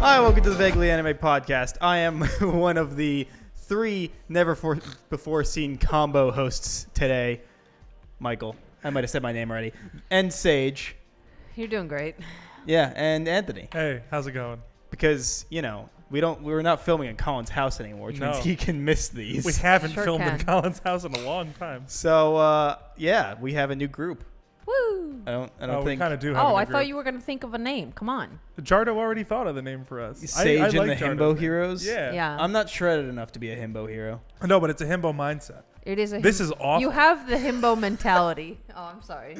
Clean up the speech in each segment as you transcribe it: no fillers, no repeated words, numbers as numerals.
Hi, welcome to the Vaguely Anime Podcast. I am one of the three never-before seen combo hosts today. Michael, I might have said my name already, and Sage. You're doing great. Yeah, and Anthony. Hey, how's it going? Because, you know, we're not filming in Colin's house anymore, which means he can miss these. We haven't filmed can. in Colin's house in a long time. So, yeah, we have a new group. Woo! I don't We think kind of do have a Oh, new I group. thought you were going to think of a name. Come on. Jardo already thought of the name for us. Sage I and like the Jardo's Himbo name. Heroes. Yeah. Yeah. I'm not shredded enough to be a Himbo hero. No, but it's a himbo mindset. It is a This is awful. You have the himbo mentality. Oh, I'm sorry.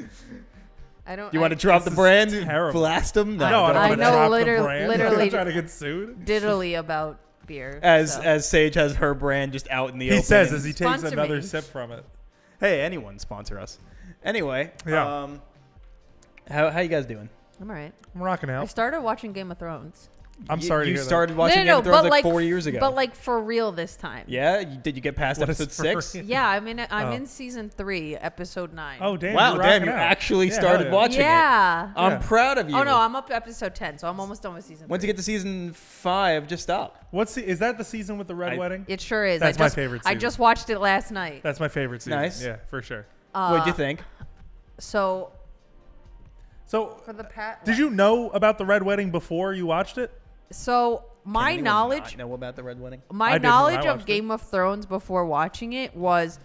I don't. You want to drop the brand? terrible. Blast them? No, I I don't want to know drop liter- the brand. literally- I'm trying to get sued. diddly about beer. As so. Sage has her brand just out in the He open. says as he takes Sponsor another me. sip from it. Hey, anyone sponsor us. Anyway, Yeah. How you guys doing? I'm all right. I'm rocking I out. started watching Game of Thrones. I'm sorry to You hear that. started watching No, Game of Thrones but like 4 years ago. But like for real this time. Yeah? Did you get past What is episode for 6? real? Yeah, I'm Oh. in season 3, episode 9. Oh, damn. Wow, you're damn, rocking you out. actually Yeah, started hell yeah. watching it. Yeah. I'm Yeah. proud of you. Oh no, I'm up to episode 10, so I'm almost done with season 3. Once you get to season 5, just stop. Is that the season with the red wedding? It sure is. That's my favorite I season. just watched it last night. That's my favorite season. Nice. Yeah, for sure. What'd you think? So So, for the did you know about the red wedding before you watched it? So Can my anyone knowledge not know about the Red Wedding? I My didn't when I knowledge of watched it. Game of Thrones before watching it was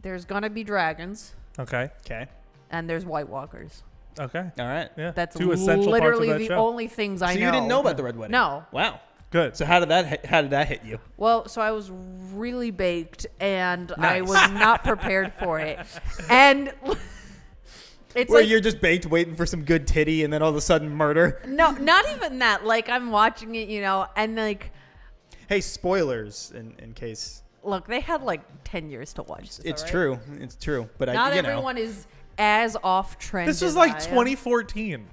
there's gonna be dragons Okay. Okay. and there's White Walkers. Okay. All right. Yeah. That's two essential literally parts of the that show. only things I So know. you didn't know about the Red Wedding? No. Wow. Good. So how did that hit you? Well, so I was really baked and I Nice. was not prepared for it. And it's Where like you're just baked waiting for some good titty and then all of a sudden murder? no, not even that. Like I'm watching it, and like Hey, spoilers in case. look, they had like 10 years to watch this. It's all right? true. It's true. But Not you know. everyone is as off trend. This was as like I am. 2014.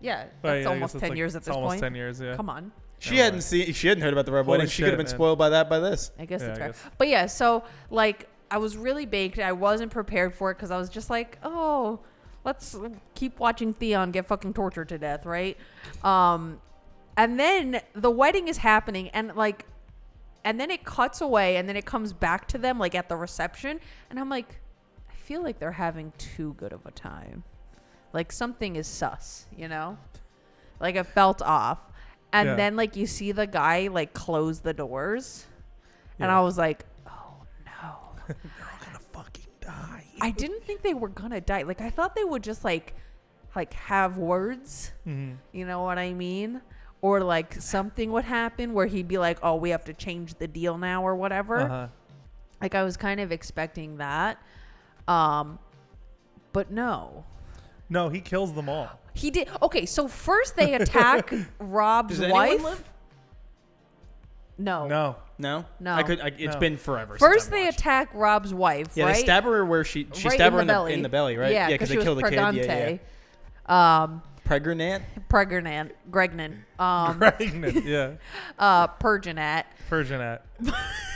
Yeah, Oh, that's yeah, I almost guess 10 it's years at it's this almost point. 10 years, yeah. Come on. She hadn't heard about the Red Holy Wedding. She could have been shit, man. spoiled by this. I guess Yeah, that's I fair. guess. But yeah, so like I was really baked. I wasn't prepared for it because I was just like, oh, let's keep watching Theon get fucking tortured to death, right? And then the wedding is happening, and then it cuts away, and then it comes back to them like at the reception, and I'm like, I feel like they're having too good of a time. Like something is sus, Like it felt off. And Yeah. then like you see the guy like close the doors. And Yeah. I was like, oh no. They're all gonna fucking die. I didn't think they were gonna die. Like I thought they would just like have words. Mm-hmm. You know what I mean? Or like something would happen where he'd be like, oh, we have to change the deal now or whatever. Uh-huh. Like I was kind of expecting that. But no. No, he kills them all. He did. Okay, so first they attack Rob's Does anyone wife. live? No. No. No. No. It's No. First been forever. since I've they watched. attack Rob's wife, Yeah, right? they stab her where she Right stabbed her in in the belly, right? Yeah, because she they was killed the kid. pregante. Yeah. Pregnant. Pregnant. Pregnant. Pregnant. Yeah. Perginat. Persianat.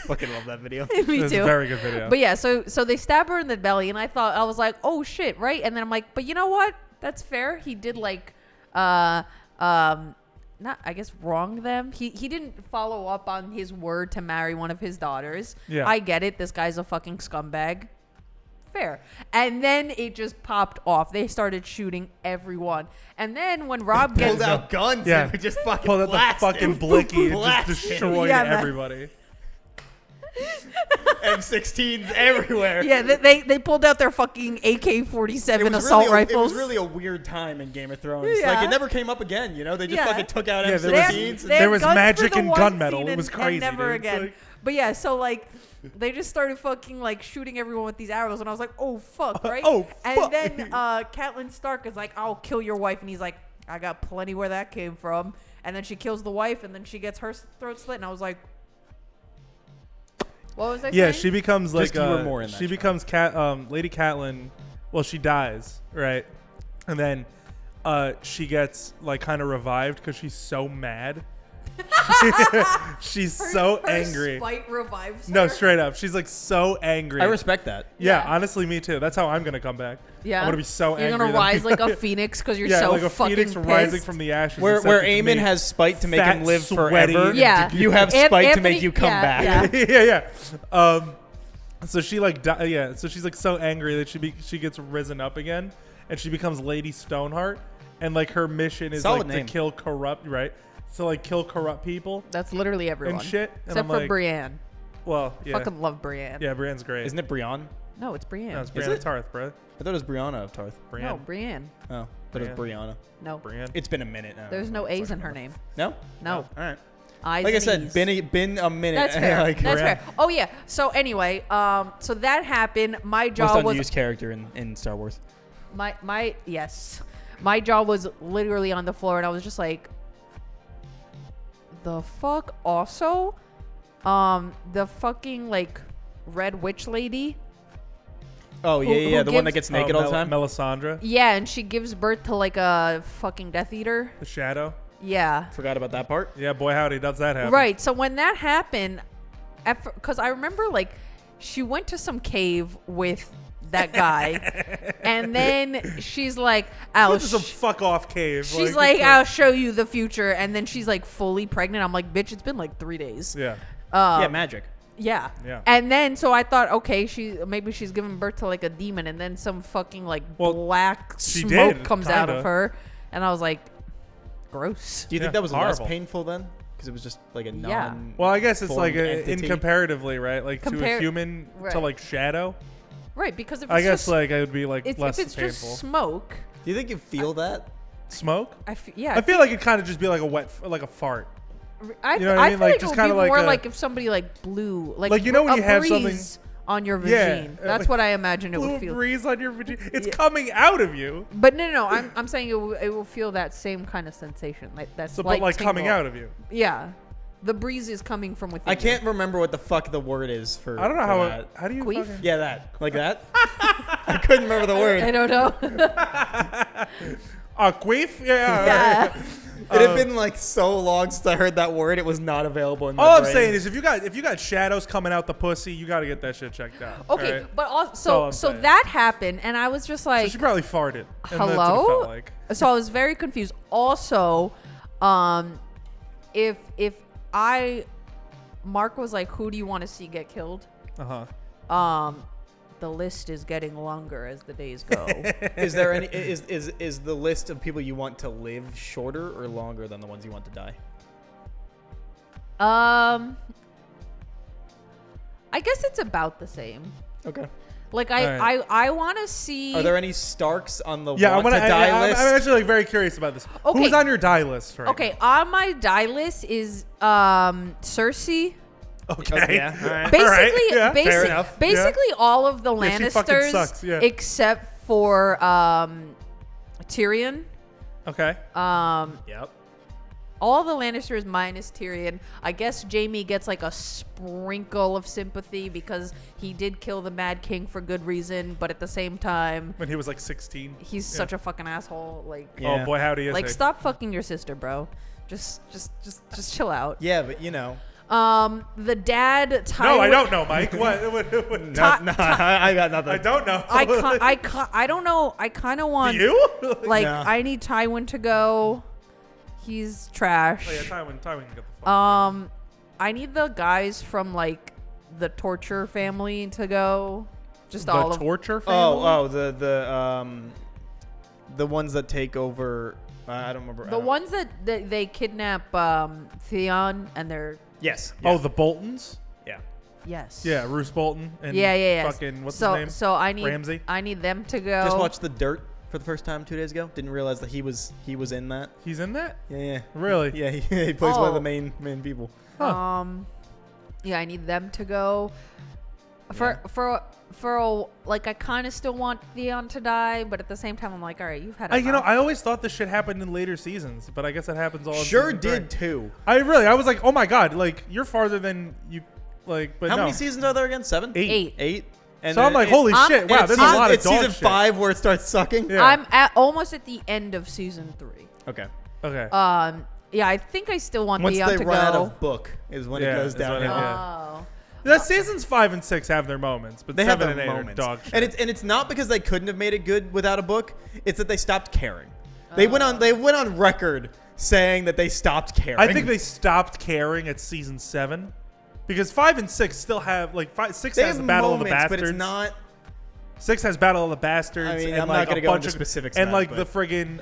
Fucking love that video. Me It's too. a very good video. But yeah, so they stab her in the belly, and I was like, oh shit, right? And then I'm like, but you know what? That's fair. He did like, not I guess wrong them. He didn't follow up on his word to marry one of his daughters. Yeah. I get it. This guy's a fucking scumbag. Fair. And then it just popped off. They started shooting everyone. And then when Rob Pulled gets out guns Yeah. and we just fucking Pulled out the blasted. fucking blicky and just Blasted. destroyed Yeah, man. everybody. M16s everywhere. yeah, they pulled out their fucking AK-47 assault rifles. It was really a weird time in Game of Thrones. Yeah. Like it never came up again. They just Yeah. fucking took out Yeah, M16s. They had There was guns magic for the and one gunmetal. scene It was and crazy, never dude. again. Like- But yeah, so like they just started fucking like shooting everyone with these arrows, and I was like, oh fuck, right? Oh, and fuck. then Catelyn Stark is like, I'll kill your wife, and he's like, I got plenty where that came from. And then she kills the wife, and then she gets her throat slit, and I was like, what was I saying? Yeah, she becomes like Just you were more in that she show. becomes Lady Catelyn. Well, she dies, right? And then she gets like kind of revived because she's so mad She's so Her angry. spite revives No, her. straight up. She's like so angry. I respect that. Yeah, Yeah. honestly, me too. That's how I'm gonna come back. Yeah. I'm gonna be so angry. You're gonna that- rise like a phoenix because you're yeah, so like a fucking phoenix pissed. rising from the ashes. Where except it's Eamon me. has spite to make Fat, him live sweaty, forever. Yeah. You have An- spite to Anthony- make you come yeah, back. yeah. yeah. So she like so she's like so angry that she gets risen up again, and she becomes Lady Stoneheart, and like her mission is Solid like name. to kill corrupt, right? So like kill corrupt people That's literally everyone. and shit. And Except I'm for like, Brienne. well, yeah, Fucking love Brienne. yeah, Brienne's great. Isn't it Brienne? No, it's Brienne. No, it's Is Brienne of it? Tarth, bro. I thought it was Brianna of Tarth. Brienne. No, Brienne. Oh, thought it was Brianna. No. Brienne. It's been a minute now. There's no A's in her name. No? No. All right. Eyes Like I and said, E's. been a minute. That's fair. Like, That's Brienne. fair. Oh yeah. So anyway, so that happened. My most jaw was unused character in Star Wars. my yes. My jaw was literally on the floor, and I was just like, the fuck. Also, the fucking like red witch lady. Oh yeah, Who yeah, the one that gives- gets naked all the time. Melisandre, Yeah, and she gives birth to like a fucking Death Eater. the Shadow. Yeah. Forgot about that part. Yeah, boy howdy, does that happen? Right. So when that happened, because I remember like she went to some cave with that guy, and then she's like, "I'll." Went to some fuck off cave. She's it's like, "I'll show you the future," and then she's like fully pregnant. I'm like, "Bitch, it's been like 3 days." yeah, Yeah, magic. Yeah. Yeah. And then so I thought, okay, maybe she's giving birth to like a demon, and then some fucking like Well, black she smoke did, comes out of kinda. her, and I was like, gross. Do you think Yeah, that was less horrible. painful then? Because it was just like a non. Yeah. well, I guess it's like formed in entity? comparatively, right? Like to Compare- a human to right. like Shadow. Right, because if it's I guess just, like I would be like if less it's painful. just smoke, Do you think you feel that? Smoke. yeah. I feel like it kind of just be like a fart. I, You know what I mean? feel Like, like just it would kinda be like more a- like if somebody like blew, Like, you know when a you have breeze something- on your Yeah, vagine. That's like, what I imagine it Blue would feel. breeze on your vagina. It's Yeah. coming out of you. But no. I'm saying it will feel that same kind of sensation, like that So, slight but like coming tingle. out of you. Yeah, the breeze is coming from within. I can't remember what the fuck the word is for. I don't know for how. that. How do you? Queef? fucking- Yeah, that like that. I couldn't remember the I word. don't know. Queef? Yeah. Yeah. It had been like so long since I heard that word. It was not available in my All I'm brain. saying is, if you got shadows coming out the pussy, you got to get that shit checked out. Okay, alright? but all also, I'm so saying. that happened, and I was just So like, she probably farted. And that's what it hello. felt like. So I was very confused. Also, if Mark was like, who do you want to see get killed? Uh huh. The list is getting longer as the days go. Is there any? Is the list of people you want to live shorter or longer than the ones you want to die? I guess it's about the same. Okay. Like Alright. I want to see. Are there any Starks on the Yeah, want to die list? I'm actually like very curious about this. Okay. Who's on your die list right Okay, on my die list is Cersei. now? Okay. Okay, yeah, all right. Basically, Alright, yeah, fair enough. basically all of the Yeah, she fucking Lannisters sucks, yeah. except for Tyrion. Okay. Yep. All the Lannisters minus Tyrion. I guess Jaime gets like a sprinkle of sympathy because he did kill the Mad King for good reason, but at the same time, When he was like 16. he's Yeah. such a fucking asshole. Like, Yeah. Oh boy, howdy is like he? stop fucking your sister, bro. Just chill out. Yeah, but you know. The dad. No, Tywin, I don't know, Mike. What? No, I got nothing. I don't know. I don't know. I kind of want. You? Like, No. I need Tywin to go. He's trash. Oh yeah, Tywin can get the fuck. I need the guys from like the torture family to go. Just all The of torture family. The ones that take over. I don't remember. the ones that they kidnap Theon and they're Yes. Oh, the Boltons. Yeah. yes. Yeah, Roose Bolton and Yeah. fucking what's so his name? so I need Ramsay? I need them to go. Just watched The Dirt for the first time 2 days ago. Didn't realize that he was in that. He's in that? Yeah. Really? Yeah. He plays one of Oh. the main people. Huh. Yeah, I need them to go. For like I kind of still want Theon to die, but at the same time I'm like, all right, you've had enough. I always thought this shit happened in later seasons, but I guess it happens all. in Sure season did 3. too. I was like, oh my god, like you're farther than you, like. But How no. many seasons are there again? 7? 8. 8. And So I'm then like, holy I'm- shit! Wow, it's there's season, a lot of it's dog season shit. 5 where it starts sucking. Yeah. I'm almost at the end of season 3. Okay. Okay. Yeah, I think I still want Once Theon they to run out go. of book is when it Yeah, goes is when it- downhill. yeah. Oh. The seasons 5 and 6 have their moments, but They have 7 their and 8 moments, are dog shit. and it's not because they couldn't have made it good without a book. It's that they stopped caring. They went on record saying that they stopped caring. I think they stopped caring at season 7 because 5 and 6 still have six they has have the Battle of the moments, Bastards. but it's not. 6 has Battle of the Bastards. I mean, and I'm like not gonna a go bunch into of specifics and now, like but- the friggin'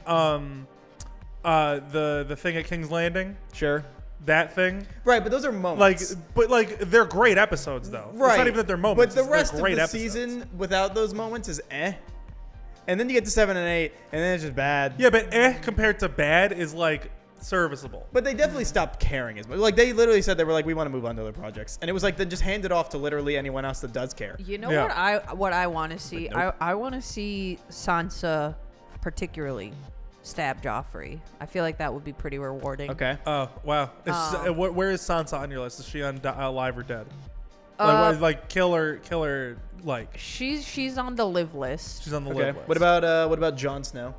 the thing at King's Landing, Sure. that thing. Right, but those are moments. They're great episodes though. Right. It's not even that they're moments. But the they're rest of great the episodes. season without those moments is eh. And then you get to 7 and 8, and then it's just bad. Yeah, but compared to bad is like serviceable. But they definitely stopped caring as much. Like, they literally said they were like, we want to move on to other projects. And it was like, then just hand it off to literally anyone else that does care. You know Yeah. what I want to see? But nope. I want to see Sansa particularly stab Joffrey. I feel like that would be pretty rewarding. Okay. Oh wow! Um, Where is Sansa on your list? Is she on alive or dead? Uh, Like kill her. Like She's on the live list. she's on the Okay. live list. What about Jon Snow?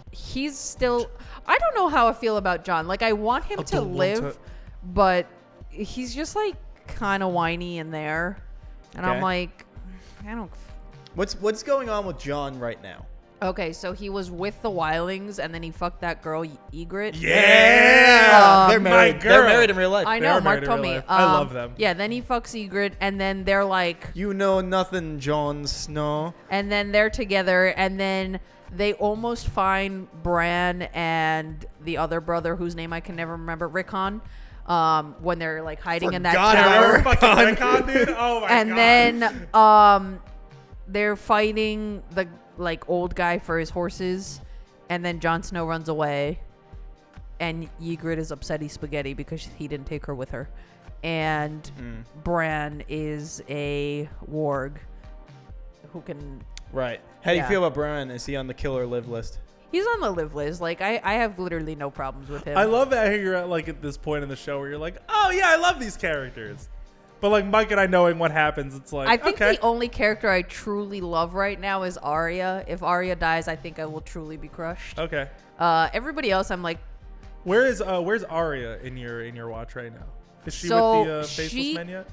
He's still. I don't know how I feel about Jon. Like I want him I to don't want live, to- but he's just like kind of whiny in there, and I'm Okay. like, I don't. What's going on with Jon right now? Okay, so he was with the Wildlings, and then he fucked that girl Ygritte. Yeah, They're married. my They're girl. married in real life. I They know. are Mark married in told real me. life. I love them. Yeah, then he fucks Ygritte, and then they're like, You know nothing, Jon Snow. and then they're together, and then they almost find Bran and the other brother, whose name I can never remember, Rickon, when they're like hiding in that Forgot tower. about Fucking Rickon, dude. Oh my And god. then they're fighting the like old guy for his horses, and then Jon Snow runs away, and Ygritte is upset he's spaghetti because he didn't take her with her, and Bran is a warg who can. Right. How do you Yeah. feel about Bran? Is he on the kill or live list? He's on the live list. Like I have literally no problems with him. I love that you're at like at this point in the show where you're like, oh yeah, I love these characters. But like Mike and I knowing what happens, it's like I think okay. the only character I truly love right now is Arya. If Arya dies, I think I will truly be crushed. Okay. Everybody else, I'm like, Where's Arya in your watch right now? Is she So, with the Faceless Men yet?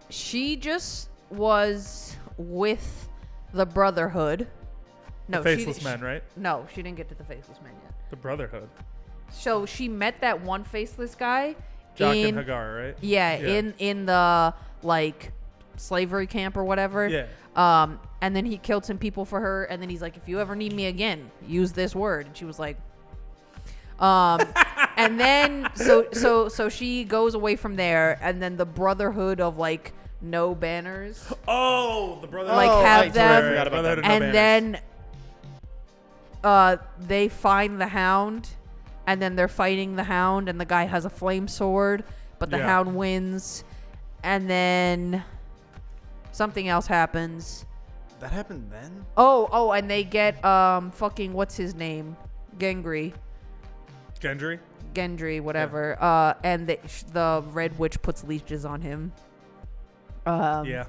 she just was with the Brotherhood. No, The Faceless Men, right? No, she didn't get to the Faceless Men yet. The Brotherhood. So she met that one faceless guy Jock in and Hagar, right? yeah, in the like slavery camp or whatever. Yeah. And then he killed some people for her, and then he's like, if you ever need me again, use this word. And she was like, and then so she goes away from there, and then the Brotherhood of like no banners, Oh, the Brotherhood. like Oh, have right, them, I forgot about Brotherhood that. of No and Banners. then they find the Hound, and then they're fighting the Hound, and the guy has a flame sword, but the Yeah. Hound wins, and then something else happens. That happened then? Oh, and they get fucking what's his name, Gendry, whatever. And the Red Witch puts leeches on him. Yeah.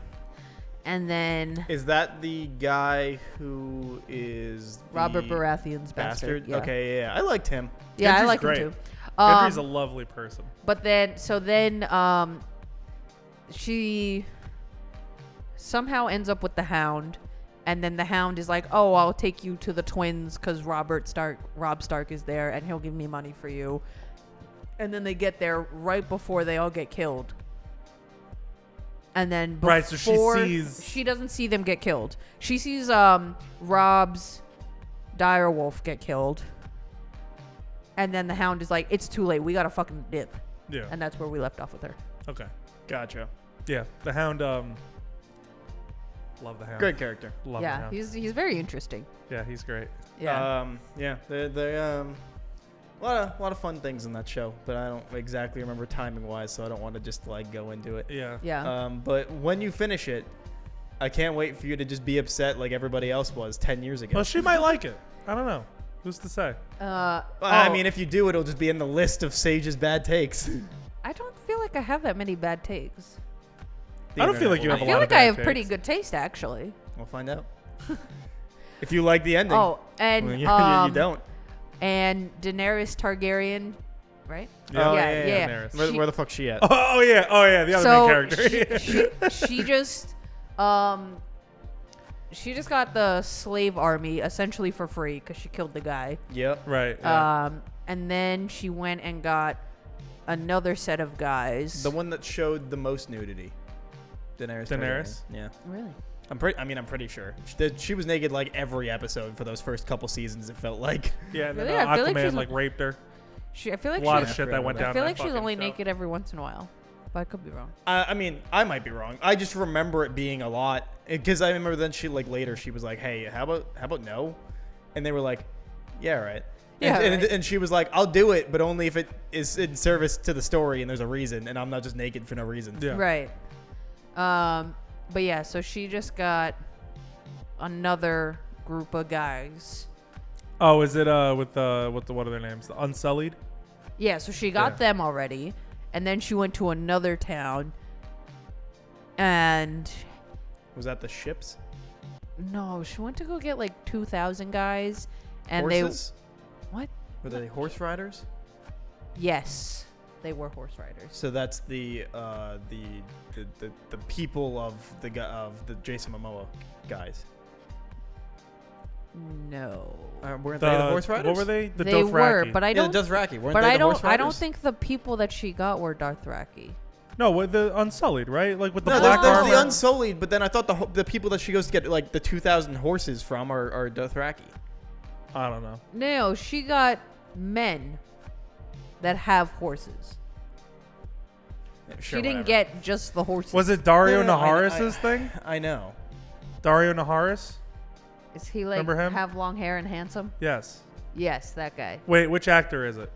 And then Is that the guy who is the Robert Baratheon's bastard. Yeah. Okay, yeah. I liked him. Yeah, I Gendry's like great. him too. Gendry's a lovely person. But then, she somehow ends up with the Hound, and then the Hound is like, "Oh, I'll take you to the twins because Rob Stark is there, and he'll give me money for you." And then they get there right before they all get killed. And then before, Right, so she doesn't see them get killed. She sees Rob's direwolf get killed. And then the Hound is like, it's too late. We gotta fucking dip. Yeah. And that's where we left off with her. Okay. Gotcha. Yeah. The Hound. Love the Hound. Great character. Love the Yeah, Hound. he's very interesting. Yeah, he's great. Yeah. Yeah. They a lot of fun things in that show, but I don't exactly remember timing wise, so I don't want to just like go into it. Yeah. Yeah. But when you finish it, I can't wait for you to just be upset like everybody else was 10 years ago. Well, she might like it. I don't know. Who's to say? I mean, if you do, it'll just be in the list of Sage's bad takes. I don't feel like I have that many bad takes. The I don't feel internet like you will- have I a feel lot of like I bad have pretty takes. good taste, actually. We'll find out. If you like the ending. Oh, and Well, you don't. and Daenerys Targaryen right? Yeah. Oh, yeah. Daenerys. She- Where the fuck's she at? Oh yeah, the other main character. she just she just got the slave army essentially for free because she killed the guy. Yep. Right. Yeah. And then she went and got another set of guys. The one that showed the most nudity. Daenerys. Daenerys? Targaryen. Yeah. Really? I'm pretty sure. She was naked like every episode for those first couple seasons. It felt like. Yeah, and then Really? I feel like Aquaman she's- raped her. I feel like A lot she's, of shit that went down. I feel in like that she's fucking only show. naked every once in a while, but I could be wrong. I mean, I might be wrong. I just remember it being a lot because I remember then she like later she was like, "Hey, how about no?" And they were like, "Yeah, right." Yeah, And, right. and she was like, "I'll do it, but only if it is in service to the story and there's a reason, and I'm not just naked for no reason." Yeah. Right. But yeah, so she just got another group of guys. Oh, is it with what are their names? The Unsullied. Yeah, so she got Yeah. them already, and then she went to another town. And Was that the ships? no, she went to go get like 2,000 guys, and Horses? they what? Were they horse riders? Yes, they were horse riders. So that's the people of the Jason Momoa guys. No. Weren't they the horse riders? What were they? The They Dothraki. were, but I Yeah, don't. the Dothraki. Weren't But they I the horse don't. I don't riders? think the people that she got were Dothraki. No, with the Unsullied, right? Like with the No, black there's armor. the Unsullied, but then I thought the people that she goes to get like the 2,000 horses from are Dothraki. I don't know. No, she got men that have horses. Yeah, She sure, didn't whatever. get just the horses. Was it Dario No, Naharis's thing? I know. Dario Naharis? Is he like Remember him? have long hair and handsome? Yes. Yes, that guy. Wait, which actor is it?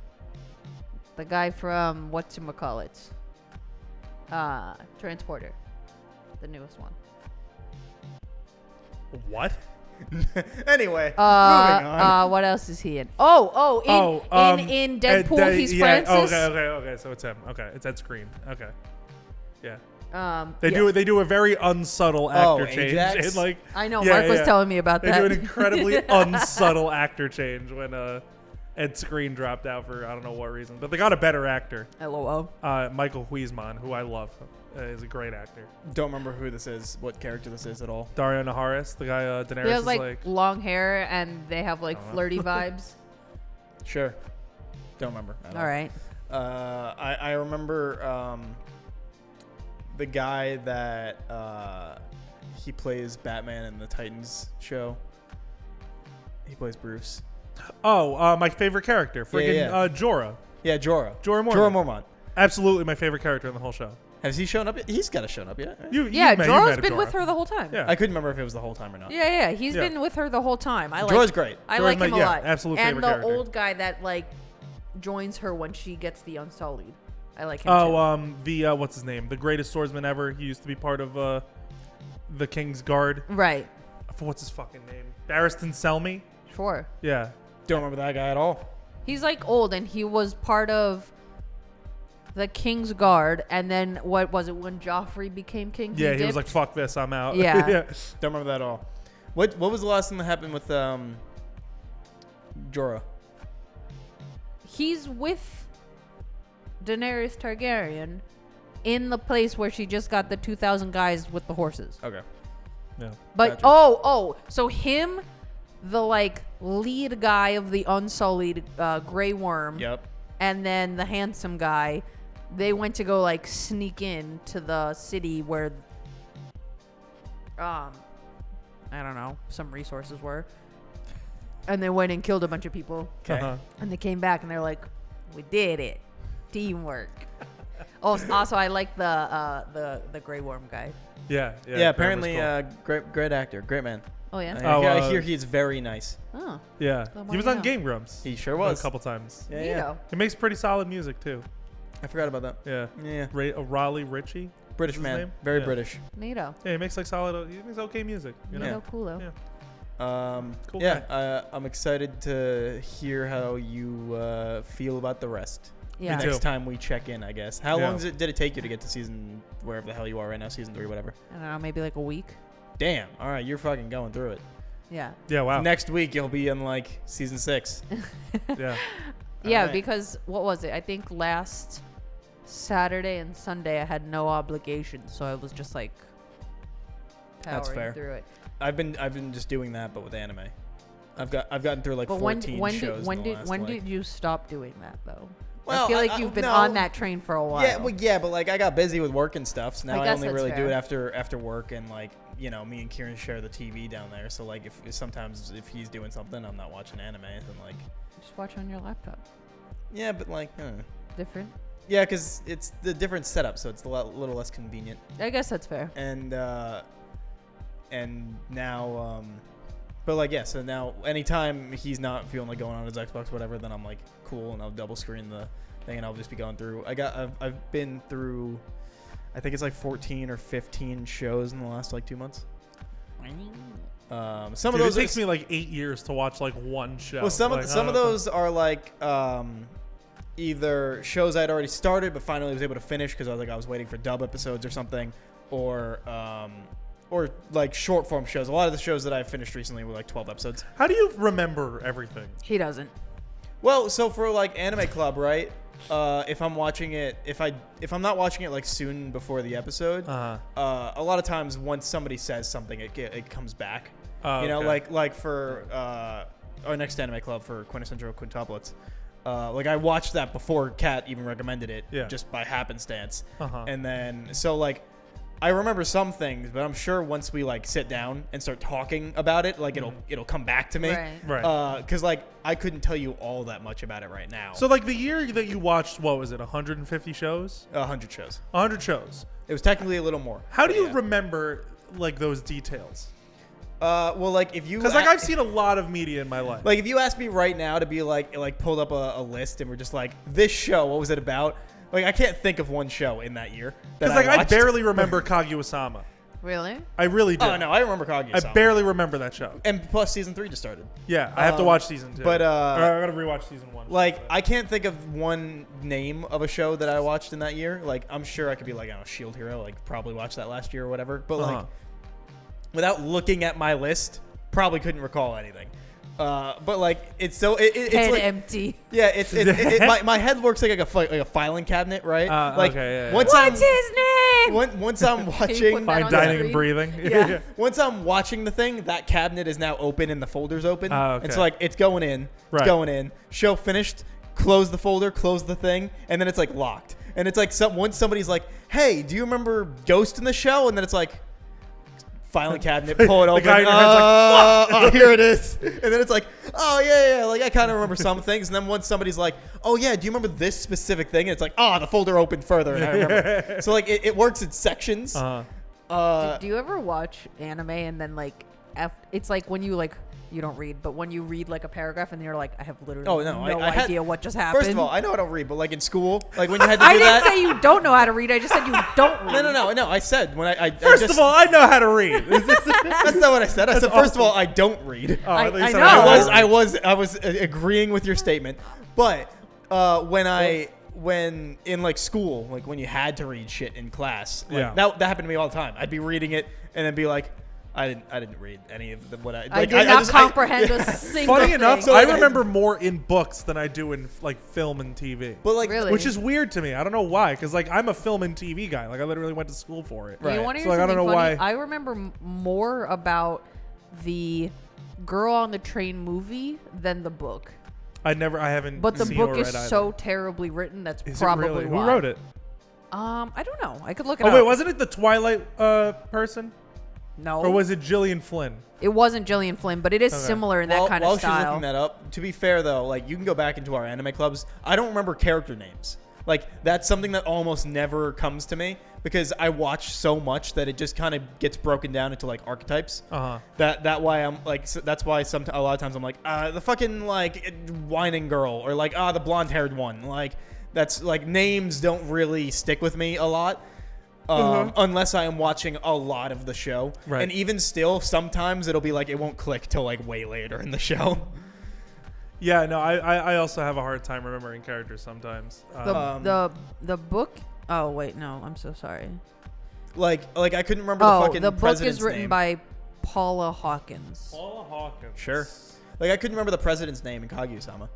The guy from whatchamacallit? Transporter. The newest one. What? Anyway, moving on. What else is he in? In Deadpool, he's yeah, Francis. Okay. So it's him. Okay, it's Ed Screen. Okay. Yeah. They yeah. do a very unsubtle actor change. Ajax? And like I know. yeah, Mark was yeah. telling me about They that. do an incredibly unsubtle actor change when Ed Screen dropped out for I don't know what reason, but they got a better actor, LOL. Michael Huisman, who I love. Is a great actor. Don't remember who this is, what character this is at all. Dario Naharis, the guy Daenerys He has is like long hair and they have like I don't flirty vibes. Sure. Don't remember. at All right. I remember the guy that he plays Batman in the Titans show. He plays Bruce. Oh, my favorite character, friggin' Yeah. Jorah. Yeah, Jorah. Jorah Mormont. Jorah Mormont. Absolutely my favorite character in the whole show. Has he shown up yet? He's got to shown up yet. Right? Yeah, you've met Jorah's been Jorah. with her the whole time. Yeah. I couldn't remember if it was the whole time or not. Yeah. He's Yeah. been with her the whole time. I like. Jorah's great. I Jorah's like my- him a yeah, lot. absolute and favorite the character. old guy that like joins her when she gets the Unsullied. I like him Oh, what's his name? The greatest swordsman ever. He used to be part of the King's Guard. too. Right. What's his fucking name? Barristan Selmy. Sure. Yeah. Don't remember that guy at all. He's like old, and he was part of the King's Guard. And then what was it when Joffrey became king? Yeah, he was dipped? like, "Fuck this, I'm out." Yeah. Don't remember that at all. What was the last thing that happened with Jorah? He's with Daenerys Targaryen in the place where she just got the 2,000 guys with the horses. Okay. Yeah. But Gotcha. so him, the like lead guy of the Unsullied Grey Worm, Yep. and then the handsome guy, they went to go like sneak in to the city where, I don't know, some resources were, and they went and killed a bunch of people, Okay. Uh-huh. and they came back and they're like, we did it, teamwork. Also, I like the Grey Worm guy. Yeah. Yeah. Apparently, Kramer's great actor, great man. Oh yeah. I hear he's very nice. Oh. cool. Yeah. Then He was why on not? Game Grumps. He sure was. A couple times. Yeah, You yeah. know. He makes pretty solid music too. I forgot about that. Yeah. Yeah. Raleigh Ritchie. British What's his man. name? Very Yeah. British. Neato. Yeah, he makes like solid. He makes okay music. You know. Yeah. Neato, coolo. Yeah. Cool Yeah. guy. I'm excited to hear how you feel about the rest. Yeah. Me Next too. time we check in, I guess. How Yeah. long did it take you to get to season wherever the hell you are right now, season 3, whatever? I don't know, maybe like a week. Damn. All right, you're fucking going through it. Yeah. Yeah. Wow. Next week you'll be in like season 6. Yeah. Yeah, Alright. because what was it? I think last Saturday and Sunday I had no obligations, so I was just like That's powering fair. through it. I've been just doing that, but with anime. I've gotten through like But 14 when shows. when did you stop doing that though? Well, I feel like you've been no. on that train for a while. Yeah, well, yeah, but like I got busy with work and stuff, so now I guess only that's really do fair. it after work, and like me and Kieran share the TV down there. So like if sometimes if he's doing something, I'm not watching anime, then like Just watch on your laptop. yeah, but like Different. yeah, because it's the different setup, so it's a little less convenient, I guess that's fair. and now but like yeah, so now anytime he's not feeling like going on his Xbox whatever, then I'm like cool, and I'll double screen the thing, and I'll just be going through. I've been through, I think it's like 14 or 15 shows in the last like 2 months. Some Dude, of those it takes me like 8 years to watch like one show. well, some Like, of those are like either shows I'd already started but finally was able to finish because I was waiting for dub episodes or something, or like short form shows. A lot of the shows that I've finished recently were like 12 episodes. How do you remember everything? He doesn't. Well, so for like Anime Club, right? If I'm watching it, if I'm not watching it like soon before the episode, a lot of times once somebody says something, it comes back. Okay. Like for our next Anime Club for Quintessential Quintuplets. Like I watched that before Kat even recommended it, just by happenstance. And then so like I remember some things, but I'm sure once we like sit down and start talking about it, like it'll come back to me. Right. Because like I couldn't tell you all that much about it right now. So like the year that you watched, what was it, 150 shows? 100 shows. 100 shows. It was technically a little more. How do you yeah. remember like those details? Well, like if you Because like I've seen a lot of media in my life. like if you asked me right now to be like pulled up a list and we're just like this show, what was it about? Like I can't think of one show in that year. Because like I watched. barely remember Kaguya-sama. Really? I really do. Oh no, I remember Kaguya. I barely remember that show. And plus season 3 just started. Yeah, I have to watch season 2. but, Or I gotta rewatch season 1. Like I can't think of one name of a show that I watched in that year. Like I'm sure I could be like, I don't know, Shield Hero, like probably watched that last year or whatever. But like without looking at my list, probably couldn't recall anything. But like it's so it's Head like empty. yeah, it's my head works like a filing cabinet, right? Like okay, yeah. once What's his name? once I'm put watching that Fine on dining screen? and breathing. Yeah. once I'm watching the thing, that cabinet is now open and the folder's open. Okay. And so like it's going in, Right. it's going in. Show finished, close the folder, close the thing, and then it's like locked. And it's like once somebody's like, "Hey, do you remember Ghost in the Shell?" And then it's like filing cabinet, pull it open. guy in your head's like, oh, here it is. And then it's like, oh yeah. Like I kind of remember some things. And then once somebody's like, oh yeah, do you remember this specific thing? And it's like, the folder opened further, and I remember. So like it works in sections. Do you ever watch anime and then like it's like when you like you don't read, but when you read like a paragraph and you're like, I have literally no idea what just happened. First of all, I know I don't read, but like in school, like when you had to do I didn't that. say you don't know how to read. I just said you don't read. No. I said when I First just, of all, I know how to read. that's not what I said. I said first of all, I don't read. I thought you I said know. I was agreeing with your statement, but when in like school, like when you had to read shit in class, like that happened to me all the time. I'd be reading it and then be like, I didn't read any of what I did not comprehend a single Funny thing. enough, So, I like, remember more in books than I do in like film and TV. But like, Really? Which is weird to me. I don't know why, because like I'm a film and TV guy. Like I literally went to school for it. Do you want to So, hear like, I don't something know funny? why. I remember more about the Girl on the Train movie than the book. I haven't. But the seen book or is read either. so terribly written. That's Is probably it really? why. Who wrote it? I don't know. I could look it Oh up. wait, wasn't it the Twilight person, No. or was it Gillian Flynn? It wasn't Gillian Flynn, but it is similar in that kind while of style. she's looking that up, to be fair though, like you can go back into our anime clubs. I don't remember character names. Like that's something that almost never comes to me because I watch so much that it just kind of gets broken down into like archetypes. That why I'm like that's why a lot of times I'm like the fucking like whining girl or like the blonde haired one. Like that's like names don't really stick with me a lot. Unless I am watching a lot of the show. Right. And even still, sometimes it'll be like it won't click till like way later in the show. Yeah, no, I also have a hard time remembering characters sometimes. The book. Oh wait, no, I'm so sorry. Like I couldn't remember the fucking the book president's is written name. by Paula Hawkins. Paula Hawkins. Sure. Like I couldn't remember the president's name in Kaguya-sama.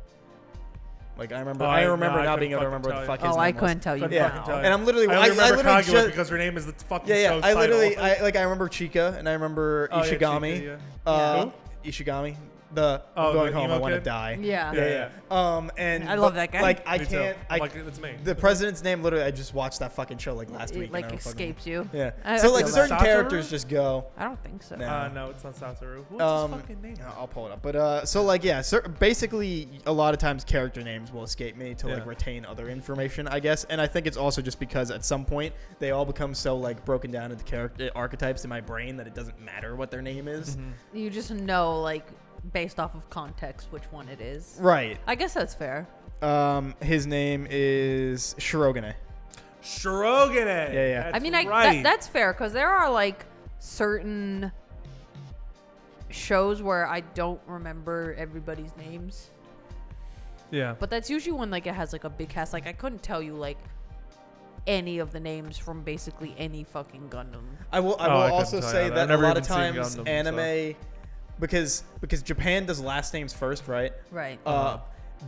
Like I remember, Oh, I I- remember no, I not couldn't being able to fucking remember what the tell fuck you. his Oh, name I was. couldn't tell you. Couldn't Yeah, fucking tell you. and I'm literally, I only remember literally Kaguya ju- because her name is the fucking yeah, show's I literally, title. I remember Chika, and I remember Oh, yeah, Ishigami. Chika, yeah. Ishigami. The Oh, I'm going the home. I emo want to kid? die. Yeah. Yeah. And I love that guy. Like I Me too. can't. I'm like, it's me. The president's name, literally, I just watched that fucking show like last week. It like and I don't fucking- escapes you. Yeah. I So feel like that. certain Satoru? characters just go. I don't think so. No. No, it's not Satoru. What's his fucking name? I'll pull it up. But so like yeah, basically a lot of times character names will escape me to like Yeah. retain other information, I guess. And I think it's also just because at some point they all become so like broken down into character archetypes in my brain that it doesn't matter what their name is. Mm-hmm. You just know, like, based off of context, which one it is. Right. I guess that's fair. His name is Shirogane. Shirogane. Yeah. I mean, right. that's fair because there are like certain shows where I don't remember everybody's names, yeah. but that's usually when like it has like a big cast. Like I couldn't tell you like any of the names from basically any fucking Gundam. I will I couldn't also tell say you that. that I've a never lot of even seen times Gundam, anime because Japan does last names first, right? Right.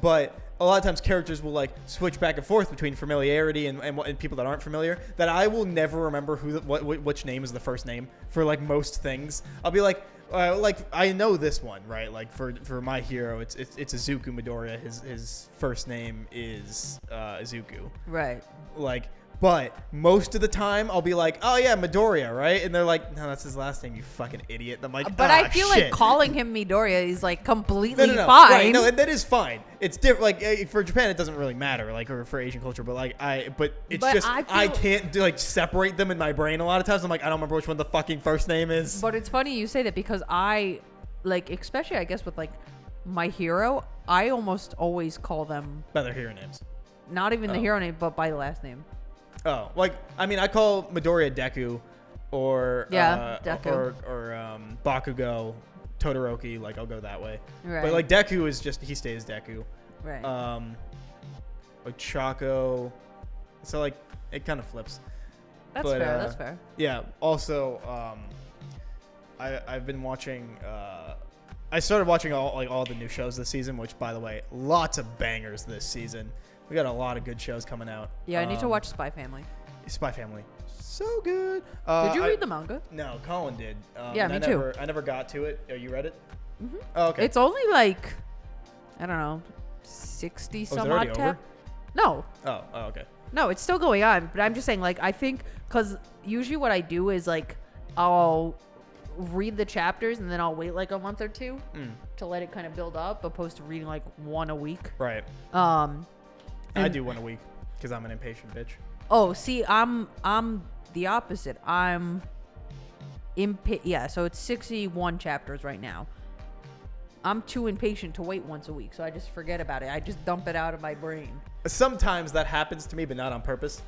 But a lot of times characters will like switch back and forth between familiarity and people that aren't familiar. That I will never remember which name is the first name for like most things. I'll be like I know this one, right? Like for my hero, it's Izuku Midoriya. His first name is Izuku. Right. Like, but most of the time I'll be like, oh yeah, Midoriya, right? And they're like, no, that's his last name, you fucking idiot. And I'm like, But I feel shit. like calling him Midoriya is like completely No. fine. Right, no, and that is fine. It's different. Like for Japan, it doesn't really matter. Like or for Asian culture, but like it's But just I I feel- can't do like separate them in my brain. A lot of times, I'm like, I don't remember which one the fucking first name is. But it's funny you say that because I, like, especially I guess with like my hero, I almost always call them By their hero names. not even the Oh. hero name, but by the last name. Oh, like I mean, I call Midoriya Deku, or Deku. or Bakugo, Todoroki. Like I'll go that way. Right. But like Deku is just he stays Deku. Right. Like Chaco. So like it kind of flips. that's but, fair. That's fair. Yeah. Also, I've been watching. I started watching all the new shows this season, which by the way, lots of bangers this season. We got a lot of good shows coming out. Yeah, I need to watch Spy Family. Spy Family. So good. Did you read the manga? No, Colin did. Yeah, and me I too. I never got to it. Oh, you read it? Mm-hmm. Oh, okay. It's only like, I don't know, 60 it some already odd over? No. Oh, okay. No, it's still going on. But I'm just saying, like, I think, because usually what I do is, like, I'll read the chapters and then I'll wait, like, a month or two to let it kind of build up, opposed to reading, like, one a week. Right. I And- do one a week because I'm an impatient bitch. Oh, see, I'm the opposite. I'm yeah, so it's 61 chapters right now. I'm too impatient to wait once a week, so I just forget about it. I just dump it out of my brain. Sometimes that happens to me, but not on purpose.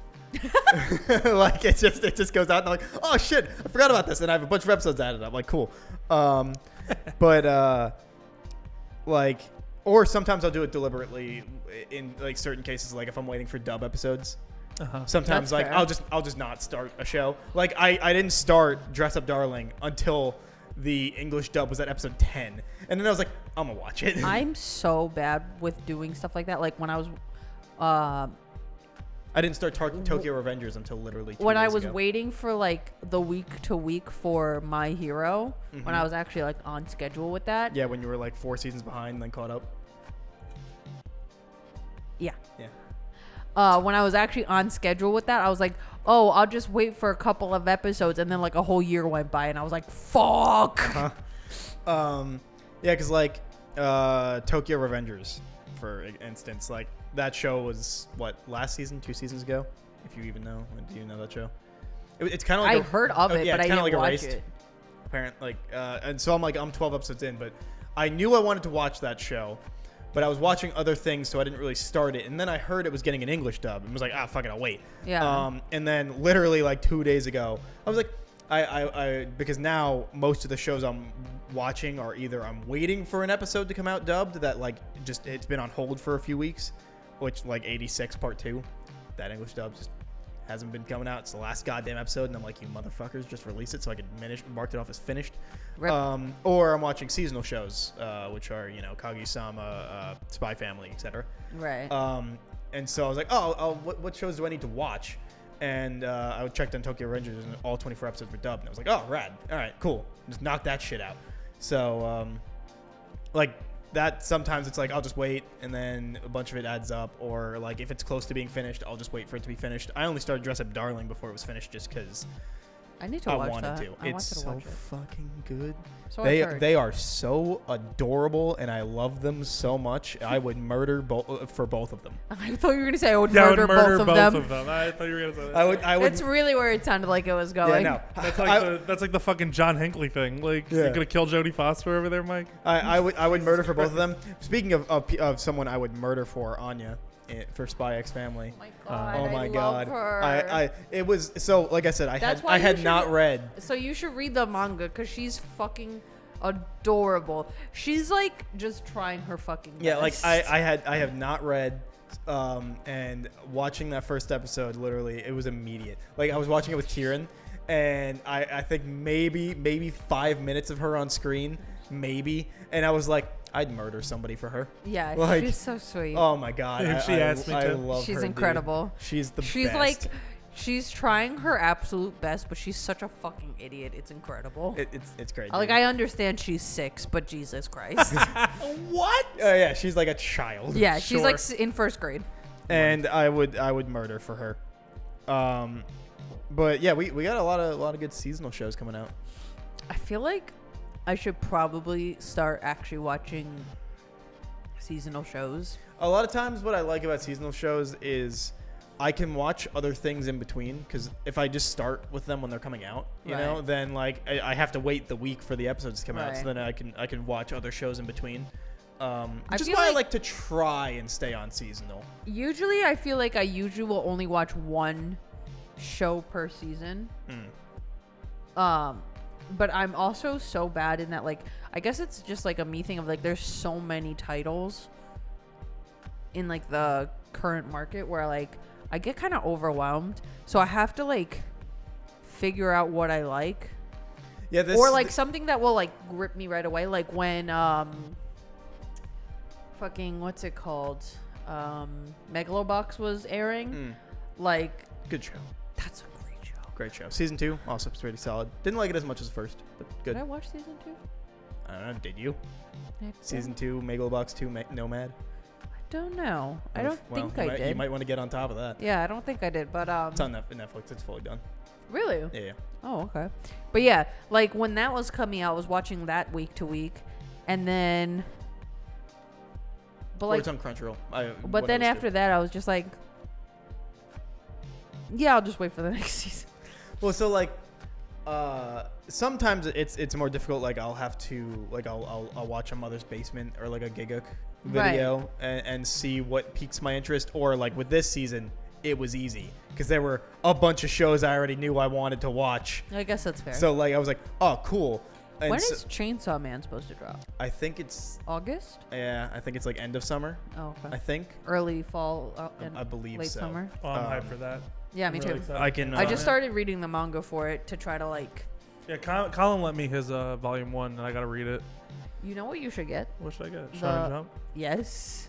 Like it just goes out and I'm like, oh shit, I forgot about this, and I have a bunch of episodes added up. Like cool. But like, or sometimes I'll do it deliberately in like certain cases, like if I'm waiting for dub episodes. Sometimes That's like fair. I'll just not start a show. Like I didn't start Dress Up Darling until the English dub was at episode 10, and then I was like, I'm gonna watch it. I'm so bad with doing stuff like that. Like when I was I didn't start Tokyo Revengers until literally 2 when I days was ago. waiting for like the week to week for My Hero, when I was actually like on schedule with that. Yeah, when you were like 4 seasons behind and then caught up. Yeah. Yeah. When I was actually on schedule with that, I was like, oh, I'll just wait for a couple of episodes, and then like a whole year went by, and I was like, fuck. Yeah, because like Tokyo Revengers, for instance, like that show was what, last season, 2 seasons ago, if you even know. Do you know that show? It's kind of like I heard of it, yeah, but I it's kinda didn't watch Erased, it. Apparently, and so I'm 12 episodes in, but I knew I wanted to watch that show, but I was watching other things, so I didn't really start it. And then I heard it was getting an English dub, and was like, fuck it, I'll wait. Yeah. And then literally like 2 days ago, I was like, I because now most of the shows I'm watching are either I'm waiting for an episode to come out dubbed that like just it's been on hold for a few weeks, which like 86 Part 2, that English dub just hasn't been coming out. It's the last goddamn episode, and I'm like, you motherfuckers, just release it so I can mark it off as finished. Rip. Or I'm watching seasonal shows, which are, you know, Kaguya-sama, Spy Family, etc. Right. And so I was like, what shows do I need to watch? And I checked on Tokyo Rangers, and all 24 episodes were dubbed. And I was like, oh, rad. All right, cool. Just knock that shit out. So, like, that sometimes it's like I'll just wait, and then a bunch of it adds up. Or, like, if it's close to being finished, I'll just wait for it to be finished. I only started Dress Up Darling before it was finished just because I need to I watch wanted that. to. I It's wanted to so watch it. fucking good. So I've heard. They are so adorable, and I love them so much. I would murder for both of them. I thought you were gonna say I would Yeah, I murder, would murder both of them. I thought you were gonna say that. I would. That's really where it sounded like it was going. Yeah, no. That's like the fucking John Hinckley thing. Like you're gonna kill Jodie Foster over there, Mike. I would murder for both of them. Speaking of someone I would murder for, Anya for Spy X Family. Oh my god. Oh my I god. Love her. It was so, like I said, That's why I you had should- not read. So you should read the manga because she's fucking adorable. She's like just trying her fucking best. Yeah, like I have not read, and watching that first episode, literally, it was immediate. Like I was watching it with Kieran, and I think maybe 5 minutes of her on screen, maybe, and I was like, I'd murder somebody for her. Yeah, like, she's so sweet. Oh my god, If she asked me I to. love She's her, incredible. Dude. She's the She's best. like, she's trying her absolute best, but she's such a fucking idiot. It's incredible. It's great. Like dude. I understand she's 6, but Jesus Christ. What? Oh yeah, she's like a child. Yeah, she's Sure. like in first grade. And I would murder for her. But yeah, we got a lot of good seasonal shows coming out. I feel like I should probably start actually watching seasonal shows. A lot of times, what I like about seasonal shows is I can watch other things in between, because if I just start with them when they're coming out, you know, Right. then like I have to wait the week for the episodes to come out, so Right. then I can watch other shows in between. Which is feel why I like- like to try and stay on seasonal. Usually, I feel like I usually will only watch one show per season. But I'm also so bad in that, like, I guess it's just like a me thing of like, there's so many titles in like the current market where like I get kind of overwhelmed. So I have to like figure out what I like, Yeah, this or like something that will like grip me right away. Like when fucking what's it called? Megalobox was airing. Like good show, that's a great show. great show. Season 2 also pretty solid. Didn't like it as much as the first, but good. Did I watch season 2? I don't know. Did you? I Season 2, Megalobox 2, Nomad. don't know. I don't Well, think you I might, did. You might want to get on top of that. Yeah, I don't think I did, but It's on Netflix. It's fully done. really? Yeah. Oh, okay. But yeah, like when that was coming out, I was watching that week to week, and then, but Or like, it's on Crunchyroll. but then after that, I was just like, yeah, I'll just wait for the next season. Well, so like, sometimes it's more difficult. Like I'll have to I'll watch a Mother's Basement or like a Giguk video and see what piques my interest. Or like with this season, it was easy because there were a bunch of shows I already knew I wanted to watch. I guess that's fair. So like I was like, oh cool. And when so, is Chainsaw Man supposed to drop? I think it's August? I think it's like end of summer. Oh, okay. I think. Early fall and I believe late so. summer. Oh, I'm hyped for that. Yeah, me I'm really too. excited. I can. I just started reading the manga for it to try to like. Yeah, Colin lent me his volume 1, and I gotta read it. You know what you should get? What should I get? The- Shonen Jump? Yes.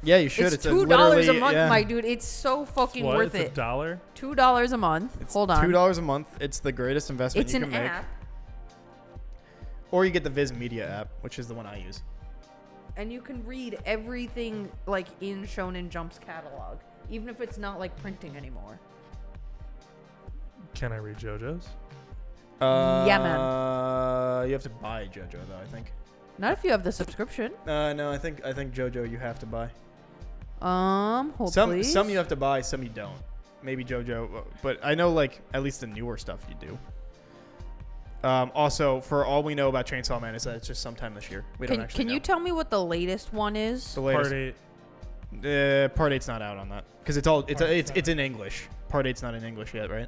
Yeah, you should. It's a $2 a literally- month, yeah. my dude. It's so fucking What? worth It's it. $1? $2 a month. It's Hold on. $2 a month. It's the greatest investment It's you an can make. app, Or you get the Viz Media app, which is the one I use. and you can read everything like in Shonen Jump's catalog, even if it's not like printing anymore. Can I read JoJo's? Yeah, man. You have to buy JoJo though. I think. Not if you have the subscription. No, I think JoJo you have to buy. Hold Some please. some you have to buy, some you don't. Maybe JoJo, but I know like at least the newer stuff you do. Also, for all we know about Chainsaw Man is that it's just sometime this year. We don't actually Can know. you tell me what the latest one is? The latest, Part 8. Part 8's not out on that because it's in English. Part 8's not in English yet, right?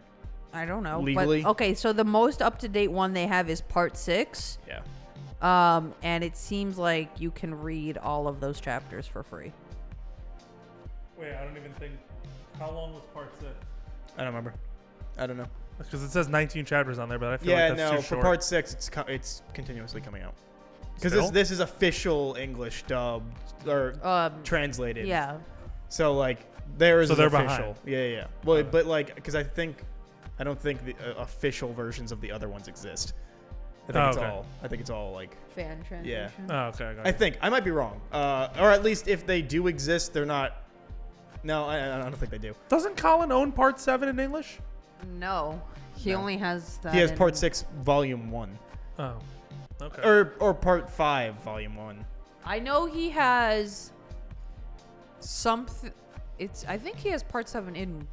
I don't know. Legally? But, okay, so the most up to date one they have is part 6. Yeah. And it seems like you can read all of those chapters for free. Wait, I don't even think. How long was part 6? I don't remember. I don't know. Because it says 19 chapters on there, but I feel Yeah, like that's no. too For short. part 6, it's continuously coming out. Because Still? this is official English dubbed or translated. Yeah. So like theirs So is they're official. behind. Yeah. Well, but like because I don't think the official versions of the other ones exist. I think it's all like Fan translation. Oh, okay. I got I it. think I might be wrong. Or at least if they do exist, they're not. No, I don't think they do. Doesn't Colin own part 7 in English? No. He only has that. He has in- part 6, volume 1, Oh. Okay. or part 5, volume 1. I know he has something. I think he has part 7 in.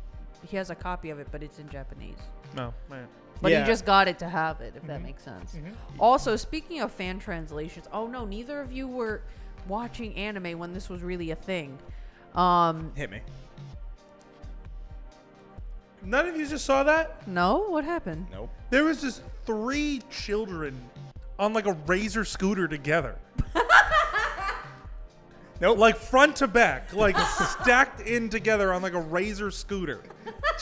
He has a copy of it, but it's in Japanese. No, man. But Yeah. he just got it to have it, if that makes sense. Also, speaking of fan translations, oh no, neither of you were watching anime when this was really a thing. Hit me. None of you just saw that? No, what happened? Nope. There was just 3 children on like a Razor scooter together. Nope. Like front to back, like stacked in together on like a Razor scooter,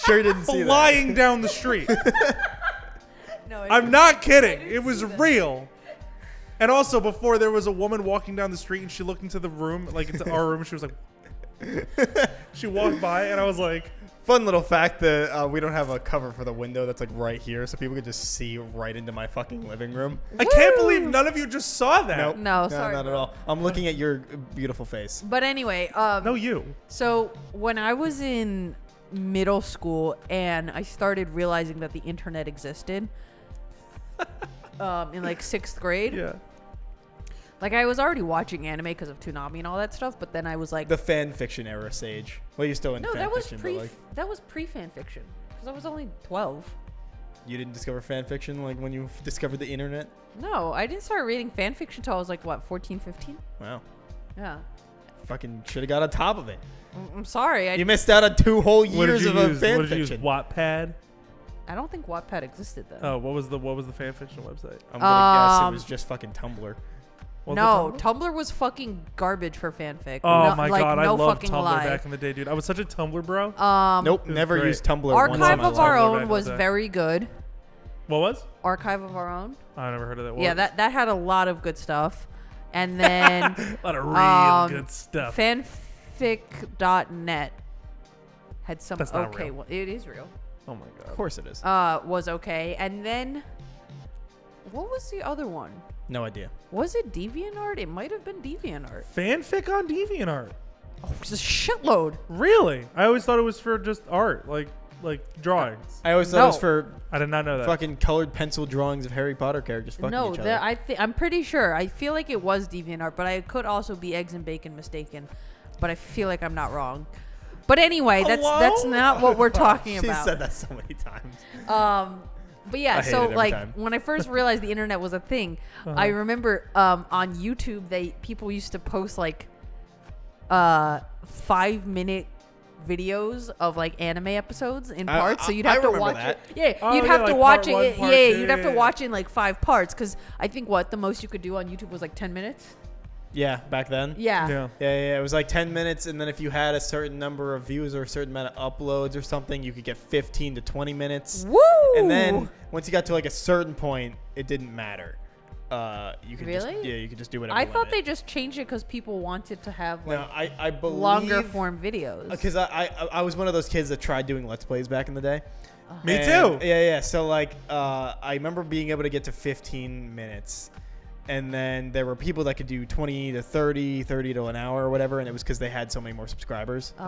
Sure didn't see that. flying down the street. No, I'm not kidding. It was real. And also, before there was a woman walking down the street, and she looked into the room, like into our room, and she was like, she walked by, and I was like, Fun little fact that we don't have a cover for the window that's like right here, so people could just see right into my fucking living room. I can't believe none of you just saw that. Nope. No, sorry, not at bro. all. I'm looking at your beautiful face. But anyway, No, you. so when I was in middle school and I started realizing that the internet existed, in like 6th grade, Yeah. like I was already watching anime because of Toonami and all that stuff, but then I was like, The fan fiction era, Sage. Well, you're still in no, fan that was fiction, pre but like that was pre-fan fiction because I was only 12. you didn't discover fan fiction like when you discovered the internet. No, I didn't start reading fan fiction until I was like, what, 14, 15? Wow. Yeah. Fucking should have got on top of it. I'm sorry. You missed out on 2 whole What did years you of use? fan What did you use? fiction. Wattpad. I don't think Wattpad existed then. Oh, what was the fan fiction website? I'm gonna guess it Um, was just fucking Tumblr. Was no, it Tumblr? Tumblr was fucking garbage for fanfic. Oh No- my like, god, I no loved fucking Tumblr lie. back in the day, dude. I was such a Tumblr bro. Nope, it was never great. used Tumblr once in Archive my of life. Our Tumblr back Own in was the day. very good. What was? Archive of Our Own. I never heard of that. What? Yeah, that had a lot of good stuff. And then a lot of real good stuff. fanfic.net had some That's not okay. real. Well, it is real. Oh my Of god. course it is. Was okay. And then what was the other one? No idea. Was it DeviantArt? It might have been DeviantArt. Fanfic on DeviantArt. Oh, it was a shitload. Really? I always thought it was for just art, like drawings. I always thought it was No. for I did not know that. fucking colored pencil drawings of Harry Potter characters fucking No, each other. I'm pretty sure. I feel like it was DeviantArt, but I could also be eggs and bacon mistaken. But I feel like I'm not wrong. But anyway, that's Hello? not what we're talking She about. said that so many times. But yeah, I hate so it every like time. when I first realized the internet was a thing, Uh-huh. I remember on YouTube people used to post like 5-minute videos of like anime episodes in parts, so you'd I have to remember watch that. it. Yeah, Oh, you'd yeah, have to like watch part one, it. part Yeah, two, you'd have to yeah. watch it in like 5 parts because I think the most you could do on YouTube was like 10 minutes. Yeah, back then. Yeah. Yeah. It was like 10 minutes, and then if you had a certain number of views or a certain amount of uploads or something, you could get 15 to 20 minutes. Woo! And then once you got to like a certain point, it didn't matter. You could Really? you could just do whatever. I you thought they wanted. just changed it because people wanted to have like No, I believe longer form videos. Because I was one of those kids that tried doing Let's Plays back in the day. Me And- too. Yeah. So like, I remember being able to get to 15 minutes, and then there were people that could do 20 to 30 to an hour or whatever, and it was because they had so many more subscribers. So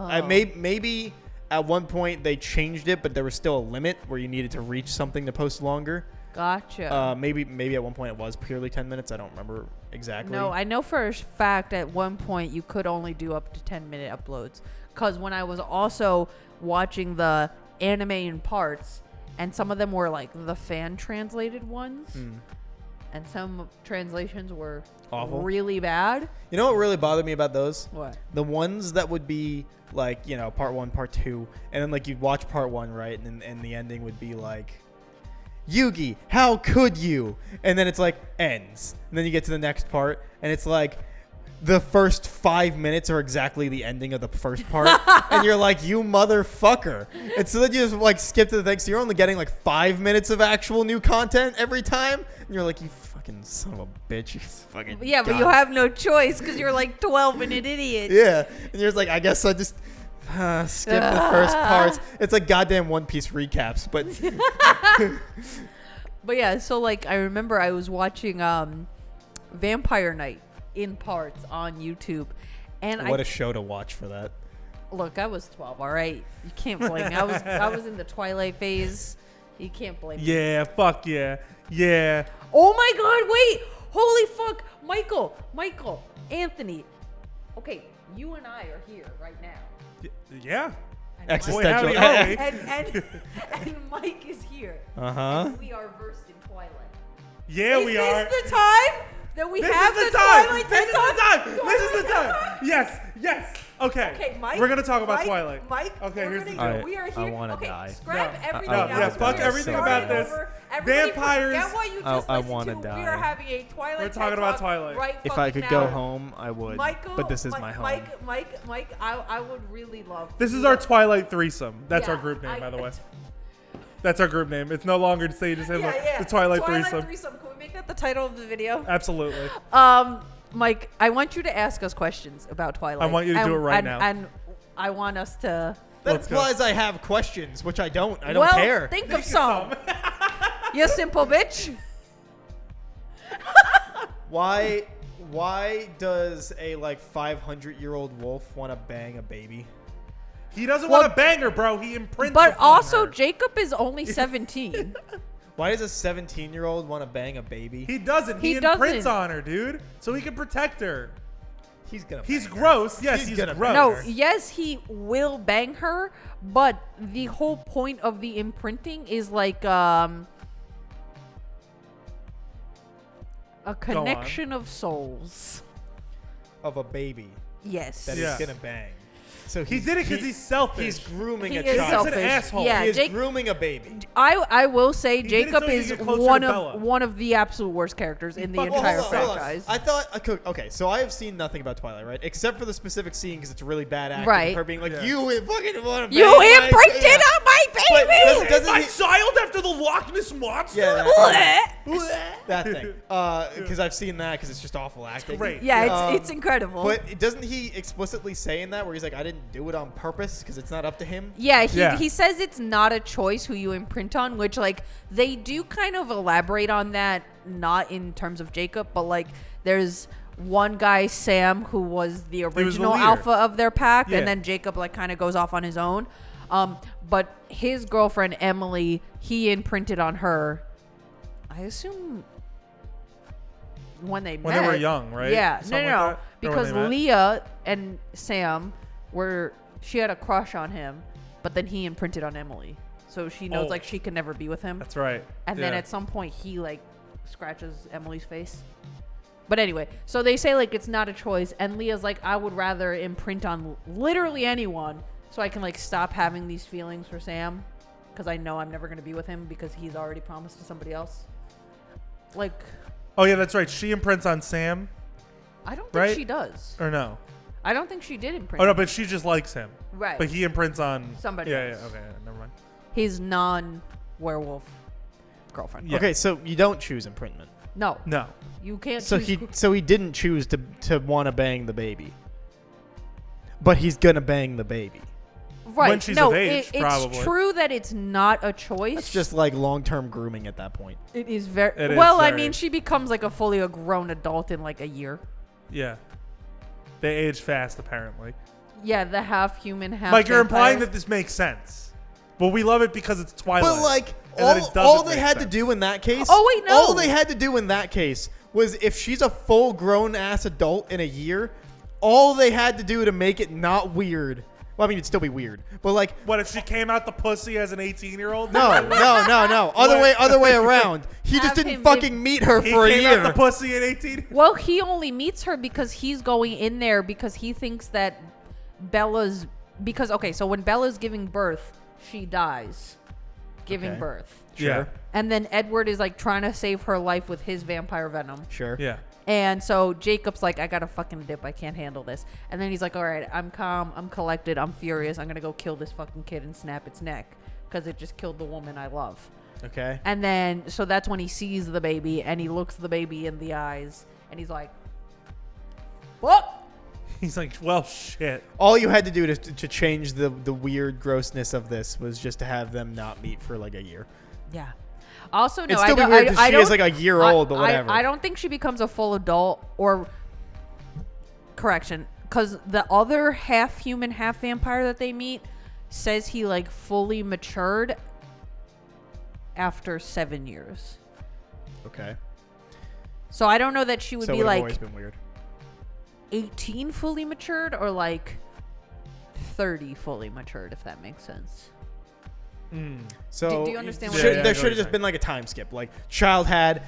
Oh. maybe at one point they changed it, but there was still a limit where you needed to reach something to post longer. Gotcha. Maybe at one point it was purely 10 minutes. I don't remember exactly. No, I know for a fact at one point you could only do up to 10-minute uploads. Because when I was also watching the anime in parts, and some of them were like the fan translated ones, and some translations were Awful. really bad. You know what really bothered me about those? What? The ones that would be like, part 1, part 2, and then like you'd watch part 1, right? And the ending would be like, Yugi, how could you? And then it's like ends. And then you get to the next part and it's like, the first 5 minutes are exactly the ending of the first part, and you're like, you motherfucker. And so then you just like skip to the thing, so you're only getting like 5 minutes of actual new content every time, and you're like, you fucking son of a bitch. You fucking Yeah, but God. you have no choice because you're like 12 and an idiot. Yeah, and you're just like, I guess I just skip the first parts. It's like goddamn One Piece recaps, but But yeah, so like I remember I was watching Vampire Night in parts on YouTube, and what a show to watch for that. Look, I was 12. All right, you can't blame me. I was in the Twilight phase. You can't blame me. Yeah, fuck yeah. Yeah. Oh my God! Wait, holy fuck, Michael, Anthony. Okay, you and I are here right now. Yeah. And Existential. Boy, howdy, and Mike is here. Uh-huh. And we are versed in Twilight. Yeah, we are. Is this the time that we This have is the the time. Twilight This is TED the Talk? time. This is the time. Yes. Yes. Okay. Okay, Mike. We're gonna talk about Mike, Twilight. Mike. Okay, we're here's the gonna- deal. We are I here. wanna okay, die. scrap No. everything No, else. yeah, fuck We are everything starting about this. over. Everybody Vampires- forget what you just I listened wanna to. We die. are having a Twilight We're TED talking about Talk Twilight. Right If I fucking could go now. home, I would. Michael, but this is my home. Mike, I would really love. This is our Twilight threesome. That's Yeah, our group name, by the I- way. That's our group name. It's no longer Sage's him. The Twilight threesome. Can we make that the title of the video? Absolutely. Mike, I want you to ask us questions about Twilight. I want you to do it right now. And I want us to. That Let's go. implies I have questions, which I don't. I don't well, care. think of some. You simple bitch. Why does a like 500-year-old wolf want to bang a baby? He doesn't Well, want to bang her, bro. He imprints But upon also, her. Jacob is only 17. Why does a 17-year-old want to bang a baby? He doesn't. He He imprints doesn't. on her, dude. So he can protect her. He's gonna. He's bang her. gross. Yes, he's gonna gross. bang No, her. yes, he will bang her, but the whole point of the imprinting is like a connection of souls. of a baby Yes. that Yeah. he's gonna bang. So He did it because he's selfish. He's grooming He a is child. He's an selfish. asshole. Yeah, He is Jake, grooming a baby. I will say did it Jacob so he could is get closer to one Bella. of one of the absolute worst characters in the Well, entire hold on. franchise. I thought I could. Okay, so I have seen nothing about Twilight, right? Except for the specific scene because it's really bad acting. Right. Her being like, Yeah. "You fucking want to You bang my-" imprinted Yeah. on my But baby. doesn't my he- child after the Loch Ness monster. Yeah, Blech. that thing. Because I've seen that because it's just awful acting. great. Yeah, it's incredible. But doesn't he explicitly say in that where he's like, "I didn't do it on purpose because it's not up to him"? Yeah, Yeah. he says it's not a choice who you imprint on, which like they do kind of elaborate on that, not in terms of Jacob, but like there's one guy, Sam, who was the was the original leader. alpha of their pack, Yeah. and then Jacob like kind of goes off on his own. But his girlfriend Emily, he imprinted on her. I assume when they When met. they were young, right? Yeah, Something no, like that? Or when because they met? Leah and Sam were. She had a crush on him, but then he imprinted on Emily, so she knows Oh. like she can never be with him. That's right. And then Yeah. at some point he like scratches Emily's face. But anyway, so they say like it's not a choice, and Leah's like, I would rather imprint on literally anyone so I can like stop having these feelings for Sam, because I know I'm never gonna be with him because he's already promised to somebody else. Like, Oh yeah, that's right. She imprints on Sam, I don't think Right? she does. or no? I don't think she did imprint. Oh no, but she just likes him. Right. But he imprints on Somebody Yeah, else. yeah. Okay, never mind. His non-werewolf girlfriend. Yeah. Okay, so you don't choose imprintment. No, No. you can't. So choose he didn't choose to want to bang the baby, but he's gonna bang the baby. right. when she's no, of age, probably. It's true that it's not a choice. It's just like long-term grooming at that point. it is very It is well. I very- mean, she becomes like a fully a grown adult in like a year. Yeah. They age fast, apparently. Yeah, the half human, half. Like, you're implying vampire. that this makes sense. But we love it because it's Twilight. But like And that it doesn't all they make had to sense. do in that case. Oh, wait, no. All they had to do in that case was if she's a full-grown ass adult in a year, all they had to do to make it not weird. Well, I mean, it'd still be weird, but like. What if she came out the pussy as an 18-year-old? No. What? Other way around. He just Have didn't him fucking meet her He for a came year. out the pussy at 18. Well, he only meets her because he's going in there because he thinks that Bella's okay. So when Bella's giving birth, she dies, giving Okay. birth. Sure. Yeah. And then Edward is like trying to save her life with his vampire venom. Sure. Yeah. And so Jacob's like, I gotta fucking dip. I can't handle this. And then he's like, all right, I'm calm. I'm collected. I'm furious. I'm gonna go kill this fucking kid and snap its neck because it just killed the woman I love. Okay. And then, so that's when he sees the baby and he looks the baby in the eyes and he's like, what? He's like, well, shit. All you had to do to change the weird grossness of this was just to have them not meet for like a year. Yeah. Also, no, It's still weird because she is like a year old, but whatever. I don't think she becomes a full adult or correction, because the other half human, half vampire that they meet says he like fully matured after 7 years. Okay. So I don't know that she would So be it would've like always been weird. 18 fully matured or like 30 fully matured, if that makes sense. So Do you understand what should, I'm saying? there Yeah, should have I know just what been like a time skip. Like child had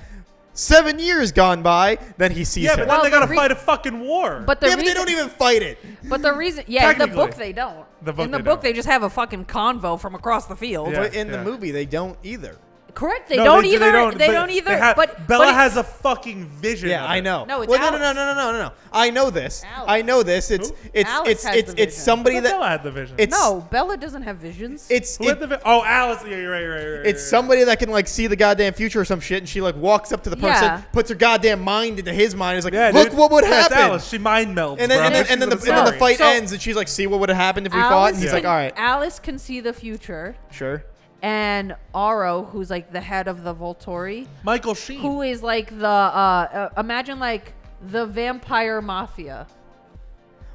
7 years gone by, then he sees Yeah, her. but Well, then they gotta the fight a fucking war. But the yeah, but they reason, don't even fight it. But the reason, yeah, in the book Technically. they don't. The book in the they book don't. they just have a fucking convo from across the field. Yeah. But in the movie, they don't either. Correct. They No, don't they either. They but don't either. they have- but Bella but has a fucking vision. Yeah, of I it. know. No, it's well, Alex. no. I know this. Alex. I know this. It's Who? it's Alex it's has it's the it's vision. somebody But that Bella had the vision. it's no, Bella doesn't have visions. it's Who had the oh, Alice. Yeah, you're right. it's somebody that can like see the goddamn future or some shit, and she like walks up to the person, Yeah. puts her goddamn mind into his mind, is like, Yeah, look dude. what would That's happen. Alice. She mind melds. And then, bro. and then, She's and then, in the, and then the story. fight So- ends, and she's like, "See what would have happened if we fought?" And he's like, "All right, Alice can see the future, sure." and Aro, who's like the head of the Volturi, Michael Sheen. who is like the imagine like the vampire mafia.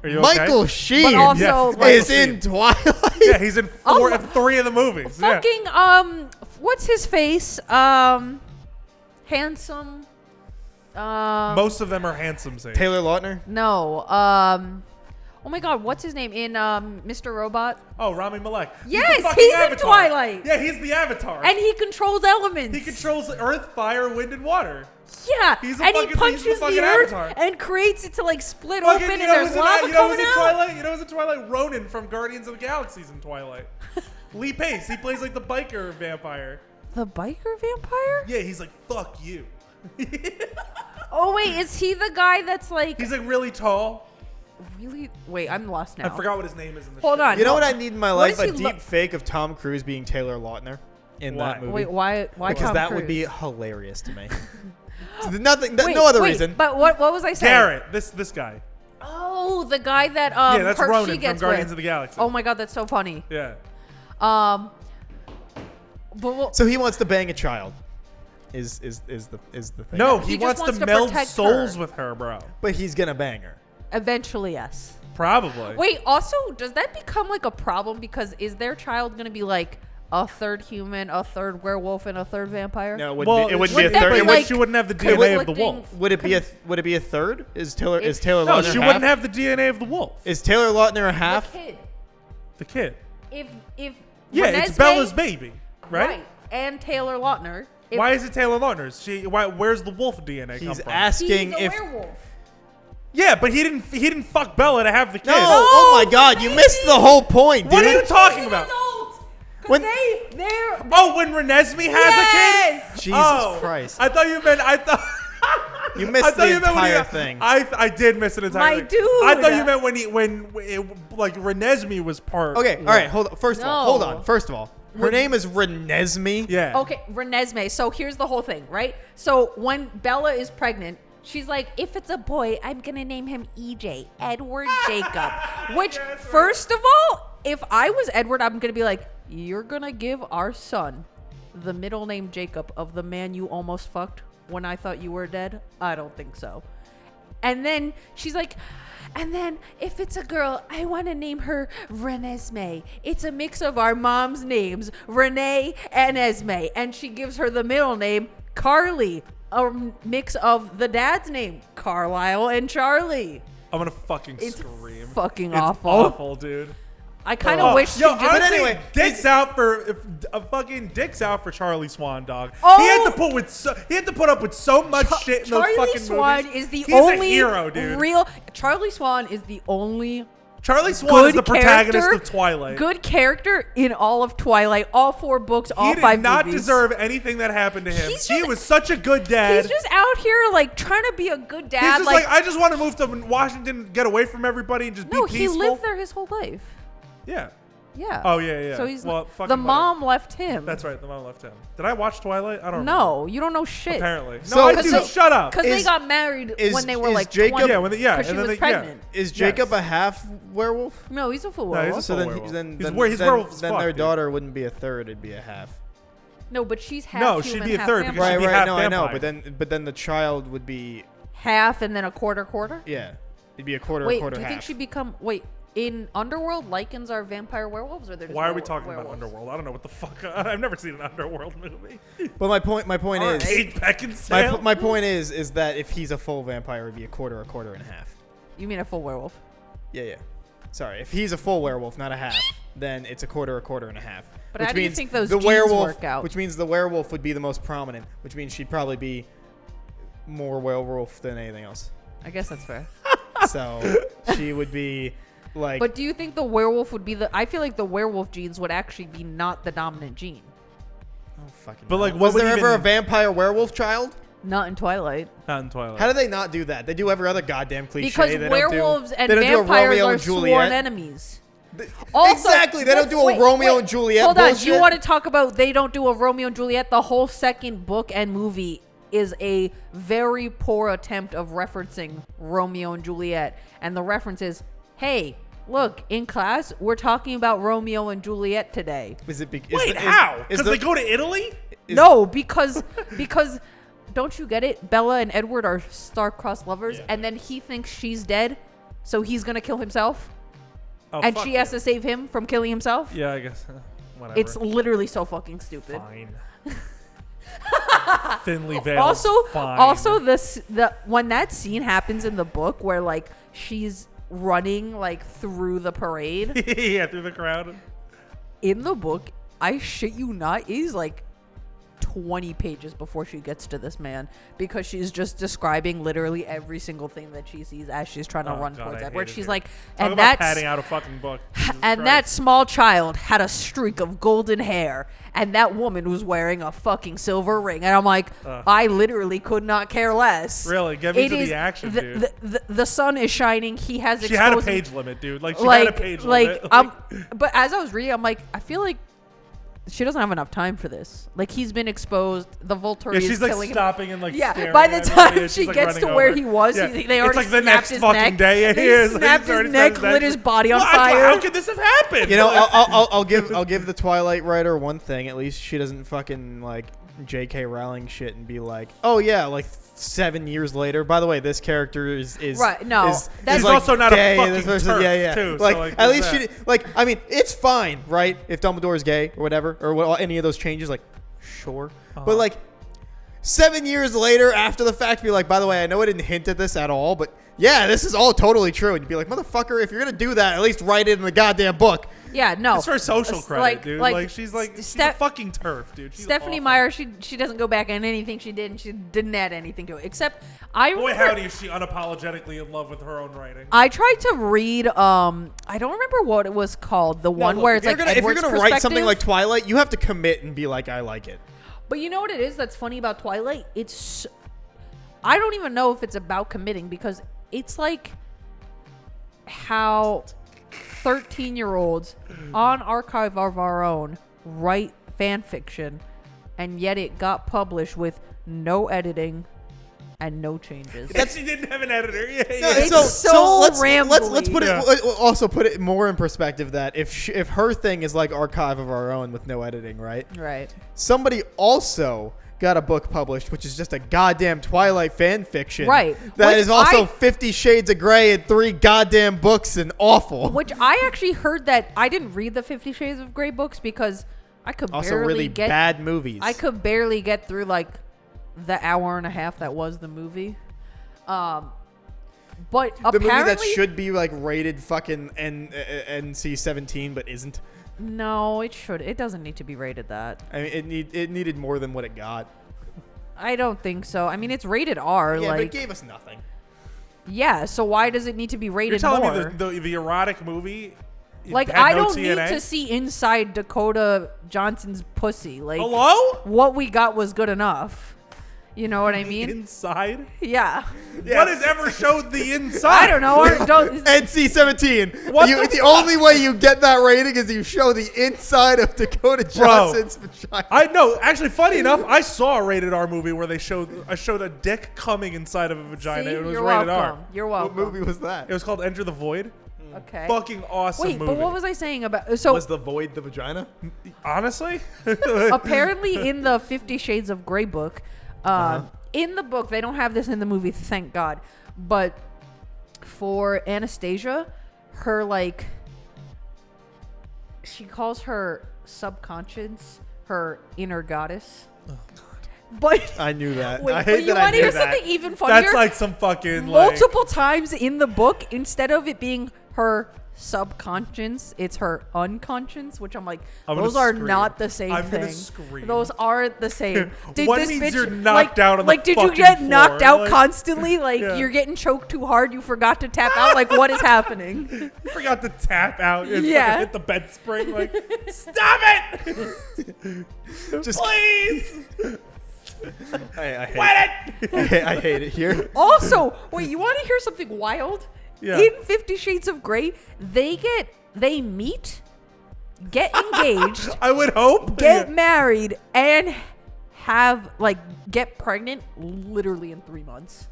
Are you okay? Michael Sheen But also- Yes, Michael is Sheen. in Twilight. Yeah, he's in three of the movies. Yeah. Fucking what's his face? Handsome. Most of them are handsome. Say. Taylor Lautner. No. Oh my God, what's his name in Mr. Robot? Oh, Rami Malek. Yes, the fucking he's in Avatar. Twilight. Yeah, he's the Avatar. And he controls elements. he controls earth, fire, wind, and water. Yeah, He's a and he fucking- punches he's the the fucking earth Avatar. and creates it to like split Fucking, open, you and know there's who's in, lava you know who's coming in out. Twilight? You know who's in Twilight? Ronan from Guardians of the Galaxy's in Twilight. Lee Pace. He plays like the biker vampire. The biker vampire? Yeah, he's like, fuck you. Oh wait, is he the guy that's like He's like really tall. really? Wait, I'm lost now. I forgot what his name is in the Hold shit. on. You know what I need in my What life? does A he deep look- fake of Tom Cruise being Taylor Lautner in Why? that movie. Wait, why? Because Tom that Cruise? would be hilarious to me. Nothing. Wait, no other wait, reason. But what was I saying? Garrett. This guy. Oh, the guy that Yeah, that's Kurt Ronan she from gets Guardians with. of the Galaxy. Oh my God, that's so funny. Yeah. But well, So he wants to bang a child. Is the thing? No, He he just wants wants to to meld protect souls her. with her, bro. but he's gonna bang her. eventually, yes. Probably. Wait, also, does that become like a problem? Because is their child going to be like a third human, a third werewolf, and a third vampire? No, it wouldn't Well, be. It wouldn't be a wouldn't third. that It be would, like- she wouldn't have the Conflicting- DNA of the wolf. would it be a? Would it be a third? Is Taylor If- Taylor No, Lautner she half? wouldn't have the DNA of the wolf. Is Taylor Lautner a The half? kid. The kid. If Yeah, it's Renesmee- Bella's baby, right? and Taylor Lautner. If Why is it Taylor Lautner's? Where's the wolf DNA come He's from? asking he's a if. werewolf. Yeah, but he didn't fuck Bella to have the kid. No! Oh my God! You missed the whole point, dude. What are you talking about? When- They're Oh, when Renesmee has a kid? Yes! Jesus Oh, Christ! I thought you meant. You missed I thought the you meant when entire he- thing. I did miss an entire My thing. dude. I thought you meant when Renesmee was part. Okay, all right. Hold on. First of all, hold No. on. First of all, her name is Renesmee. Yeah. Okay, Renesmee. So here's the whole thing, right? So when Bella is pregnant, she's like, if it's a boy, I'm going to name him EJ, Edward Jacob. Which, Yeah, that's right. first of all, if I was Edward, I'm going to be like, you're going to give our son the middle name Jacob of the man you almost fucked when I thought you were dead? I don't think so. And then she's like, and then if it's a girl, I want to name her Renesmee. It's a mix of our mom's names, Renee and Esme. And she gives her the middle name, Carly, a mix of the dad's name, Carlisle and Charlie. I'm gonna fucking It's scream. fucking It's awful. awful, dude. I kind of wish yo, she just... honestly, anyway, dicks out for dicks out for Charlie Swan, dog. Oh! He had to put up with so much shit in those Charlie fucking Swan movies. is the He's only a hero, dude. real... Charlie Swan is the only Charlie Swan is the Good protagonist character, of Twilight. Good character in all of Twilight, all 4 books, all He 5 did not movies. deserve anything that happened to him. He's He just- was such a good dad. He's just out here like trying to be a good dad. He's just like, I just want to move to Washington, get away from everybody, and just no, be he peaceful. lived there his whole life. Yeah. Yeah. Oh yeah. So he's well, the fucking mom left him. That's right. The mom left him. Did I watch Twilight? I don't. No, you don't know shit. Apparently. So- No, I 'cause do. they- Shut up. Because they Is- got married when they were is like Jacob- 20. Yeah, when they- yeah, because she and then was they- yeah. pregnant. Is Jacob Yes. a half werewolf? No, he's a full No, he's a werewolf. full So then, werewolf. then, He's then, where- he's then, werewolf as then fuck, their dude. daughter wouldn't be a third; it'd be a half. No, but she's half No, human, she'd be a half third vampire. because she'd Right, be right. half No, I know, vampire. but then the child would be half and then a quarter. yeah, it'd be a quarter, Wait, quarter, do you half. think she'd become? Wait, in Underworld, Lycans are vampire werewolves, or they're just Why are we werewolf- talking about werewolves? Underworld? I don't know what the fuck. I've never seen an Underworld movie. But my point All is, right. Kate Beckinsale. my point is that if he's a full vampire, it'd be a quarter, and a half. You mean a full werewolf? Yeah. Sorry, if he's a full werewolf, not a half, then it's a quarter, and a half. But which how do you means think those the genes werewolf, work out? Which means the werewolf would be the most prominent, which means she'd probably be more werewolf than anything else. I guess that's fair. So she would be like. But do you think the werewolf would be the? I feel like the werewolf genes would actually be not the dominant gene. Oh, fucking But, hell. like, what was would there ever a even- vampire werewolf child? Not in Twilight. Not in Twilight. How do they not do that? They do every other goddamn cliche. Because They don't werewolves do, and they don't do a vampires Romeo are and sworn Juliet. enemies. Th- Also, exactly. They don't do a wait, Romeo wait, and Juliet. Hold on. bullshit. You want to talk about they don't do a Romeo and Juliet? The whole second book and movie is a very poor attempt of referencing Romeo and Juliet. And the reference is, hey, look, in class, we're talking about Romeo and Juliet today. Is it? Wait, how? Because they go to Italy? No, because don't you get it? Bella and Edward are star-crossed lovers, Yeah. and then he thinks she's dead, so he's gonna kill himself, Oh, and fuck she yeah. has to save him from killing himself. Yeah, I guess. Whatever. It's literally so fucking stupid. fine. Thinly veiled. Also, fine. the when that scene happens in the book where like she's running like through the parade yeah, through the crowd. in the book, I shit you not, is like 20 pages before she gets to this man, because she's just describing literally every single thing that she sees as she's trying to run God, towards I Edward. hated She's her. like, Talk and about that's padding out a fucking book. Jesus and that Christ. small child had a streak of golden hair, and that woman was wearing a fucking silver ring. And I'm like, I literally could not care less. Really? Get me It to is- the action, the, dude. the sun is shining. He has She had a exposed- page limit, dude. Like, she had a page limit. but as I was reading, I'm like, I feel like she doesn't have enough time for this. Like, he's been exposed. The Volturi yeah, is she's like killing him. stopping and like Yeah, staring by the at everybody, time and she she's, like, gets to running where over. he was, Yeah. they already it's like the snapped next his fucking neck. day. He They is. snapped He's his already neck, said lit his body on What? fire. How could this have happened? You know, I'll give the Twilight writer one thing. At least she doesn't fucking like J.K. Rowling shit and be like, oh yeah, like 7 years later. By the way, this character is Right, no, is, that's- is He's also not a gay, and fucking person, TERF, too, so, Like, like, at there's least that. she like. I mean, it's fine, right? If Dumbledore's gay or whatever, or what, any of those changes, like, sure. But like 7 years later, after the fact, be like, by the way, I know I didn't hint at this at all, but yeah, this is all totally true. And you'd be like, motherfucker, if you're gonna do that, at least write it in the goddamn book. Yeah, no. It's for social It's credit, dude. Like, she's like she's a Steph- fucking turf, dude. She's Stephanie awful. Meyer, she doesn't go back on anything she did, and she didn't add anything to it. Except I Boy, remember, howdy, is she unapologetically in love with her own writing. I tried to read. I don't remember what it was called. The one Look, where it's if like if you're Edward's gonna write something perspective. like Twilight, you have to commit and be like, I like it. But you know what it is that's funny about Twilight? It's I don't even know if it's about committing, because it's like how 13-year-olds on Archive of Our Own write fan fiction, and yet it got published with no editing and no changes. She didn't have an editor. Yeah, No, yeah. It's so let's rambly. put Yeah. it also put it more in perspective that if her thing is like Archive of Our Own with no editing, right? Right. Somebody also got a book published, which is just a goddamn Twilight fan fiction. Right. That Which is also I- 50 Shades of Grey and 3 goddamn books and awful. Which I actually heard that I didn't read the 50 Shades of Grey books because I could Also barely really get bad movies. I could barely get through like the hour and a half that was the movie. But the apparently, movie that should be like rated fucking NC-17 but isn't. no, it should. It doesn't need to be rated that. I mean, it needed more than what it got. I don't think so. I mean, it's rated R. Yeah, but it like gave us nothing. Yeah, so why does it need to be You're rated telling more? me the erotic movie? Like, had I no don't need TNA? to see inside Dakota Johnson's pussy. Like, Hello? what we got was good enough. You know what I mean? Inside? Yeah. What has ever showed the inside? I don't know. NC-17. What The only way you get that rating is you show the inside of Dakota Johnson's vagina. I know. Actually, funny enough, I saw a rated R movie where I showed a dick coming inside of a vagina. See? It was You're rated welcome. R. You're What welcome. movie was that? It was called Enter the Void. Okay. Fucking awesome Wait, movie. but what was I saying about... So, Was the void the vagina? Honestly? apparently in the 50 Shades of Grey book, in the book, they don't have this in the movie, thank God, but for Anastasia, her, like, she calls her subconscious her inner goddess. Oh, God. But I knew that. wait, I but hate you that I want to knew hear that. something even funnier? That's like some fucking Multiple times in the book, instead of it being her subconscious, it's her unconscious, which I'm like, I'm gonna those are scream. not the same I'm thing. gonna scream. Those aren't the same. One this means bitch, you're knocked out on the like, did you fucking get knocked floor, out like- constantly? Like, Yeah. you're getting choked too hard, you forgot to tap out? Like, what is happening? You forgot to tap out and Yeah. fucking hit the bed spring. Like, stop it! Just Please! I hate Wet it! I hate it here. Also, wait, you want to hear something wild? Yeah. In 50 Shades of Grey, they meet, get engaged, I would hope. get married, and get pregnant literally in 3 months.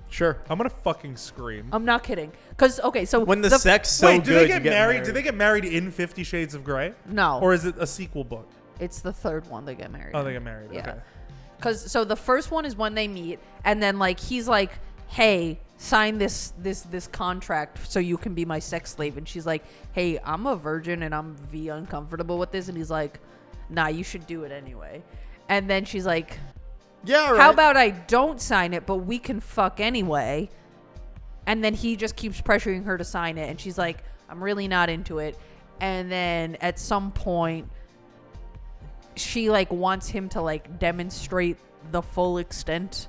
Sure. I'm gonna fucking scream. I'm not kidding. Because, okay, so When the sex so Wait, do good, they get you married? Do they get married in 50 Shades of Grey? No. Or is it a sequel book? It's the third one they get married. Oh, they get married. Yeah. Okay. Because, so the first one is when they meet, and then, like, he's like, hey, sign this contract so you can be my sex slave. And she's like, hey, I'm a virgin and I'm uncomfortable with this. And he's like, nah, you should do it anyway. And then she's like, Yeah, right. how about I don't sign it, but we can fuck anyway? And then he just keeps pressuring her to sign it. And she's like, I'm really not into it. And then at some point, she, like, wants him to, like, demonstrate the full extent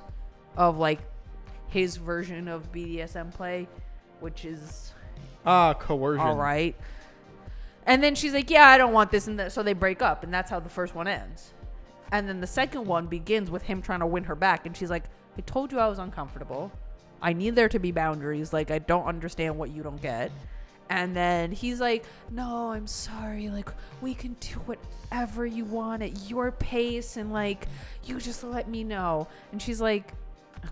of, like, his version of BDSM play, which is coercion. all right. And then she's like, yeah, I don't want this. And so they break up. And that's how the first one ends. And then the second one begins with him trying to win her back. And she's like, I told you I was uncomfortable. I need there to be boundaries. Like, I don't understand what you don't get. And then he's like, no, I'm sorry. Like, we can do whatever you want at your pace. And, like, you just let me know. And she's like,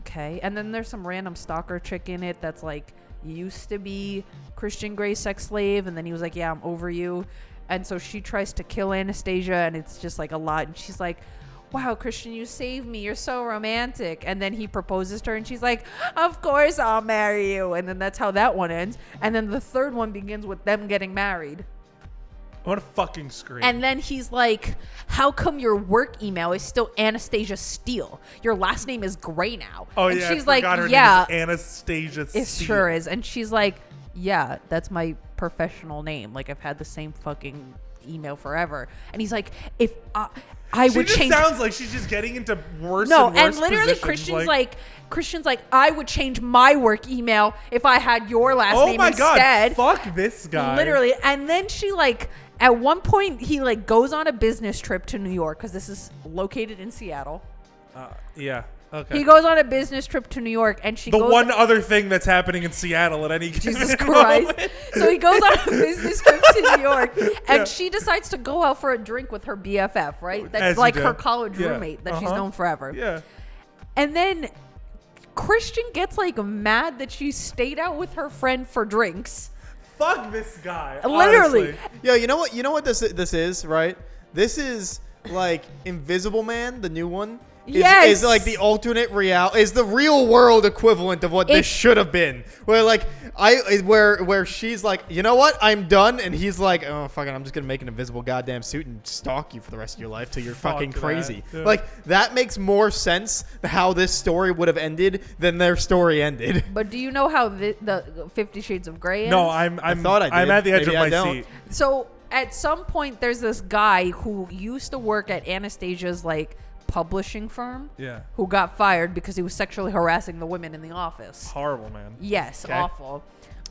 okay. And then there's some random stalker chick in it that's, like, used to be Christian Grey's sex slave. And then he was like, yeah, I'm over you. And so she tries to kill Anastasia. And it's just, like, a lot. And she's like, wow, Christian, you saved me. You're so romantic. And then he proposes to her and she's like, of course I'll marry you. And then that's how that one ends. And then the third one begins with them getting married. I want to fucking scream. And then he's like, how come your work email is still Anastasia Steele? Your last name is Gray now. oh, and yeah. she's I like, forgot her yeah, name is Anastasia it Steele. sure is. And she's like, yeah, that's my professional name. Like, I've had the same fucking email forever. And he's like, if I She would just change. sounds like she's just getting into worse No, and worse and literally positions, Christian's like, I would change my work email if I had your last oh name my instead. God, fuck this guy. Literally. And then she, like, at one point he, like, goes on a business trip to New York because this is located in Seattle. Yeah. Okay. He goes on a business trip to New York and she the goes one other thing that's happening in Seattle at any Jesus given Christ. moment. So he goes on a business trip to New York and she decides to go out for a drink with her BFF, right? That's As you like do. her college Yeah. roommate that she's known forever. Yeah. And then Christian gets, like, mad that she stayed out with her friend for drinks. Fuck this guy. Literally. honestly. Yeah, you know what? You know what this is, right? This is like Invisible Man, the new one. Yes. Is like the alternate is the real world equivalent of what this It's- should have been. Where like where she's like, you know what? I'm done, and he's like, oh fuck it, I'm just gonna make an invisible goddamn suit and stalk you for the rest of your life till you're fucking Fuck crazy. that, yeah. Like that makes more sense how this story would have ended than their story ended. But do you know how the 50 Shades of Grey ends? No, I'm thought I I'm did. at the edge Maybe of I my don't. seat. So at some point there's this guy who used to work at Anastasia's, like, publishing firm Yeah. who got fired because he was sexually harassing the women in the office. Horrible, man. Yes, Okay. awful.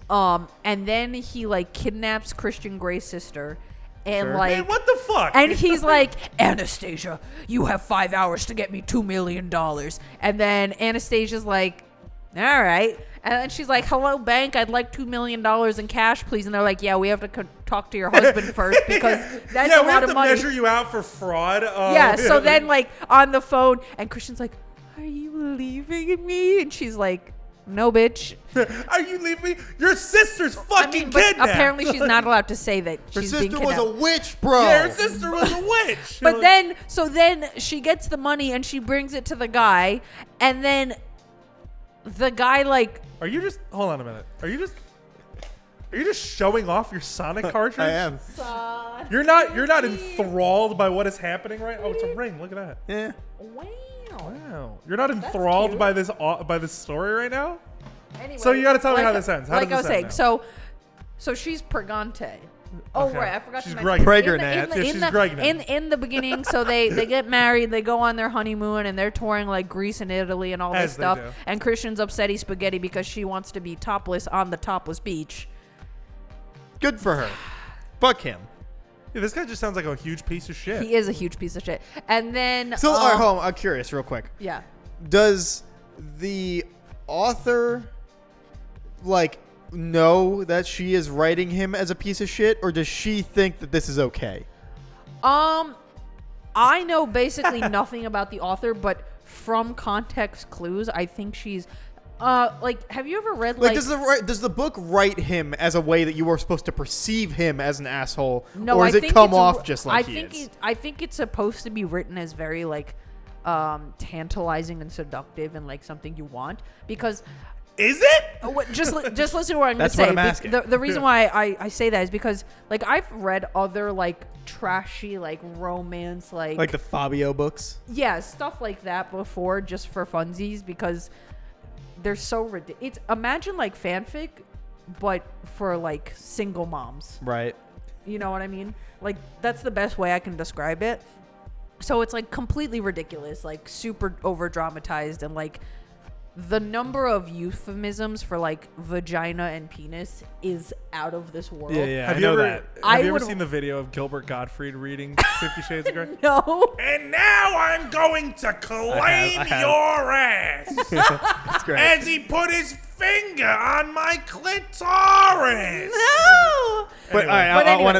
And then he like kidnaps Christian Grey's sister, and Sure. like, Man, what the fuck? and he's like, Anastasia, you have 5 hours to get me $2 million. And then Anastasia's like, all right. And then she's like, hello, bank, I'd like $2 million in cash, please. And they're like, yeah, we have to talk to your husband first because that's yeah, a we lot have of to money. measure you out for fraud. Yeah, so then like on the phone, and Christian's like, are you leaving me? And she's like, no, bitch. Are you leaving me? Your sister's fucking But kidnapped. apparently she's not allowed to say that Her she's being sister was kidnapped. a witch, bro. Yeah, her sister was a witch. But then she gets the money and she brings it to the guy, and then the guy like, Are you just? Hold on a minute. Are you just showing off your Sonic cartridge? I am. You're not enthralled by what is happening right? Oh, it's a ring. Look at that. Yeah. wow. Wow. You're not enthralled cute. by this story right now? Anyway, So you gotta tell me like- how this ends. How like does I was this saying, end so she's pregante. Oh Okay. right, I forgot She's to mention. pregnant. Pregnant. Yeah, she's pregnant. In the beginning, so they get married, they go on their honeymoon, and they're touring like Greece and Italy and all this As they stuff. do. And Christian's upsetty spaghetti because she wants to be topless on the topless beach. Good for her. Fuck him. Yeah, this guy just sounds like a huge piece of shit. He is a huge piece of shit. And then So, all right, hold on. I'm curious, real quick. yeah. Does the author like know that she is writing him as a piece of shit, or does she think that this is okay? I know basically nothing about the author, but from context clues, I think she's like, have you ever read Like, like does the book write him as a way that you were supposed to perceive him as an asshole, no, or I does it think come it's off just like he is? I think it's supposed to be written as very like tantalizing and seductive and like something you want, because Is it? just listen to what I'm going to That's say. what I'm asking. The reason why I say that is because like I've read other like trashy like romance Like the Fabio books. yeah, stuff like that before, just for funsies, because they're so ridiculous. Imagine like fanfic, but for like single moms. Right. You know what I mean? Like, that's the best way I can describe it. So it's like completely ridiculous, like super over dramatized, and like the number of euphemisms for like vagina and penis is out of this world. Yeah, Have I you know ever that. I have you ever would- seen the video of Gilbert Gottfried reading 50 Shades of Grey? No. And now I'm going to claim I have. your ass That's great. as he put his finger on my clitoris. No. But Anyway.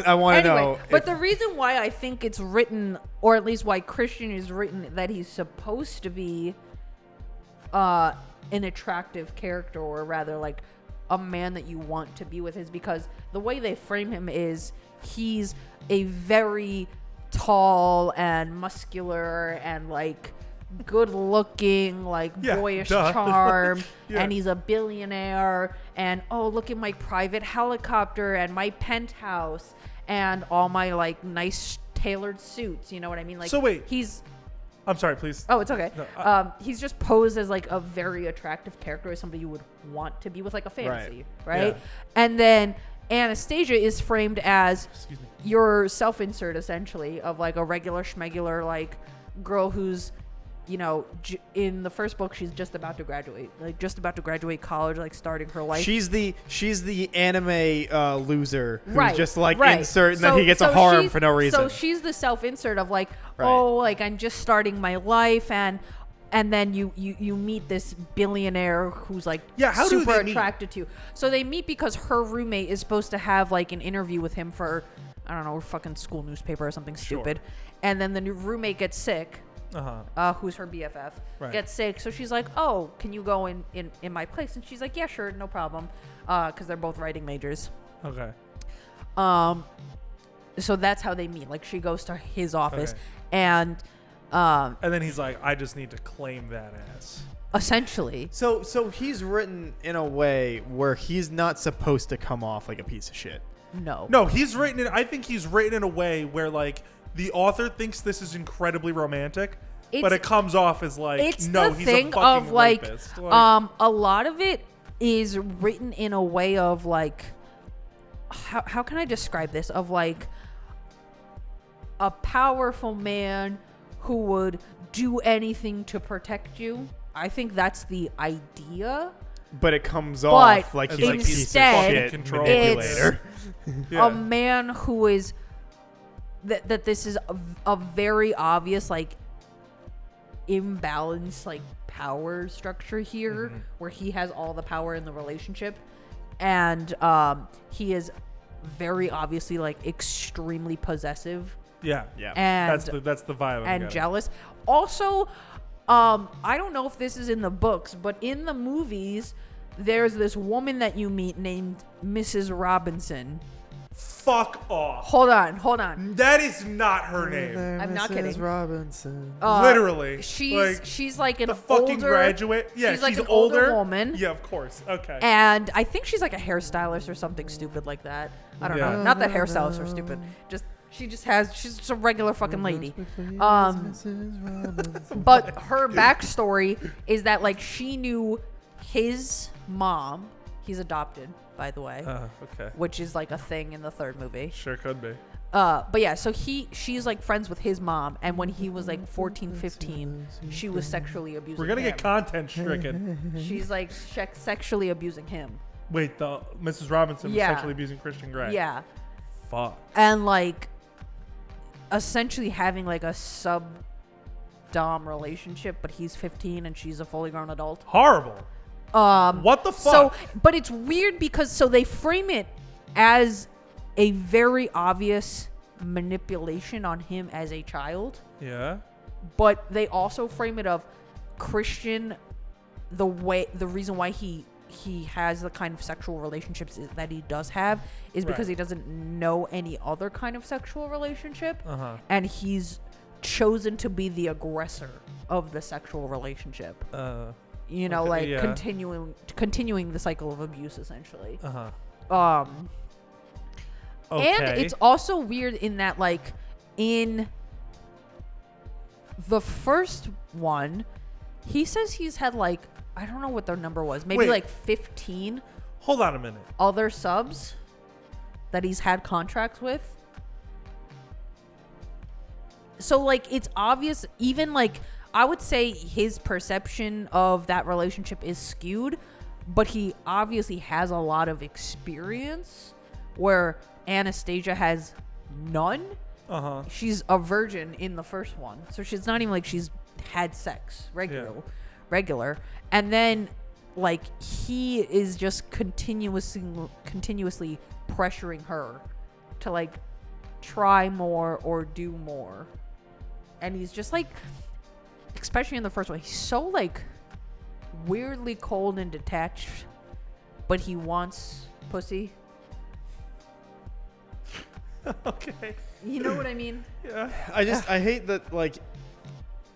I want to know. But if- the reason why I think it's written, or at least why Christian is written, that he's supposed to be an attractive character, or rather like a man that you want to be with, is because the way they frame him is he's a very tall and muscular and like good looking, like Yeah, boyish duh. charm, Yeah. and he's a billionaire, and oh, look at my private helicopter and my penthouse and all my like nice tailored suits, you know what I mean? Like, So wait. he's I'm sorry, please. oh, it's okay. No, He's just posed as like a very attractive character, as somebody you would want to be with, like a fantasy, right? Yeah. And then Anastasia is framed as Excuse me. your self-insert, essentially, of like a regular schmegular like girl who's, you know, in the first book she's just about to graduate college, like starting her life. she's the anime loser who's Right, just like right. insert, and then he gets a harm she's- for no reason. So she's the self-insert of like, Right. oh, like I'm just starting my life, and then you meet this billionaire who's like Yeah, how do super they meet? attracted to you. So they meet because her roommate is supposed to have like an interview with him for, I don't know, a fucking school newspaper or something stupid, and then the new roommate gets sick. Who's her BFF, Right. gets sick. So she's like, oh, can you go in my place? And she's like, yeah, sure, no problem. Because they're both writing majors. Okay. So that's how they meet. Like, she goes to his office, Okay. and And then he's like, I just need to claim that ass. essentially, So he's written in a way where he's not supposed to come off like a piece of shit. no. No, I think he's written in a way where like the author thinks this is incredibly romantic, but It's- it comes off as like, It's no, the he's thing a fucking of like, rapist. a lot of it is written in a way of like, how can I describe this? Of like a powerful man who would do anything to protect you. I think that's the idea. But it comes off like As he's like a piece of instead, shit control. manipulator. Yeah. A man who is that this is a very obvious like imbalance like power structure here where he has all the power in the relationship, and he is very obviously like extremely possessive Yeah. and That's the vibe. I'm and getting. jealous. Also, I don't know if this is in the books, but in the movies, there's this woman that you meet named Mrs. Robinson. Fuck off. Hold on. That is not her name. I'm not kidding. Robinson. Literally. She's like an the fucking older graduate. Yeah, she's like she's an older older woman. Yeah, of course. Okay. And I think she's like a hairstylist or something stupid like that. I don't Yeah. know. Not that hairstylists are stupid. She's just a regular fucking lady. But her backstory is that like she knew his mom. He's adopted, by the way, Okay. which is like a thing in the third movie. Sure could be. But yeah, so she's like friends with his mom, and when he was like 14, 15, she was sexually abusing We're gonna him. get content stricken. She's like sexually abusing him. Wait, the Mrs. Robinson was Yeah. sexually abusing Christian Grey. Yeah. Fuck. And like essentially having like a sub-dom relationship, but he's 15 and she's a fully grown adult. Horrible. What the fuck? So, but it's weird because so they frame it as a very obvious manipulation on him as a child, Yeah. but they also frame it of Christian, the reason why he has the kind of sexual relationships that he does have is because Right. he doesn't know any other kind of sexual relationship, And and he's chosen to be the aggressor of the sexual relationship. You know, Okay, like yeah. continuing the cycle of abuse, essentially. Okay. And it's also weird in that, like, in the first one, he says he's had, like, I don't know what their number was, maybe Wait. like 15 Hold on a minute. other subs that he's had contracts with. So, like, it's obvious, even, like, I would say his perception of that relationship is skewed, but he obviously has a lot of experience where Anastasia has none. She's a virgin in the first one, so she's not even like she's had sex regular. And then like he is just continuously pressuring her to like try more or do more, and he's just like, especially in the first one, he's so like weirdly cold and detached, but he wants pussy. Okay. You know what I mean? Yeah. I hate that like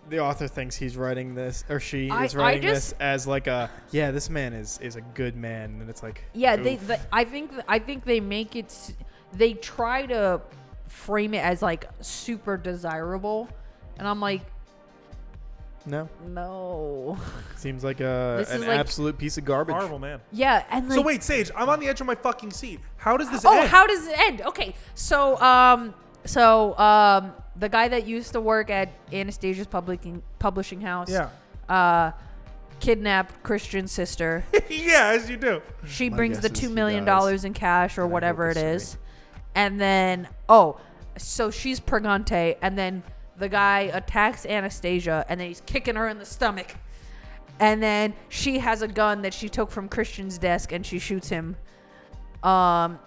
the author thinks he's writing this or she is I writing just- this as like this man is a good man, and it's like Yeah, oof. I think they make it. They try to frame it as like super desirable, and I'm like, no. Seems like an This is like- absolute piece of garbage. Horrible man. Yeah, and like, So wait, Sage, I'm on the edge of my fucking seat. How does this oh, end? how does it end? Okay, so the guy that used to work at Anastasia's publishing house, kidnapped Christian's sister. Yeah, as you do. She My brings the guess is $2 he million does. in cash or And I whatever hope it it's is. And then, so she's pregante, and then the guy attacks Anastasia, and then he's kicking her in the stomach. And then she has a gun that she took from Christian's desk, and she shoots him. And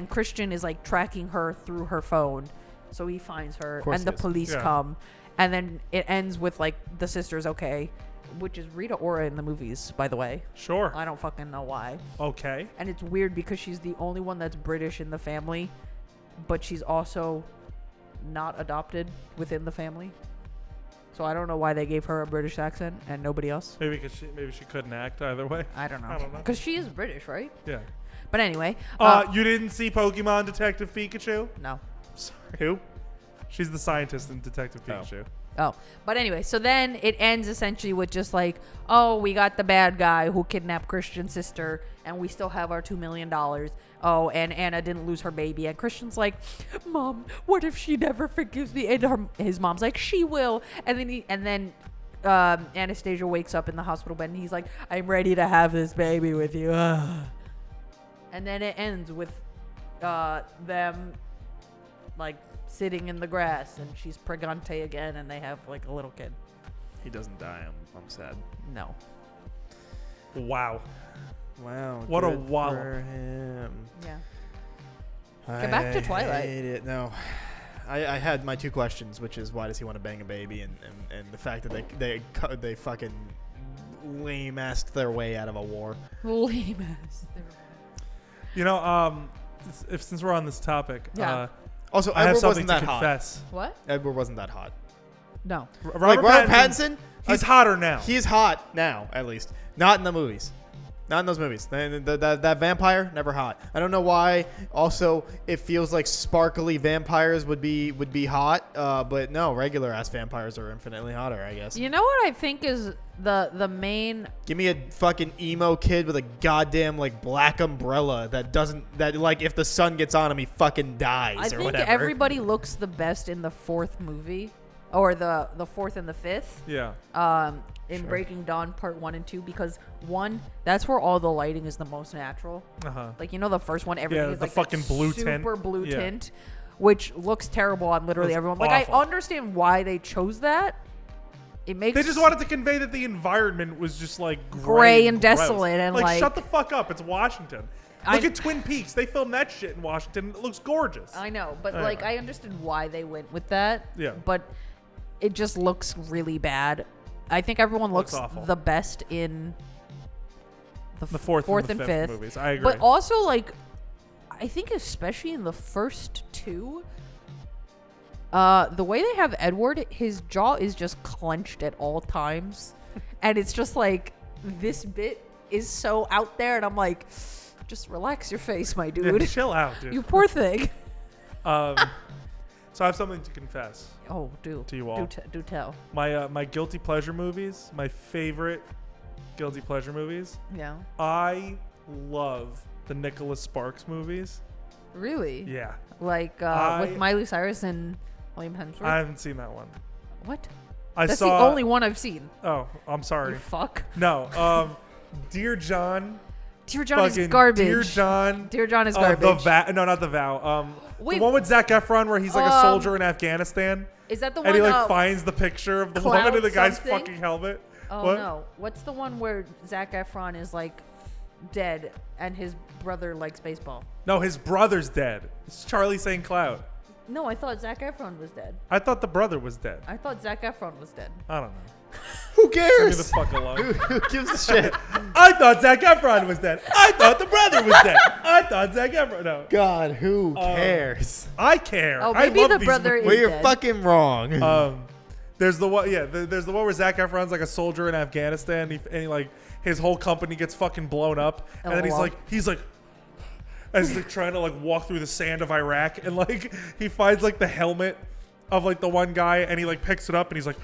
Christian is like tracking her through her phone. So he finds her, course and the he is. police Yeah. come. And then it ends with like the sister's okay, which is Rita Ora in the movies, by the way. Sure. I don't fucking know why. Okay. And it's weird because she's the only one that's British in the family, but she's also not adopted within the family. So I don't know why they gave her a British accent and nobody else. Maybe she couldn't act either way. I don't know. I don't know. Because she is British, right? Yeah. But anyway. You didn't see Pokemon Detective Pikachu? No. Sorry. Who? She's the scientist in Detective Pikachu. Oh, but anyway, so then it ends essentially with just like, oh, we got the bad guy who kidnapped Christian's sister, and we still have our $2 million. Oh, and Anna didn't lose her baby, and Christian's like, Mom, what if she never forgives me? And his mom's like, she will. And then Anastasia wakes up in the hospital bed, and he's like, I'm ready to have this baby with you. And then it ends with them like sitting in the grass, and she's pregante again, and they have like a little kid. He doesn't die. I'm sad. No. Wow. Wow. What a good wallop. for him. Yeah. Get back to Twilight. I hate it. No. I had my two questions, which is why does he want to bang a baby, and the fact that they fucking lame-assed their way out of a war. Lame ass. You know, since we're on this topic, Yeah. Also, I have Edward something wasn't to that hot. confess. What? Edward wasn't that hot. No. Robert Pattinson, he's hotter now. he's hot now, at least. Not in the movies. Not in those movies. That vampire, never hot. I don't know why. Also, it feels like sparkly vampires would be hot, but no, regular ass vampires are infinitely hotter, I guess. You know what I think is the main. Give me a fucking emo kid with a goddamn like black umbrella that like if the sun gets on him he fucking dies I or think whatever. everybody looks the best in the fourth movie, or the fourth and the fifth. Yeah. In Sure. Breaking Dawn Part 1 and 2, because one, that's where all the lighting is the most natural. Uh-huh. Like, you know, the first one, everything is the like fucking that blue super tint. blue Yeah. tint, which looks terrible on literally It's everyone. Like, awful. I understand why they chose that. It makes They just wanted to convey that the environment was just like Gray and gross. desolate and, like- shut the fuck up. It's Washington. Look at Twin Peaks. They filmed that shit in Washington. It looks gorgeous. I know, but Anyway. like I understood why they went with that. Yeah. But it just looks really bad. I think everyone Looks looks awful. the best in the fourth and and fifth movies. I agree. But also, like, I think especially in the first two, the way they have Edward, his jaw is just clenched at all times, and it's just like this bit is so out there, and I'm like, just relax your face, my Yeah, dude. chill out, dude. You poor thing. So I have something to confess. Oh, do To you all. do tell. My guilty pleasure movies, my favorite guilty pleasure movies. Yeah. I love the Nicholas Sparks movies. Really? Yeah. Like I- with Miley Cyrus and William Hemsworth? I haven't seen that one. What? I That's saw the only one I've seen. Oh, I'm You sorry. fuck. No. Dear John. Dear John is fucking garbage. Dear John. Dear John is The garbage. vow. No, not the vow. Wait. The one with Zac Efron where he's like a soldier in Afghanistan. Is that the And he one? like finds the picture of the Cloud woman in the guy's something? fucking helmet. Oh What? no! What's the one where Zac Efron is like dead and his brother likes baseball? No, his brother's dead. It's Charlie St. Cloud. No, I thought Zac Efron was dead. I thought the brother was dead. I thought Zac Efron was dead. I don't know. Who Leave me the cares? fuck alone. Who gives a shit? I thought Zac Efron was dead. I thought the brother was dead. I thought Zac Efron. No. God, who cares? I care. Oh, I maybe love the these brother movies. Well, is you're dead. fucking wrong. There's the one, yeah. There's the one where Zac Efron's like a soldier in Afghanistan, and he like his whole company gets fucking blown up, and then LOL. he's like, as he's like trying to like walk through the sand of Iraq, and like he finds like the helmet of like the one guy, and he like picks it up, and he's like,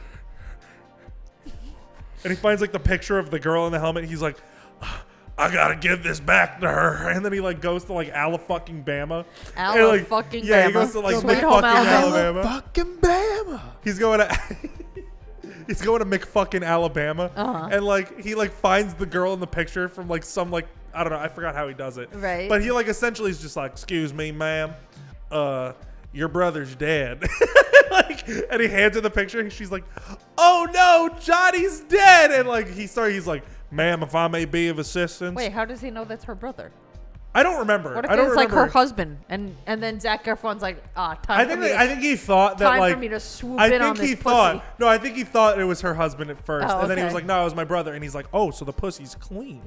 and he finds like the picture of the girl in the helmet. And he's like, I gotta give this back to her, and then he like goes to like Alabama. And, like, fucking yeah, he Bama. goes to like Sweet Mc home fucking Alabama. Alabama. Fucking Bama. He's going to he's going to McFucking Alabama, Uh-huh. and like he like finds the girl in the picture from like some like I don't know, I forgot how he does it. Right. But he like essentially is just like, excuse me, ma'am, your brother's dead. Like, and he hands her the picture, and she's like, oh no, Johnny's dead. And like he's like, ma'am, if I may be of assistance. Wait, how does he know that's her brother? I don't remember. What if I don't it's like remember. her husband, and then Zac Efron's like, time I for think me to I think he thought that time like for me to swoop I in think on he this thought pussy. no, I think he thought it was her husband at first, Oh, and then he was okay. like, no, it was my brother, and he's like, oh, so the pussy's clean.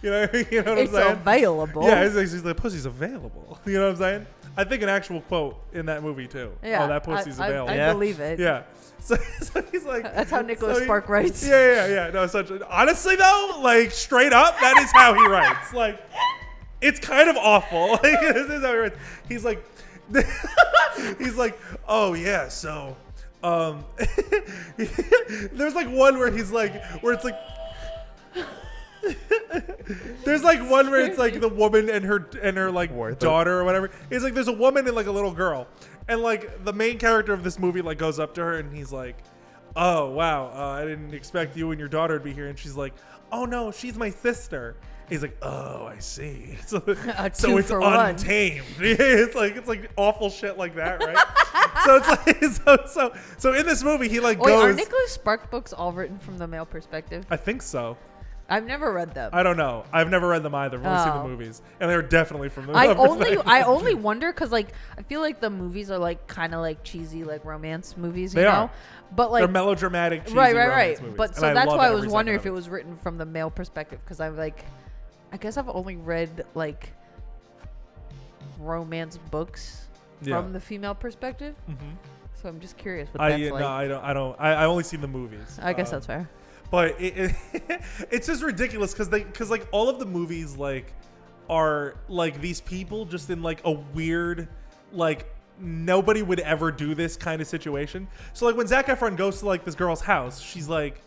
You know what It's I'm saying? available. Yeah, he's like, pussy's available. You know what I'm saying? I think an actual quote in that movie too. Yeah, Oh, that pussy's available. I Yeah. believe it. Yeah. So he's like, That's how Nicholas so he- Spark writes. Yeah. No, honestly though, like straight up, that is how he writes. Like, it's kind of awful. Like, this is how he writes. He's like, he's like, oh yeah, so There's like one where he's like, where it's like. There's like one where it's like the woman and her like daughter or whatever. It's like there's a woman and like a little girl, and like the main character of this movie like goes up to her and he's like, "Oh wow, I didn't expect you and your daughter to be here." And she's like, "Oh no, she's my sister." He's like, "Oh, I see." So it's untamed. It's like awful shit like that, right? So it's like so in this movie he like Wait, goes. are Nicholas Sparks books all written from the male perspective? I think so. I've never read them. I don't know. I've never read them either. I've only seen the movies, and they're definitely from the. I only wonder because like I feel like the movies are like kind of like cheesy like romance movies, you know? But like they're melodramatic, cheesy right. romance movies. But so that's why I was wondering if it was written from the male perspective because I'm like, I guess I've only read like romance books from the female perspective. Mm-hmm. So I'm just curious what that's like. No, I don't. I only seen the movies. I guess that's fair. But it's just ridiculous because like all of the movies like are like these people just in like a weird like nobody would ever do this kind of situation. So like when Zac Efron goes to like this girl's house, he's like,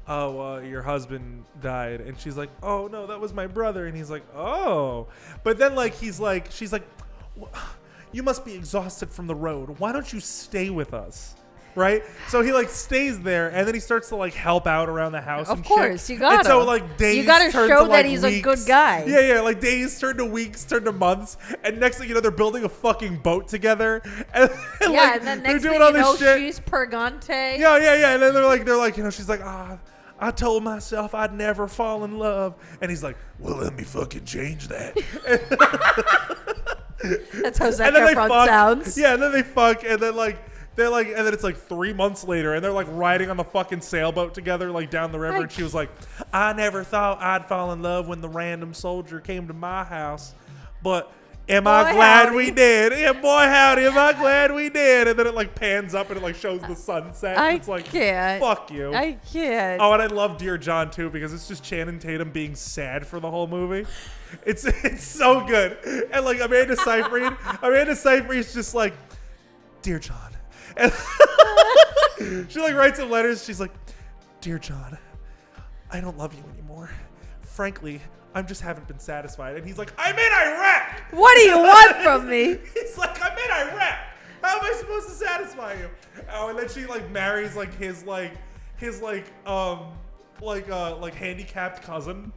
"Oh, your husband died," and she's like, "Oh no, that was my brother," and he's like, "Oh," but then like she's like, "You must be exhausted from the road. Why don't you stay with us?" Right, so he like stays there, and then he starts to like help out around the house. Of course, you gotta. And so like days, you gotta turn show to, like, that he's weeks. a good guy. Yeah, like days turn to weeks, turn to months, and next thing you know, they're building a fucking boat together. And and then next thing you know, she's Purgante. Yeah, and then they're like, she's like, I told myself I'd never fall in love, and he's like, well, let me fucking change that. That's how Zac Efron sounds. Yeah, and then they fuck, and then like. They're like, and then it's like 3 months later, and they're like riding on the fucking sailboat together, like down the river. And she was like, I never thought I'd fall in love when the random soldier came to my house, but am I glad we did? Yeah, boy, howdy, am I glad we did? And then it like pans up and it like shows the sunset. It's like, fuck you. I can't. Oh, and I love Dear John too because it's just Channing Tatum being sad for the whole movie. It's so good. And like Amanda Seyfried's just like, Dear John. And she like writes him letters. She's like, "Dear John, I don't love you anymore. Frankly, I just haven't been satisfied." And he's like, "I'm in Iraq. What do you want from me?" He's like, "I'm in Iraq. How am I supposed to satisfy you?" Oh, and then she like marries like his handicapped cousin.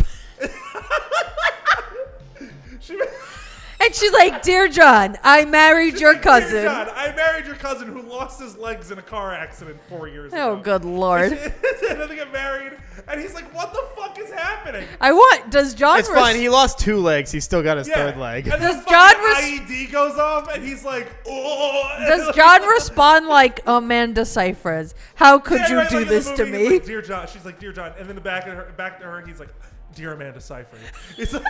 And she's like, "Dear John, I married your cousin." Dear John, I married your cousin who lost his legs in a car accident 4 years ago. Oh, good Lord. And then they get married, and he's like, what the fuck is happening? Does John... It's fine. He lost 2 legs. He's still got his third leg. And does John... IED goes off, and he's like, oh. Does John respond like Amanda Seyfried? How could you do this to me? Like, Dear John. She's like, Dear John. And then back to her, he's like, Dear Amanda Seyfried. It's like...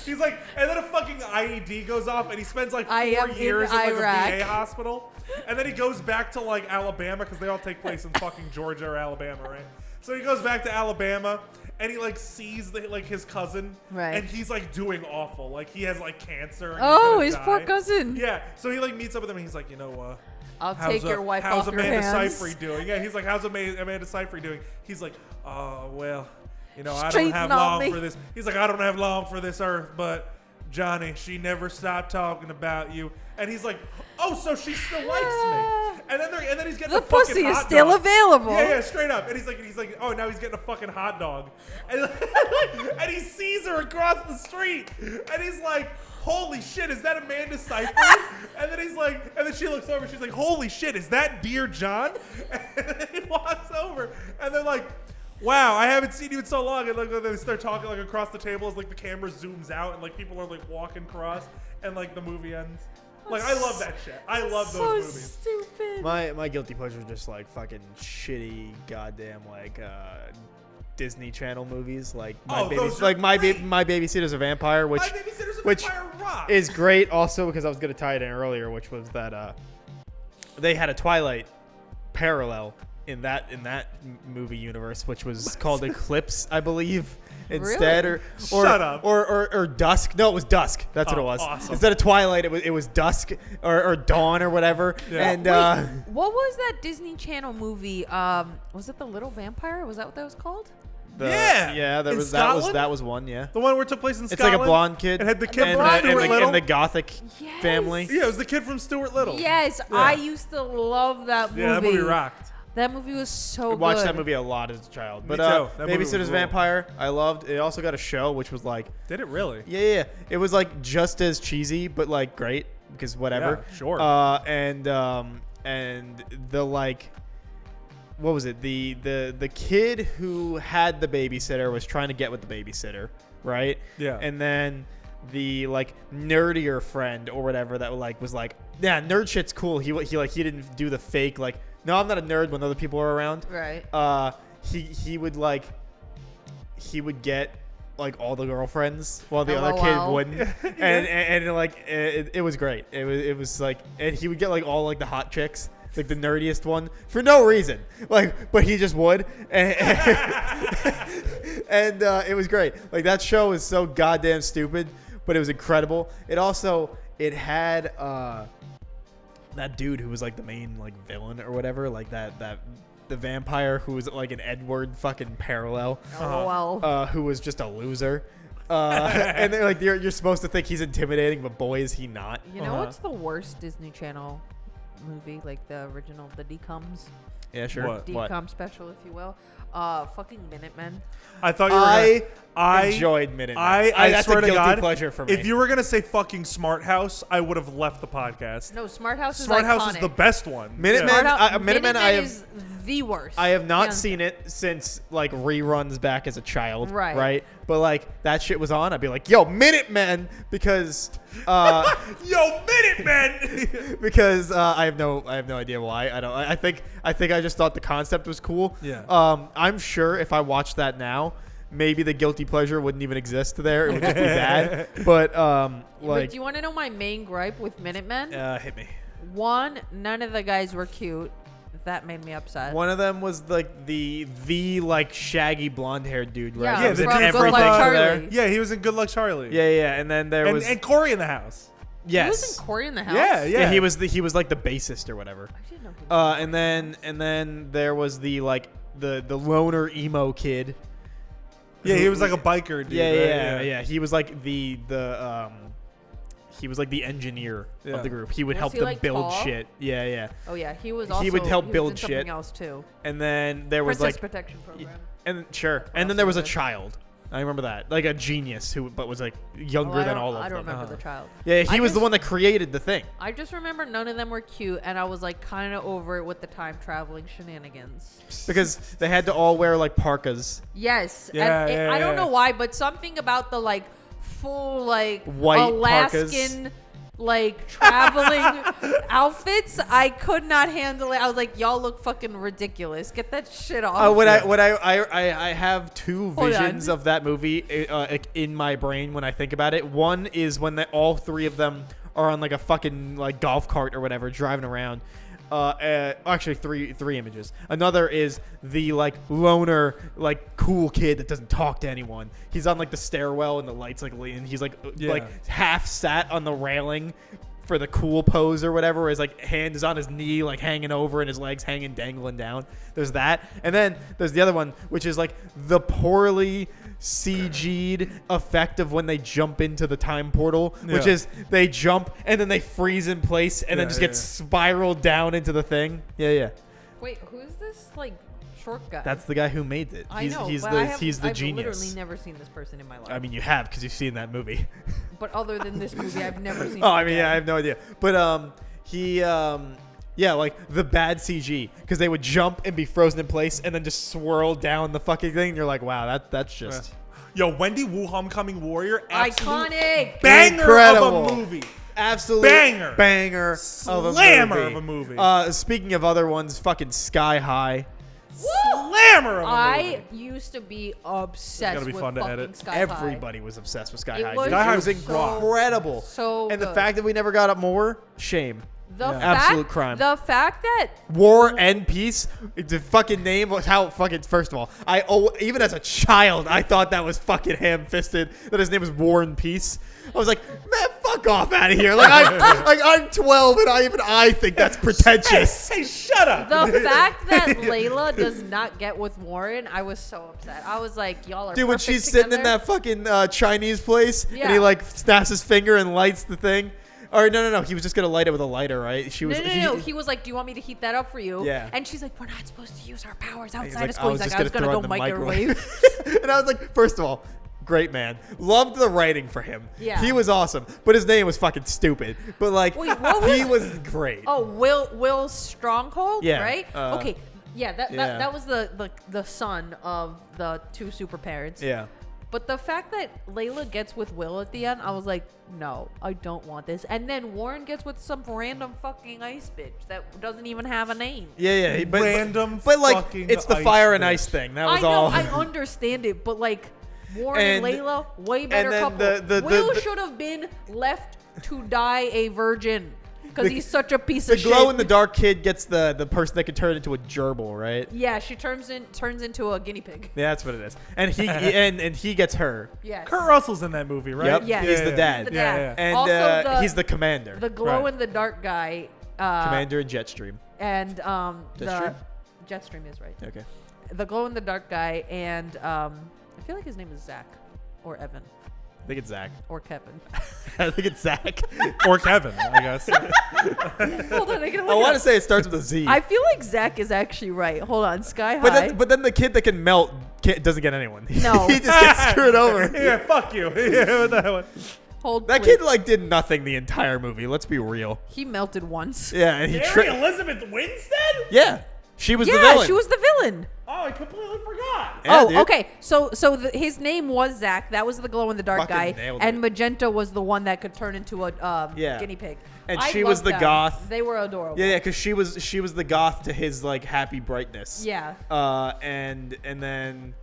He's like, and then a fucking IED goes off, and he spends like 4 years in like Iraq. a VA hospital, and then he goes back to like Alabama because they all take place in fucking Georgia or Alabama, right? So he goes back to Alabama, and he like sees like his cousin, right? And he's like doing awful, like he has like cancer. And his poor cousin. Yeah, so he like meets up with him, and he's like, I'll take your wife off your hands. How's Amanda Seyfried doing? Yeah, he's like, how's Amanda Seyfried doing? He's like, oh well. I don't have long for this. He's like, I don't have long for this earth, but Johnny, she never stopped talking about you. And he's like, oh, so she still likes me. And then he's getting the a fucking pussy is hot still dog. available. Yeah, straight up. And he's like, oh, now he's getting a fucking hot dog. And he sees her across the street, and he's like, holy shit, is that Amanda Seyfried? And then she looks over, and she's like, holy shit, is that Dear John? And then he walks over, and they're like, wow, I haven't seen you in so long. And like they start talking like across the table as like the camera zooms out and like people are like walking across and like the movie ends. Like I love that shit. I love those movies. Stupid. My guilty pleasure is just like fucking shitty goddamn like Disney Channel movies like my Babysitter's a Vampire, which rock. is great also because I was gonna tie it in earlier, which was that they had a Twilight parallel movie universe, which was called Eclipse, I believe. Instead, Really? Shut up. or Dusk. No, it was Dusk. That's what it was. Awesome. Instead of Twilight, it was Dusk or Dawn or whatever. Yeah. And Wait, what was that Disney Channel movie? Was it The Little Vampire? Was that what that was called? yeah, In Scotland? that was one. Yeah, The one where it took place in it's Scotland. like a blonde kid. It had the kid and, from Stuart Little. and the Gothic Yes. family. Yeah, it was the kid from Stuart Little. Yes, Yeah. I used to love that movie. Yeah, that movie rocked. That movie was so I good. watched that movie a lot as a child. Me But too. That movie was Babysitter's cool. Vampire, I loved. It also got a show which was like, Did it really? yeah. It was like just as cheesy, but like great because whatever. Yeah, sure. And the like, what was it? The kid who had the babysitter was trying to get with the babysitter, right? Yeah. And then the like nerdier friend or whatever that like was like, yeah, nerd shit's cool. He didn't do the fake like, no, I'm not a nerd when other people are around. Right. He would get like all the girlfriends while the other LOL. kid wouldn't, and like it was great. It was like, and he would get like all like the hot chicks, like the nerdiest one for no reason, like, but he just would, and it was great. Like that show is so goddamn stupid, but it was incredible. It had that dude who was like the main like villain or whatever, like the vampire who was like an Edward fucking parallel, LOL. who was just a loser. And they're like, you're supposed to think he's intimidating, but boy is he not. You know what's the worst Disney Channel movie? Like the original, the DComs. Yeah, sure. What? DCOM special, if you will. Fucking Minutemen. I thought you were I enjoyed Minutemen. I That's swear a to guilty God, pleasure for me. if you were gonna say fucking Smart House, I would have left the podcast. No, Smart House is Smart iconic. House is the best one. Minutemen, Minutemen I have is the worst. I have not Yeah. seen it since like reruns back as a child. Right. Right. But like that shit was on, I'd be like, yo, Minutemen, because Yo, Minutemen. because I have no idea why. I think I just thought the concept was cool. Yeah. I'm sure if I watched that now, maybe the guilty pleasure wouldn't even exist there. It would just be bad. But But like, do you want to know my main gripe with Minutemen? hit me. One, none of the guys were cute. That made me upset. One of them was like the like shaggy blonde haired dude, right? Yeah, Yeah, He was the in dude from, everything Charlie. there. Yeah, he was in Good Luck Charlie. Yeah. And then there was and Corey in the House. He was yes. in Corey in the House. Yeah. He was like the bassist or whatever. I didn't know he was And then there was the like the loner emo kid. Yeah, he was like a biker dude. Yeah. He was like he was like the engineer Yeah. of the group. He would Was help he, them like, build tall? shit. Yeah. Oh yeah, he was. He Also, would help build in shit. Something else too. And then there was Princess like Protection Program. and then there was a child. I remember that. Like a genius who but was like younger than all of them. I don't remember the child. Yeah, he I was the just- one that created the thing. I just remember none of them were cute, and I was like kind of over it with the time traveling shenanigans. Because they had to all wear like parkas. Yes. Yeah, and yeah, I don't yeah. know why, but something about the like full like White Alaskan parkas. like traveling outfits, I could not handle it. I was like, y'all look fucking ridiculous. Get that shit off. I have two Hold visions on. of that movie in my brain when I think about it. One is when all three of them are on like a fucking like golf cart or whatever driving around. Actually, three images. Another is the like loner, like cool kid that doesn't talk to anyone. He's on like the stairwell and the lights like and he's like half sat on the railing for the cool pose or whatever. Where his like hand is on his knee, like hanging over, and his legs hanging dangling down. There's that, and then there's the other one, which is like the poorly CG'd effect of when they jump into the time portal, which Yeah. is they jump and then they freeze in place and then just get spiraled down into the thing. Yeah. Wait, who's this like short guy? That's the guy who made it. I know. He's but the I have, he's the I've genius. literally never seen this person in my life. I mean, you have because you've seen that movie. but other than this movie, I've never seen. Oh, him I mean, yeah, again. I have no idea. But he yeah, like the bad CG because they would jump and be frozen in place and then just swirl down the fucking thing. And you're like, wow, that's just Yo, Wendy Wu Homecoming Warrior. Absolute Iconic. banger Incredible. of a movie. absolute Banger. Slammer of a movie. Speaking of other ones, fucking Sky High. Slammer of a I movie. used to be obsessed gotta be with fun to fucking edit. Sky High. Everybody was obsessed with Sky It High. was Sky High was so- incredible. So And the good. fact that we never got up more, shame. Absolute crime. The fact that War and Peace. The fucking name was how fucking. First of all, even as a child, I thought that was fucking ham-fisted. That his name was War and Peace. I was like, man, fuck off out of here. I'm 12 and I think that's pretentious. Hey, shut up. the fact that Layla does not get with Warren, I was so upset. I was like, y'all are Dude, when perfect she's sitting in together. that fucking Chinese place and he Yeah. like snaps his finger and lights the thing. Or no. He was just gonna light it with a lighter, right? She was. No. He was like, "Do you want me to heat that up for you?" Yeah. And she's like, "We're not supposed to use our powers outside like, of school." He's like, "I was gonna throw it go in the microwave." And I was like, first of all, great man. Loved the writing for him. Yeah. He was awesome, but his name was fucking stupid. But like, Wait, what he was- was great. Oh, Will Stronghold, Yeah, right? Okay, yeah, yeah. that was the son of the two super parents. Yeah. But the fact that Layla gets with Will at the end, I was like, no, I don't want this. And then Warren gets with some random fucking ice bitch that doesn't even have a name. Yeah. But, Random But like, fucking it's the ice fire and bitch. ice thing. That I was know, all. I understand it, but like Warren and, And- Layla, way better then couple. Will the- should have been left to die a virgin because The- he's such a piece The of glow shit. in the dark kid gets the person that can turn into a gerbil, right? Yeah, she turns into a guinea pig. Yeah, that's what it is. And he and he gets her. Yes. Kurt Russell's in that movie, right? Yep. Yeah. He's the dad. He's the dad. Yeah. And Also he's the commander. The glow in the dark guy. Commander in Jetstream. And Jetstream? Jetstream is right. Okay. The glow in the dark guy and I feel like his name is Zach or Evan I think it's Zach. or Kevin. I think it's Zach. Or Kevin, I guess. Hold on, I can I look want it to up. say it starts with a Z. I feel like Zach is actually right. Hold on, Sky High. but then the kid that can melt doesn't get anyone. No. He just gets screwed over. Yeah, fuck you. Yeah, with that one. Hold That please. kid like did nothing the entire movie. Let's be real. He melted once. Yeah, and he Mary Elizabeth Winstead? Yeah, she was the Yeah, villain. she was the villain. Oh, I completely forgot. Yeah, oh, dude. okay. So his name was Zach. That was the glow in the dark Fucking guy, nailed and it. Magenta was the one that could turn into a Yeah. guinea pig. And I she was loved the them. goth. They were adorable. Yeah, because she was the goth to his like happy brightness. Yeah. And then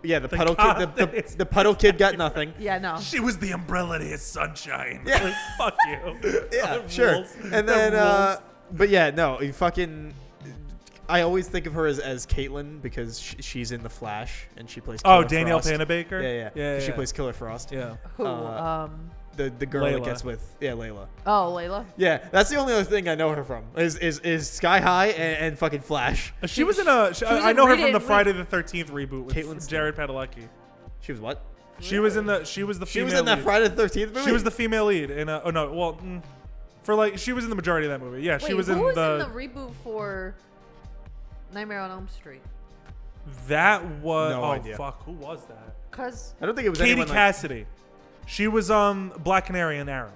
yeah, the The puddle goth kid. is- The puddle kid got nothing. Yeah, no. She was the umbrella to his sunshine. Yeah. Like, fuck you. Yeah, That sure. rules. And That then, rules. but yeah, no, you fucking. I always think of her as Caitlyn because she's in the Flash and she plays. Oh, Killer Danielle Frost. Panabaker? Yeah. Yeah, She yeah. plays Killer Frost. Yeah. Who? The girl that Layla. gets with Layla. Oh, Layla. Yeah, that's the only other thing I know her from is Sky High and fucking Flash. She was in a. was I in know her Read from It the and Friday the 13th reboot with Caitlin Jared Padalecki. She was what? She was in the. She was the. She Female was in that lead. Friday the 13th movie. She was the female lead in a. Oh no, well, for like she was in the majority of that movie. Yeah, Wait, she was who in was the. in the reboot for Nightmare on Elm Street? That was. No oh idea. fuck, who was that? Cause I don't think it was Katie anyone like. Cassidy. She was Black Canary and Arrow.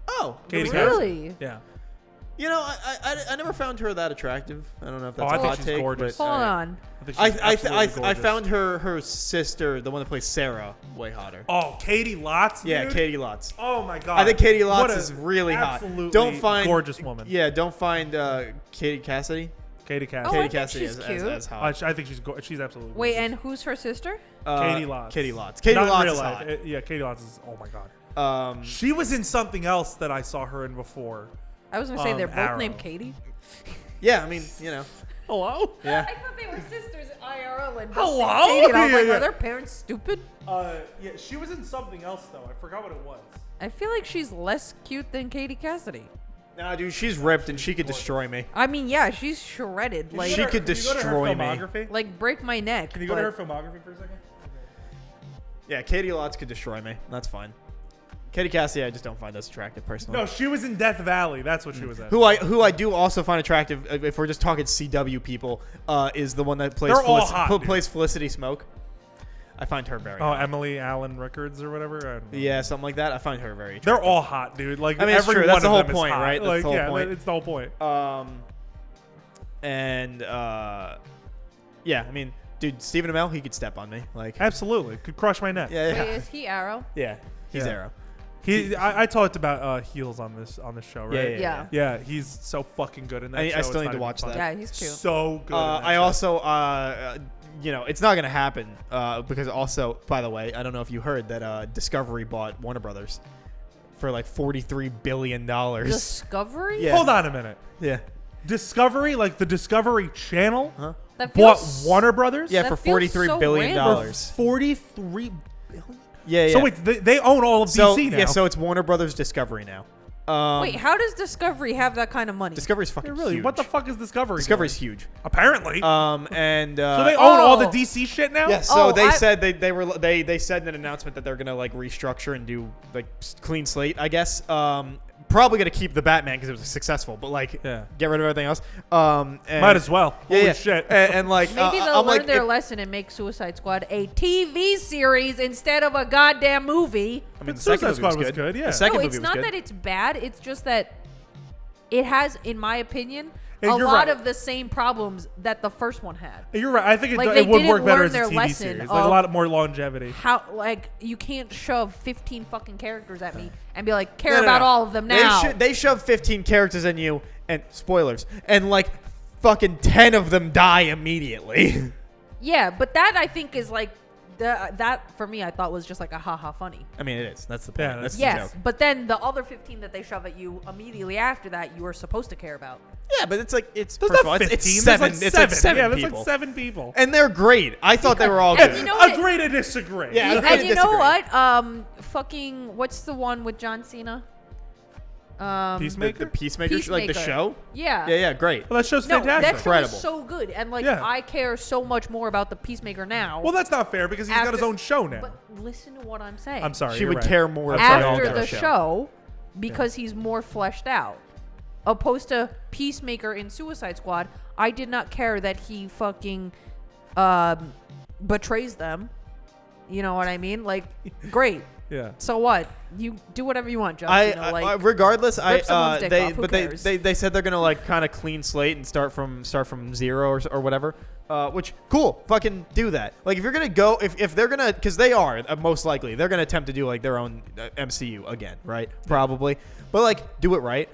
Oh, Katie really? Yeah. you know, I never found her that attractive. I don't know if that's I a think hot she's take, gorgeous. but- Hold alright. on. I think she's absolutely I gorgeous. found her sister, the one that plays Sarah, way hotter. Oh, Katie Lotz. Yeah, dude? Katie Lotz. Oh my god. I think Katie What Lotz a is really hot. absolutely Don't find gorgeous woman. Yeah, don't find Katie Cassidy. Katie Oh, Cassidy. I Katie think Cassidy she's as cute. hot. I think she's absolutely. Wait, gorgeous. and who's her sister? Katie Lotz. Katie Lotz. Katie Not in Lotz real is life. hot. Yeah, Katie Lotz is. Oh my god. She was in something else that I saw her in before. I was gonna say they're both Arrow. named Katie. Yeah, I mean, you know. Hello. Yeah. I thought they were sisters IRL and Hello? Katie, and I was like, Yeah. are their parents stupid? Yeah, she was in something else though. I forgot what it was. I feel like she's less cute than Katie Cassidy. Nah, dude, she's ripped and she could destroy me. I mean, yeah, she's shredded. Can Like, you She go to could can you go to her destroy me. filmography? like break my neck. Can you go to her but- filmography for a second? Yeah, Katie Lotz could destroy me. That's fine. Katie Cassidy, I just don't find as attractive personally. No, she was in Death Valley. That's what she was in. Who I do also find attractive, if we're just talking CW people, is the one that plays They're all hot, dude. plays Felicity Smoke. I find her very. Oh, hot. Emily Allen Rickards or whatever. I don't know. Yeah, something like that. I find her very. They're Attractive. all hot, dude. Like I mean, it's every true. one That's the of whole them is point, hot. right? That's Like, the whole yeah, point. it's the whole point. Yeah, I mean, dude, Stephen Amell, he could step on me, like. Absolutely, could crush my neck. Yeah, Wait, is he Arrow? yeah. He's Yeah. Arrow. I talked about heels on this show, right? Yeah. Yeah. He's so fucking good in that show. I it's still not need to even watch funny. that. Yeah, he's cute. So good. in that I show. also, it's not gonna happen because also, by the way, I don't know if you heard that Discovery bought Warner Brothers for like $43 billion. Discovery? Yeah. Hold on a minute. Yeah. Discovery, like the Discovery Channel, Huh? That bought feels Warner Brothers. Yeah, That for feels $43 so billion. random. $43 billion. Yeah, yeah. So wait, they own all of So, DC now. yeah, so it's Warner Brothers Discovery now. Wait, how does Discovery have that kind of money? Discovery's fucking really, huge. what the fuck is Discovery? Discovery's doing? huge. Apparently. And so they own all the Oh. DC shit now. yeah, so Oh, they I- said they said in an announcement that they're gonna like restructure and do like clean slate, I guess. Probably gonna keep the Batman because it was successful, but like Yeah. get rid of everything else. And, Might as well. Yeah, Holy yeah. shit. And like Maybe they'll I'm learn like, their if- lesson and make Suicide Squad a TV series instead of a goddamn movie. I mean, But the second Suicide movie Squad was was good. good, yeah. The second No, movie it's was not good. that it's bad. It's just that it has, in my opinion, Yeah, a you're lot right. of the same problems that the first one had. You're right. I think Like, it they would didn't work better learn as a their TV lesson series. Like a of- lot more longevity. How, like, you can't shove 15 fucking characters at me and be like, care No, no, about no. all of them now. They shove 15 characters in you, and spoilers, and like fucking 10 of them die immediately. Yeah, but that I think is like, that for me I thought was just like a haha funny. I mean, it is. That's the point. Yeah, that's the Yes, joke. but then the other 15 that they shove at you immediately after that, you are supposed to care about. Yeah, but it's like it's There's first of not all, 15. it's There's seven. like It's like seven Yeah, there's people, like 7 people. and they're great. I thought they were all And good. you know what? Agree to disagree. Yeah, And, I you know disagree. what? Fucking, what's the one with John Cena? Peacemaker? The Peacemaker, like the Peacemaker. show. Yeah. Yeah, yeah, great. Well, that show's No, fantastic. that show Incredible. is so good, and like Yeah. I care so much more about the Peacemaker now. Well, that's not fair because he's got his After- own show now. But listen to what I'm saying. I'm sorry. She you're would right. care more I'm about sorry, all After that the show. show, because he's more fleshed out, opposed to Peacemaker in Suicide Squad. I did not care that he fucking betrays them. You know what I mean? Like, great. Yeah. So what? You do whatever you want, John. Regardless, someone's dick off, who cares? they said they're gonna like kind of clean slate and start from zero or whatever. Which cool, fucking do that. Like if you're gonna go, if they're gonna, because they are most likely they're gonna attempt to do like their own MCU again, right? Probably, but like do it right.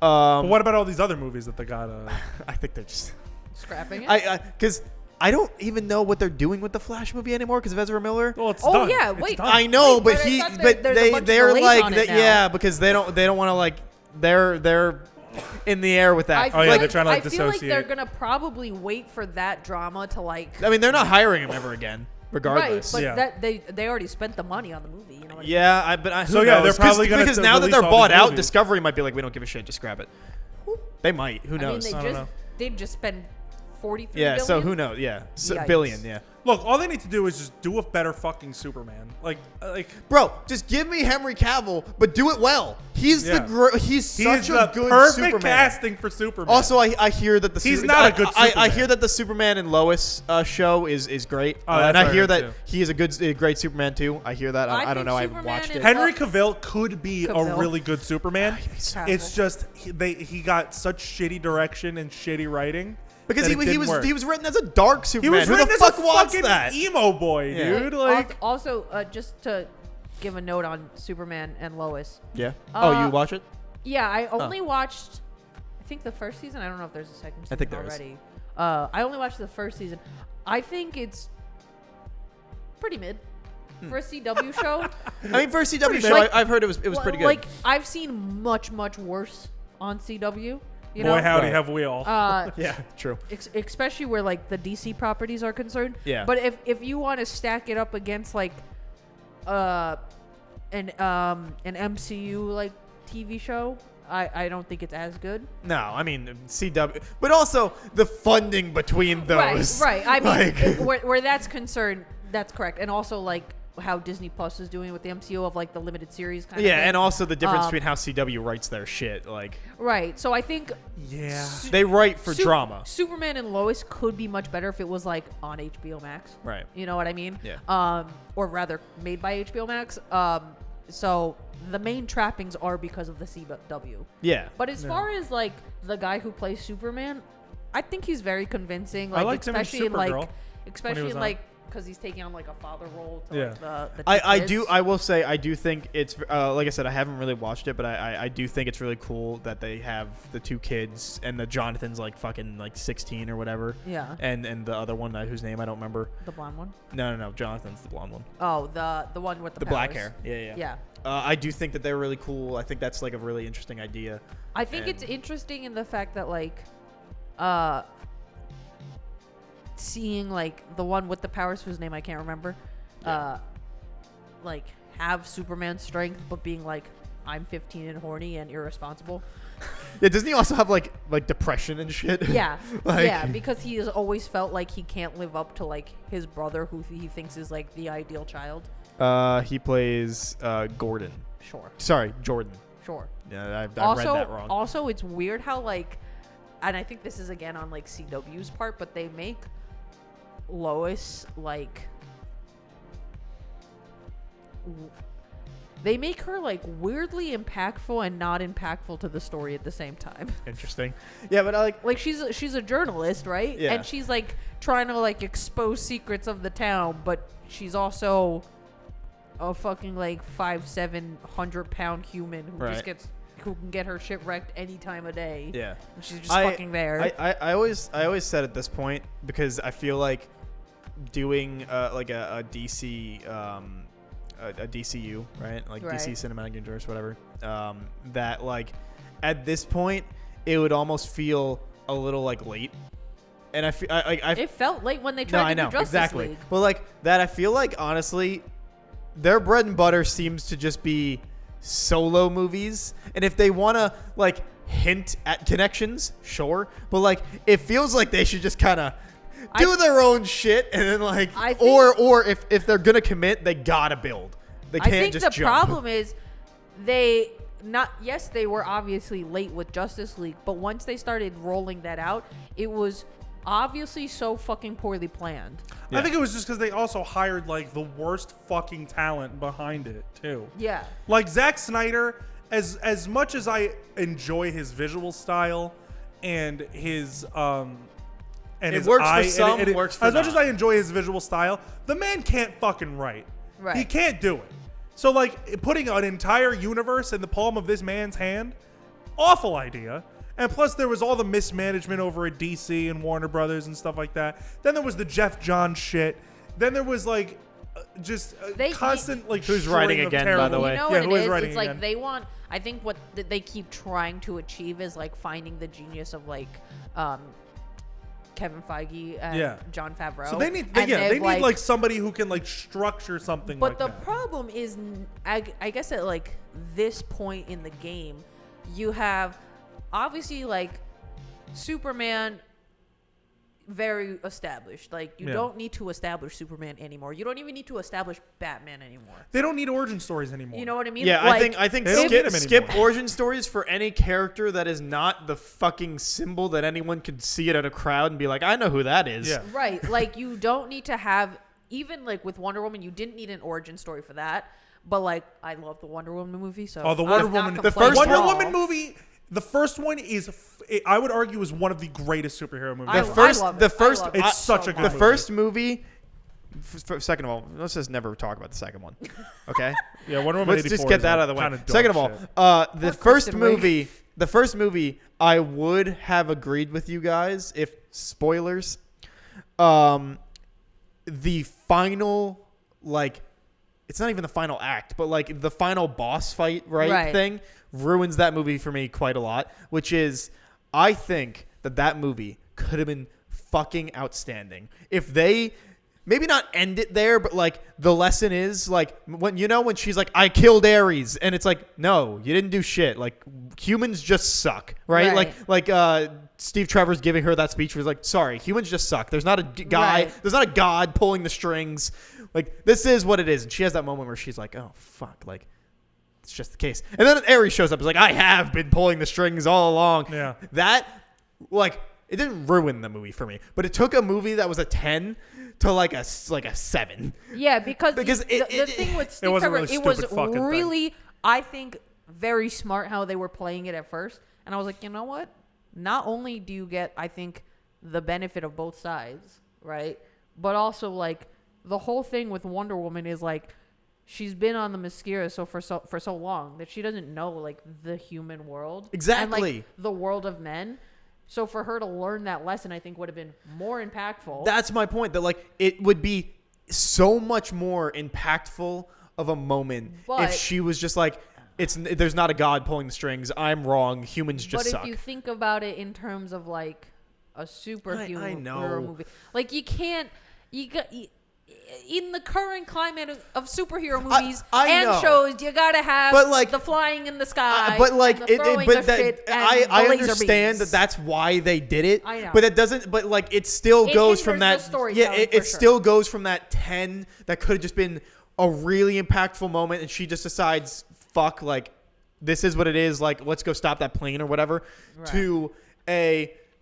But what about all these other movies that they got? I think they're just scrapping it. because I don't even know what they're doing with the Flash movie anymore because of Ezra Miller. Well, it's Oh, done. yeah, It's wait. done. I know, Wait, but but I he, thought but there's a bunch of they're delays like on it that, now. yeah, because they don't want to like they're in the air with that. I Oh, yeah, feel they're trying to, like, I feel like they're dissociate. gonna probably wait for that drama to like. I mean, they're not hiring him ever again, regardless. Right, but Yeah. that they already spent the money on the movie. You know what Yeah, who So, yeah, knows? they're probably gonna because now that release they're all bought these out, movies. Discovery might be like, we don't give a shit, just grab it. They might. Who I mean, knows? they I don't know. they'd just spend 43 Yeah. So billion? who knows? Yeah. So, Yikes. billion. Yeah. Look, all they need to do is just do a better fucking Superman. Like, Bro, just give me Henry Cavill, but do it well. He's Yeah. he's he's such the a good perfect Superman. casting for Superman. Also, I hear that the He's not a good I Superman. hear that the Superman and Lois show is great, Oh, that's and I what I hear heard, that too. he is a great Superman too. I hear that. I don't think know. I haven't Superman watched is- it. Henry Cavill could be a Cavill. really good Superman. Cavill. It's just he got such shitty direction and shitty writing. Because that he it was didn't work. he was written as a dark He Superman. was Who written the as fuck a wants fucking that? emo boy, Yeah. dude. Like, Also, just to give a note on Superman and Lois. Yeah. Oh, you Uh, watch it? Yeah, I only watched. I think the first season. I don't know if there's a second season think there is. already. I only watched the first season. I think it's pretty mid for a CW show. I mean, for a CW show, Like- I've heard it was pretty good. Like I've seen much worse on CW. You boy, know, howdy, Right. have we all. yeah, true. especially where like the DC properties are concerned. Yeah. But if you want to stack it up against like an MCU like TV show, I don't think it's as good. No, I mean CW, but also the funding between those. Right. I mean, like, where that's concerned, that's correct. And also like how Disney Plus is doing with the MCU of like the limited series kind of yeah, thing. and also the difference between how CW writes their shit. Like, Right. So I think yeah. they write for Su- drama. Superman and Lois could be much better if it was like on HBO Max. Right. You know what I mean? Yeah. Or rather, made by HBO Max. So the main trappings are because of the CW. Yeah. But as far as like the guy who plays Superman, I think he's very convincing. I Like liked him in especially in like Supergirl when he especially was in on. like because he's taking on like a father role to Yeah. like the I kids. do. I will say I do think it's like I said, I haven't really watched it, but I do think it's really cool that they have the 2 kids and the Jonathan's like fucking like 16 or whatever. Yeah. And the other one whose name I don't remember. The blonde one. No. Jonathan's the blonde one. Oh, the one with The powers. black hair. Yeah. Yeah. I do think that they're really cool. I think that's like a really interesting idea. I think it's And- interesting in the fact that like seeing like the one with the powers whose name I can't remember like have Superman's strength but being like I'm 15 and horny and irresponsible. Yeah, doesn't he also have like depression and shit? Yeah. Like- yeah, because he has always felt like he can't live up to like his brother who he thinks is like the ideal child. He plays Gordon. Sure. Sorry, Jordan. Sure. Yeah, I read Also, that wrong. also it's weird how like, and I think this is again on like CW's part, but they make Lois like they make her like weirdly impactful and not impactful to the story at the same time. Interesting. Yeah, but I Like she's a journalist, right? Yeah. And she's like trying to like expose secrets of the town, but she's also a fucking like 5'7", 100-pound human who Right. who can get her shit wrecked any time of day. Yeah. And she's just fucking there. I always said at this point, because I feel like doing like a DC a DCU, right? Like Right. DC Cinematic Universe, whatever. That like at this point it would almost feel a little like late. And I it felt late when they no, tried I to know do Justice exactly. League. But like that, I feel like honestly, their bread and butter seems to just be solo movies. And if they want to like hint at connections, sure. But like it feels like they should just kind of do their own shit, and then like I think- or if they're gonna commit, they gotta build. They I can't think just the jump. problem is they were obviously late with Justice League, but once they started rolling that out, it was obviously so fucking poorly planned. Yeah. I think it was just because they also hired like the worst fucking talent behind it too. Yeah. Like Zack Snyder, as much as I enjoy his visual style and his and It his works for eye, some, and works for as much not. as I enjoy his visual style, the man can't fucking write. Right. He can't do it. So like putting an entire universe in the palm of this man's hand, awful idea. And plus there was all the mismanagement over at DC and Warner Brothers and stuff like that. Then there was the Jeff Johns shit. Then there was like just They- constant like Who's string writing of again, by terrible- the way? You know Yeah, what who it is is? writing It's like again? they want. I think what they keep trying to achieve is like finding the genius of like Kevin Feige and Yeah. John Favreau. So they need And they they've, need like somebody who can like structure something But like the that. problem is, I guess at like this point in the game, you have obviously like Superman very established. Like you Yeah. don't need to establish Superman anymore. You don't even need to establish Batman anymore. They don't need origin stories anymore. You know what I mean? Yeah, Like, I think They don't get him skip anymore. origin stories for any character that is not the fucking symbol that anyone could see it at a crowd and be like, I know who that is. Yeah. Right. Like you don't need to have, even like with Wonder Woman, you didn't need an origin story for that. But like I love the Wonder Woman movie, so Oh, the I'm Wonder not Woman, complaining Wonder at all. Woman movie. The first one is, I would argue, is one of the greatest superhero movies. I The first, love it. the first, I love It's it such so a good much. the movie. first movie. Second of all, let's just never talk about the second one. Okay. Yeah, Wonder Woman. Let's just 84 get is that like out of the way. kinda dog Second of all, shit. the Or first Kristen Wiig. movie, I would have agreed with you guys if spoilers. The final, like, it's not even the final act, but like the final boss fight, right. Thing ruins that movie for me quite a lot. Which is, I think that movie could have been fucking outstanding if they. Maybe not end it there, but like the lesson is like when she's like, I killed Ares, and it's like, no, you didn't do shit. Like humans just suck, right? Right. Like Steve Trevor's giving her that speech was like, sorry, humans just suck. There's not a guy, Right. there's not a god pulling the strings. Like this is what it is, and she has that moment where she's like, oh fuck, like it's just the case. And then Ares shows up, is like, I have been pulling the strings all along. Yeah. That like it didn't ruin the movie for me, but it took a movie that was a 10 to like a 7. Yeah, because Because the thing with Steve wasn't Trevor, really it was stupid fucking thing. really, I think, very smart how they were playing it at first. And I was like, you know what? Not only do you get, I think, the benefit of both sides, right? But also, like, the whole thing with Wonder Woman is like she's been on the Mascara for so long that she doesn't know like the human world Exactly. and, like, the world of men. So for her to learn that lesson, I think would have been more impactful. That's my point. That like it would be so much more impactful of a moment But- if she was just like, there's not a god pulling the strings. I'm wrong. Humans just but suck. if you think about it in terms of like a superhero know. movie, like you can't, in the current climate of superhero movies I and know. shows, you gotta have But, like, the flying in the sky. but like and the throwing of shit and I the laser understand beams. that that's why they did it. I know. But it doesn't. But like it still It goes from hinders that. the storytelling It for sure. still goes from that 10 that could have just been a really impactful moment, and she just decides, fuck, like this is what it is. Like let's go stop that plane or whatever. Right. To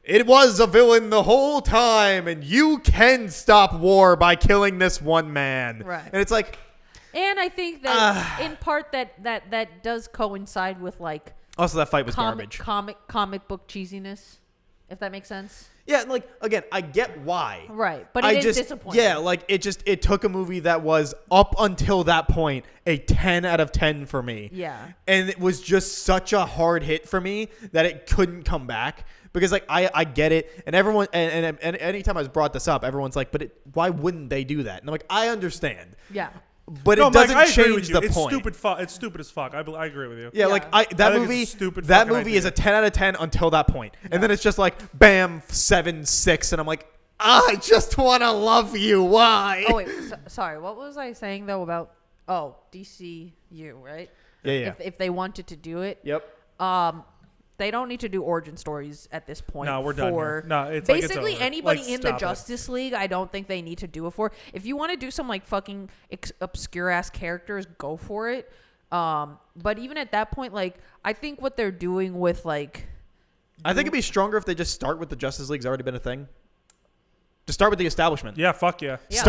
it was a villain the whole time, and you can stop war by killing this one man. Right. And it's like. And I think that in part that does coincide with like Also, that fight was garbage. comic book cheesiness, if that makes sense. Yeah, like again, I get why. Right, but it is disappointing. Yeah, like it took a movie that was up until that point a 10 out of 10 for me. Yeah. And it was just such a hard hit for me that it couldn't come back because like I get it, and everyone and anytime I was brought this up, everyone's like, but why wouldn't they do that? And I'm like, I understand. Yeah. But No, it doesn't Mike, I agree change with you. the It's point. It's stupid as fuck. I agree with you. Yeah, Yeah. like I that think it's movie. a stupid That fucking movie is a idea. 10 out of 10 until that point, and then it's just like bam, 7-6, and I'm like, I just want to love you. Why? Oh wait, sorry. What was I saying though about DCU, right? Yeah. If they wanted to do it, Yep. they don't need to do origin stories at this point. No, we're done for here. No, it's like it's basically over. anybody Like, in the stop it. Justice League. I don't think they need to do it for. If you want to do some like fucking obscure ass characters, go for it. But even at that point, like I think what they're doing with like, I think it'd be stronger if they just start with the Justice League's already been a thing. Just start with the establishment. Yeah, fuck yeah. Yeah.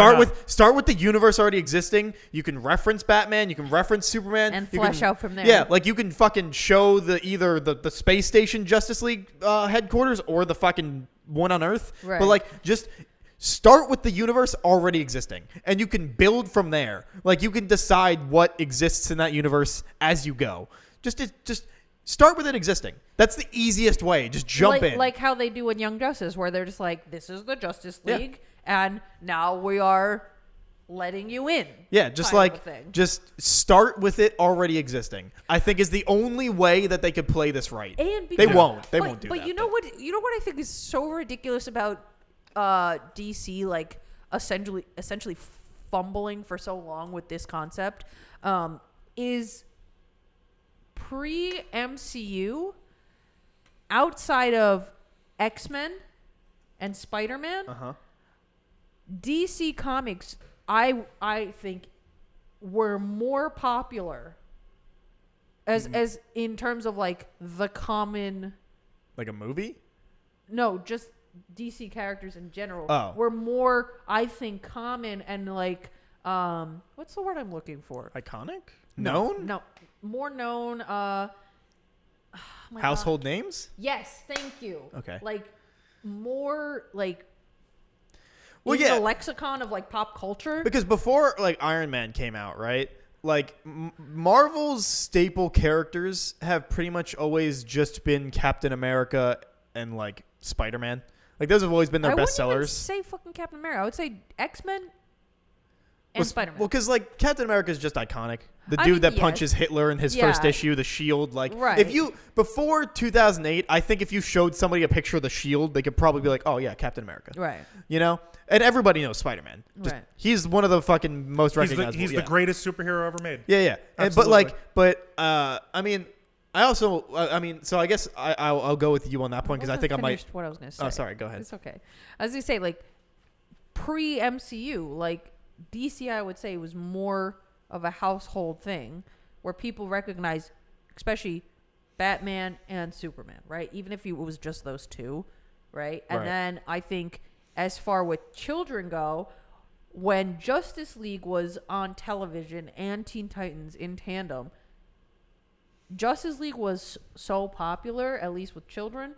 Start with the universe already existing. You can reference Batman. You can reference Superman. And you flesh can- out from there. Yeah, like you can fucking show either the space station Justice League headquarters or the fucking one on Earth. Right. But like just start with the universe already existing, and you can build from there. Like you can decide what exists in that universe as you go. Just start with it existing. That's the easiest way. Just jump in. like how they do in Young Justice, where they're just like, this is the Justice Yeah. League, and now we are letting you in. Yeah, just kind of like a thing. just start with it already existing. I think is the only way that they could play this right. And They because- won't. They but, won't do but that. you know what? You know what I think is so ridiculous about DC, like essentially fumbling for so long with this concept, is pre-MCU, outside of X-Men and Spider-Man, DC Comics, I think, were more popular as in terms of like the common. Like a movie? No, just DC characters in general Oh. were more, I think, common and like, what's the word I'm looking for? Iconic? Known? No, more known. Oh my God. Household names? Yes, thank you. Okay. Like more like. Well, in yeah. the lexicon of like pop culture. Because before like Iron Man came out, right? Like Marvel's staple characters have pretty much always just been Captain America and like Spider-Man. Like those have always been their I best wouldn't even sellers. say fucking Captain America. I would say X-Men and Spider-Man. Well, because like Captain America is just iconic. The I dude mean, that yes. punches Hitler in his Yeah. first issue, the Shield. Like, Right. if you before 2008, I think if you showed somebody a picture of the Shield, they could probably be like, "Oh yeah, Captain America." Right. You know, and everybody knows Spider-Man. Just, Right. He's one of the fucking most recognizable. He's the greatest superhero ever made. Yeah, yeah. And, Absolutely. I mean, I also, I mean, so I guess I'll go with you on that point because I think I might. finished what I was going to say. Oh, sorry. Go ahead. It's okay. As you say, like pre-MCU, like DC, I would say was more of a household thing where people recognize, especially Batman and Superman, right? Even if it was just those two, right? And Right. then I think as far with children go, when Justice League was on television and Teen Titans in tandem, Justice League was so popular, at least with children,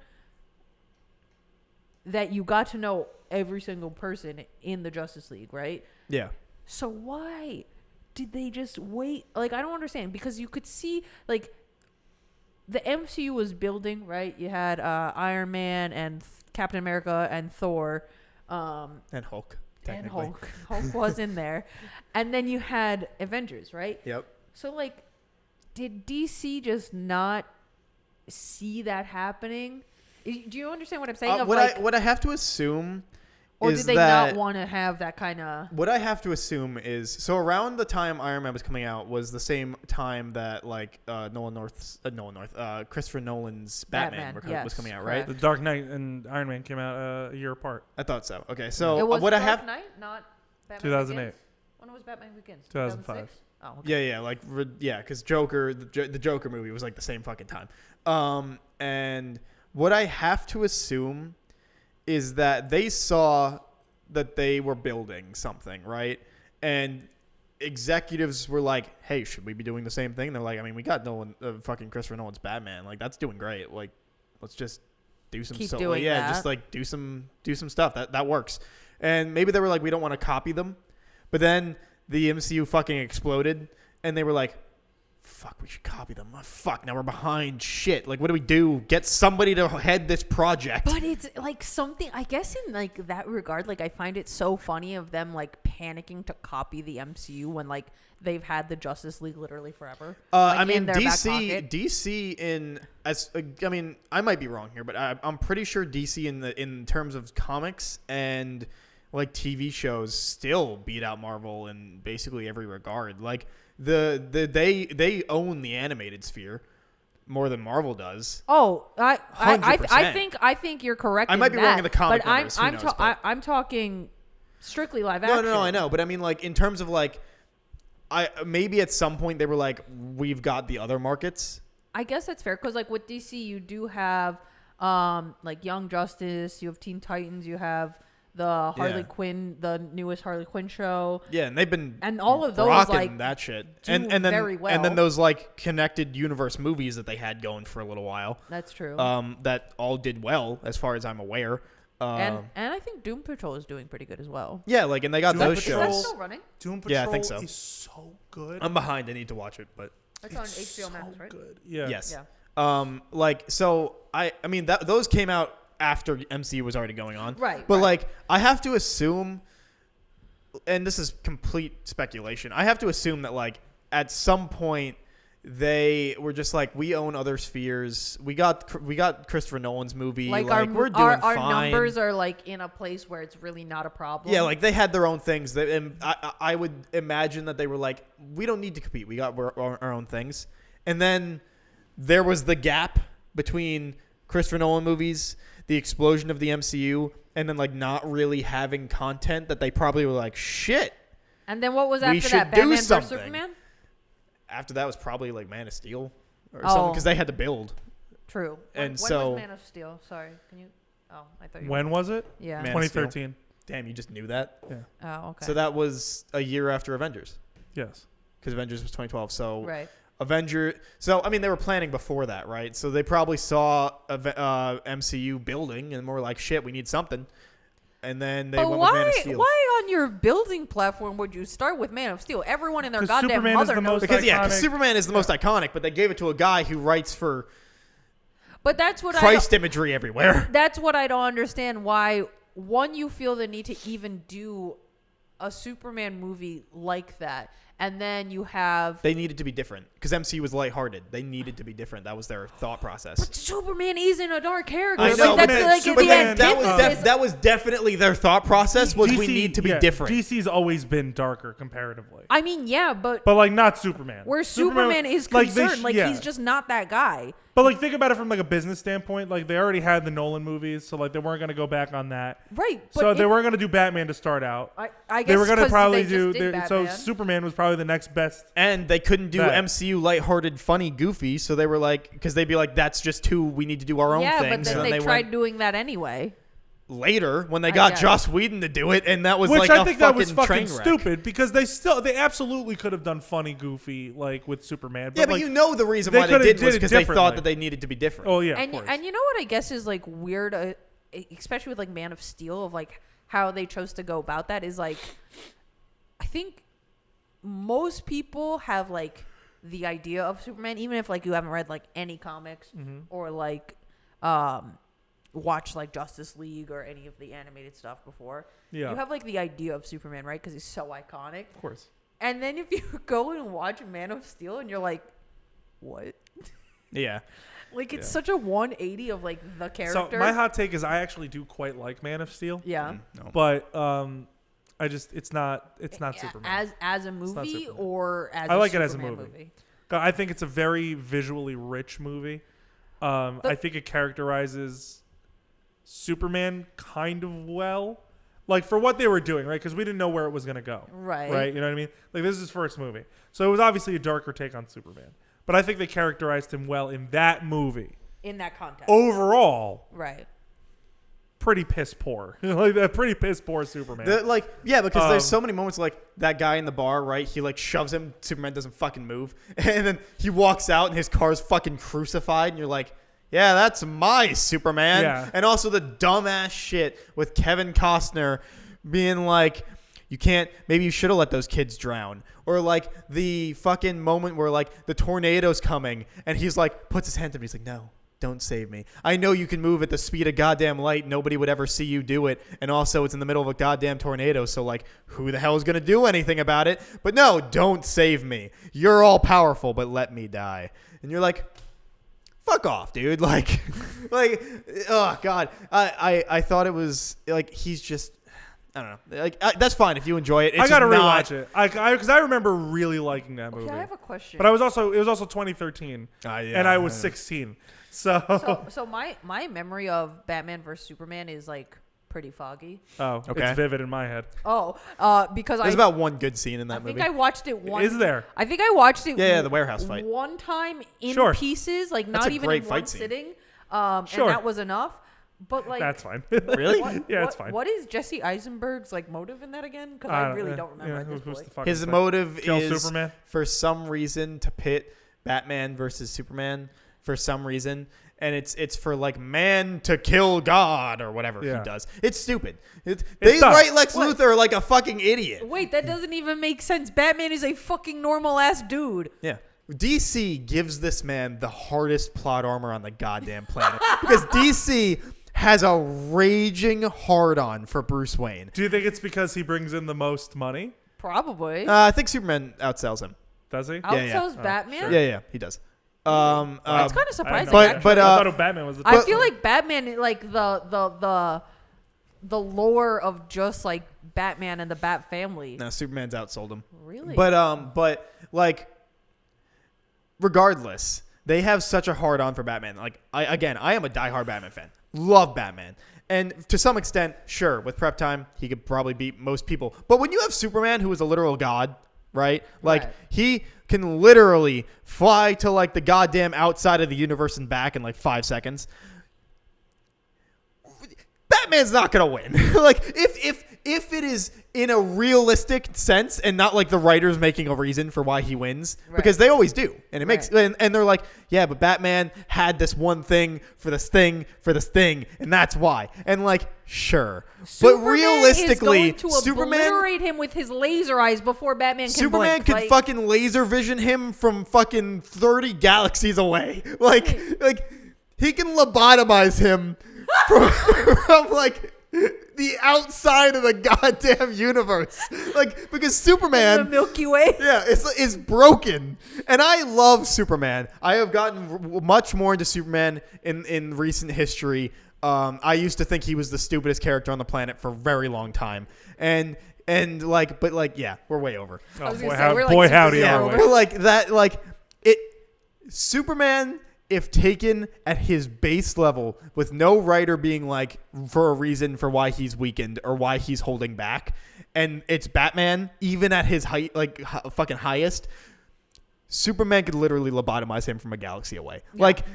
that you got to know every single person in the Justice League, right? Yeah. So why did they just wait? Like, I don't understand, because you could see, like, the MCU was building, right? You had Iron Man and Captain America and Thor. And Hulk. And Technically. Hulk was in there. And then you had Avengers, right? Yep. So, like, did DC just not see that happening? Do you understand what I'm saying? What I have to assume or is did they that not want to have that kind of... What I have to assume is, so around the time Iron Man was coming out was the same time that, like, Christopher Nolan's Batman was coming out, right? correct. The Dark Knight and Iron Man came out a year apart. I thought so. Okay, so It was what Dark I have... Knight, not Batman 2008. Begins? When was Batman Begins? 2005. 2006? Oh, okay. Yeah, because Joker, the Joker movie was like the same fucking time. And what I have to assume is that they saw that they were building something, right? And executives were like, "Hey, should we be doing the same thing?" They're like, "I mean, we got fucking Christopher Nolan's Batman. Like, that's doing great. Like, let's just do some Keep stuff. doing that. Just like do some stuff that works." And maybe they were like, "We don't want to copy them," but then the MCU fucking exploded, and they were like, fuck, we should copy them. Oh, fuck, now we're behind. Shit. Like, what do we do? Get somebody to head this project. But it's like something, I guess in like that regard, like I find it so funny of them like panicking to copy the MCU when like they've had the Justice League literally forever. Like, I mean, in their back pocket. I mean, I might be wrong here, but I'm pretty sure DC in terms of comics and like TV shows still beat out Marvel in basically every regard. Like they own the animated sphere more than Marvel does. Oh, I 100%. think you're correct. I might be wrong in the comic but numbers. I'm talking strictly live action. No, I know, but I mean, like in terms of like, maybe at some point they were like, we've got the other markets. I guess that's fair because like with DC, you do have like Young Justice, you have Teen Titans, you have the Harley Quinn, the newest Harley Quinn show. Yeah, and they've been all of those rocking like that shit, and then very well. and then those like connected universe movies that they had going for a little while. That's true. That all did well as far as I'm aware. And I think Doom Patrol is doing pretty good as well. Yeah, like and they got Doom those Patrol. Is that shows. still running? Doom Patrol Yeah, I think so. is so good. I'm behind. I need to watch it, but That's on HBO Max, right? Good. Yeah. yes. Yeah. Like so, I mean those came out after MCU was already going on, Right? But right. like I have to assume, and this is complete speculation. I have to assume that like at some point they were just like, we own other spheres. We got Christopher Nolan's movie. Like we're doing our fine. numbers are like in a place where it's really not a problem. Yeah, like they had their own things. And I would imagine that they were like, we don't need to compete. We got our own things. And then there was the gap between Christopher Nolan movies, the explosion of the MCU, and then like not really having content that they probably were like, shit. And then what was we after should that? do Batman vs something. Superman? After that was probably like Man of Steel or something because they had to build. True. And when so- was Man of Steel? Sorry, can you? Oh, I thought you. When was it? Yeah. Man of Steel. 2013. Damn, you just knew that? Yeah. Oh, okay. So that was a year after Avengers Yes. because Avengers was 2012. So right. So I mean, they were planning before that, right? So they probably saw MCU building and were like, "Shit, we need something." And then they But went with Man of Steel. why on your building platform would you start with Man of Steel? Everyone and their 'Cause goddamn Superman is mother the knows. most Because iconic. Superman is the most iconic, but they gave it to a guy who writes for But that's what Christ imagery everywhere. That's what I don't understand. Why one you feel the need to even do a Superman movie like that, and then you have. They needed to be different because MCU was lighthearted. They needed to be different. That was their thought process. But Superman isn't a dark character. I know, like, but that's like Superman- the that was antithesis. that was definitely their thought process. Was we need to be different. DC's always been darker comparatively, I mean, yeah, but but like not Superman. where Superman is like, they concerned, like yeah. he's just not that guy. But like think about it from like a business standpoint. Like they already had the Nolan movies, so like they weren't gonna go back on that. Right. But So they weren't gonna do Batman to start out. I guess They were gonna 'cause probably they just do. did So Batman. Superman was probably the next best. And they couldn't do That. MCU lighthearted, funny, goofy. So they were like, because they'd be like, that's just too. We need to do our own yeah, things. but then and they they tried went doing that anyway. later when they I got guess. Joss Whedon to do it, and that was Which like I a think that fucking was fucking train wreck. stupid because they absolutely could have done funny, goofy like with Superman. Yeah, but like, you know the reason they why they coulda didn't did was it because they differently. thought that they needed to be different. Oh yeah, of And course. and you know what I guess is like weird, especially with like Man of Steel, of like how they chose to go about that is like I think most people have like the idea of Superman, even if like you haven't read like any comics or like watched like Justice League or any of the animated stuff before. Yeah. You have like the idea of Superman, right? Because he's so iconic. Of course. And then if you go and watch Man of Steel and you're like, what? Yeah. Like it's such a 180 of like the character. So my hot take is I actually do quite like Man of Steel. Yeah. No. But it's not Superman. As a movie Superman. or as I a like it as a Superman movie. I think it's a very visually rich movie. I think it characterizes Superman kind of well. Like for what they were doing, right? Because we didn't know where it was going to go. Right. Right? You know what I mean? Like this is his first movie. So it was obviously a darker take on Superman. But I think they characterized him well in that movie. In that context. Overall, Right. pretty piss poor. Like that pretty piss poor Superman. Because there's so many moments like that guy in the bar, right? He like shoves him. Superman doesn't fucking move. And then he walks out and his car's fucking crucified. And you're like, yeah, that's my Superman. Yeah. And also the dumbass shit with Kevin Costner being like, maybe you should have let those kids drown. Or like the fucking moment where like the tornado's coming and he's like, puts his hand up and he's like, no, don't save me. I know you can move at the speed of goddamn light. Nobody would ever see you do it. And also it's in the middle of a goddamn tornado. So like, who the hell is going to do anything about it? But no, don't save me. You're all powerful, but let me die. And you're like, fuck off, dude. Like, oh God. I thought it was like, he's just, I don't know. Like that's fine if you enjoy it. It's I gotta just rewatch it. Because I remember really liking that movie. Okay, I have a question. But it was also 2013, and I was 16. So my memory of Batman vs Superman is like pretty foggy. Oh, Okay. it's vivid in my head. Oh, because There's about one good scene in that movie. I think I watched it one. Is there? I think I watched it. Yeah, the warehouse fight. One time in Sure. pieces, like That's not a even great in fight one scene. sitting. Sure. And that was enough. But like, That's fine. Really? Yeah, it's fine. What is Jesse Eisenberg's like motive in that again? Because I really don't remember at this who's point. the fucking His thing? motive Kill is Superman? for some reason to pit Batman versus Superman for some reason, and it's for like man to kill God or whatever Yeah. he does. It's stupid. They dumb. write Lex What? Luthor like a fucking idiot. Wait, that doesn't even make sense. Batman is a fucking normal ass dude. Yeah. DC gives this man the hardest plot armor on the goddamn planet because DC has a raging hard-on for Bruce Wayne. Do you think it's because he brings in the most money? Probably. I think Superman outsells him. Does he? Outsells Oh, Batman. sure. Yeah, he does. That's kind of I had no surprising. But- idea. but, I thought Batman was the. I feel like Batman, like the lore of just like Batman and the Bat family. No, Superman's outsold him. Really? But like, regardless, they have such a hard on for Batman. Like, I am a diehard Batman fan. Love Batman. And to some extent, sure, with prep time, he could probably beat most people. But when you have Superman, who is a literal god, right? Like, Right. he can literally fly to, like, the goddamn outside of the universe and back in, like, 5 seconds. Batman's not going to win. Like, if it is in a realistic sense and not like the writers making a reason for why he wins, Right. because they always do. And it makes, Right. and they're like, yeah, but Batman had this one thing for this thing, and that's why. And like, sure. Superman but realistically, is going to Superman obliterate him with his laser eyes before Batman can Superman blink. could Like, fucking laser vision him from fucking 30 galaxies away. Like he can lobotomize him from like the outside of the goddamn universe. Like, because the Superman, Milky Way. yeah, it's broken. And I love Superman. I have gotten much more into Superman in recent history. I used to think he was the stupidest character on the planet for a very long time. And like, but like, yeah, we're way over. Oh, I was boy, gonna say, we're, like, boy super howdy, Yeah, are we? but like that, like it. Superman, if taken at his base level, with no writer being like for a reason for why he's weakened or why he's holding back, and it's Batman, even at his height, like fucking highest, Superman could literally lobotomize him from a galaxy away. Like,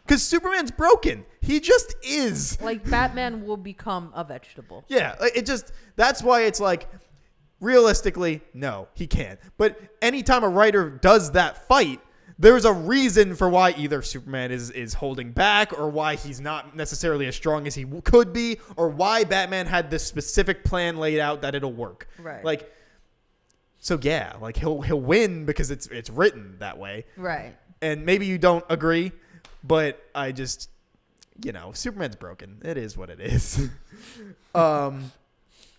because Superman's broken. He just is. Like Batman will become a vegetable. Yeah, it just, that's why it's like, realistically, no, he can't. But anytime a writer does that fight, there's a reason for why either Superman is holding back, or why he's not necessarily as strong as he could be, or why Batman had this specific plan laid out that it'll work. Right. Like, So yeah, like he'll win because it's written that way. Right. And maybe you don't agree, but I just, Superman's broken. It is what it is.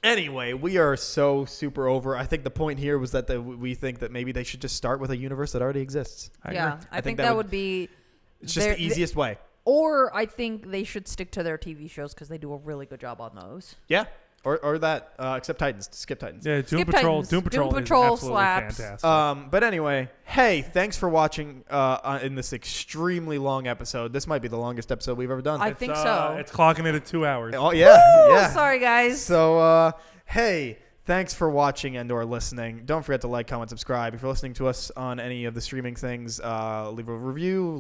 Anyway, we are so super over. I think the point here was that we think that maybe they should just start with a universe that already exists. I think that would be. It's just the easiest way. Or I think they should stick to their TV shows because they do a really good job on those. Yeah. Or that, except Titans. Skip Titans. Yeah, Doom Skip Patrol. Titans. Doom Patrol is Patrol absolutely slaps. fantastic. But anyway, hey, thanks for watching in this extremely long episode. This might be the longest episode we've ever done. I think so. It's clocking in at 2 hours. Oh yeah, Woo! yeah. Sorry, guys. So, hey, thanks for watching and/or listening. Don't forget to like, comment, subscribe. If you're listening to us on any of the streaming things, leave a review,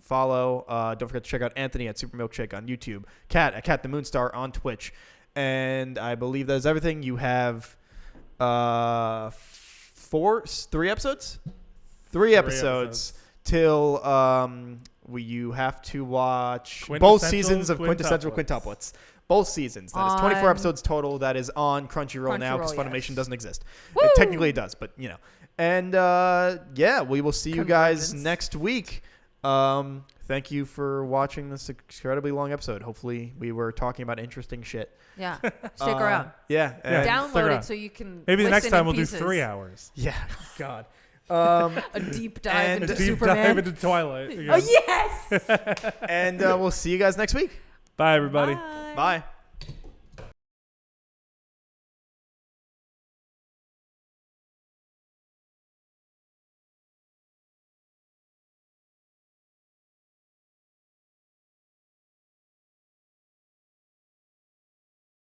follow. Don't forget to check out Anthony at Super Milkshake on YouTube, Kat at Kat the Moonstar on Twitch. And I believe that is everything. You have 3 episodes? 3 episodes till you have to watch both seasons of Quintessential Quintuplets. Both seasons. That is 24 episodes total. That is on Crunchyroll now because Funimation doesn't exist. It technically does, but And we will see you guys next week. Thank you for watching this incredibly long episode. Hopefully we were talking about interesting shit. Yeah. Stick around. Yeah. Download it so you can Maybe the next time we'll pieces. do 3 hours. Yeah. God. A deep dive into Superman. Dive into Twilight. Oh, yes! And we'll see you guys next week. Bye, everybody. Bye. Bye.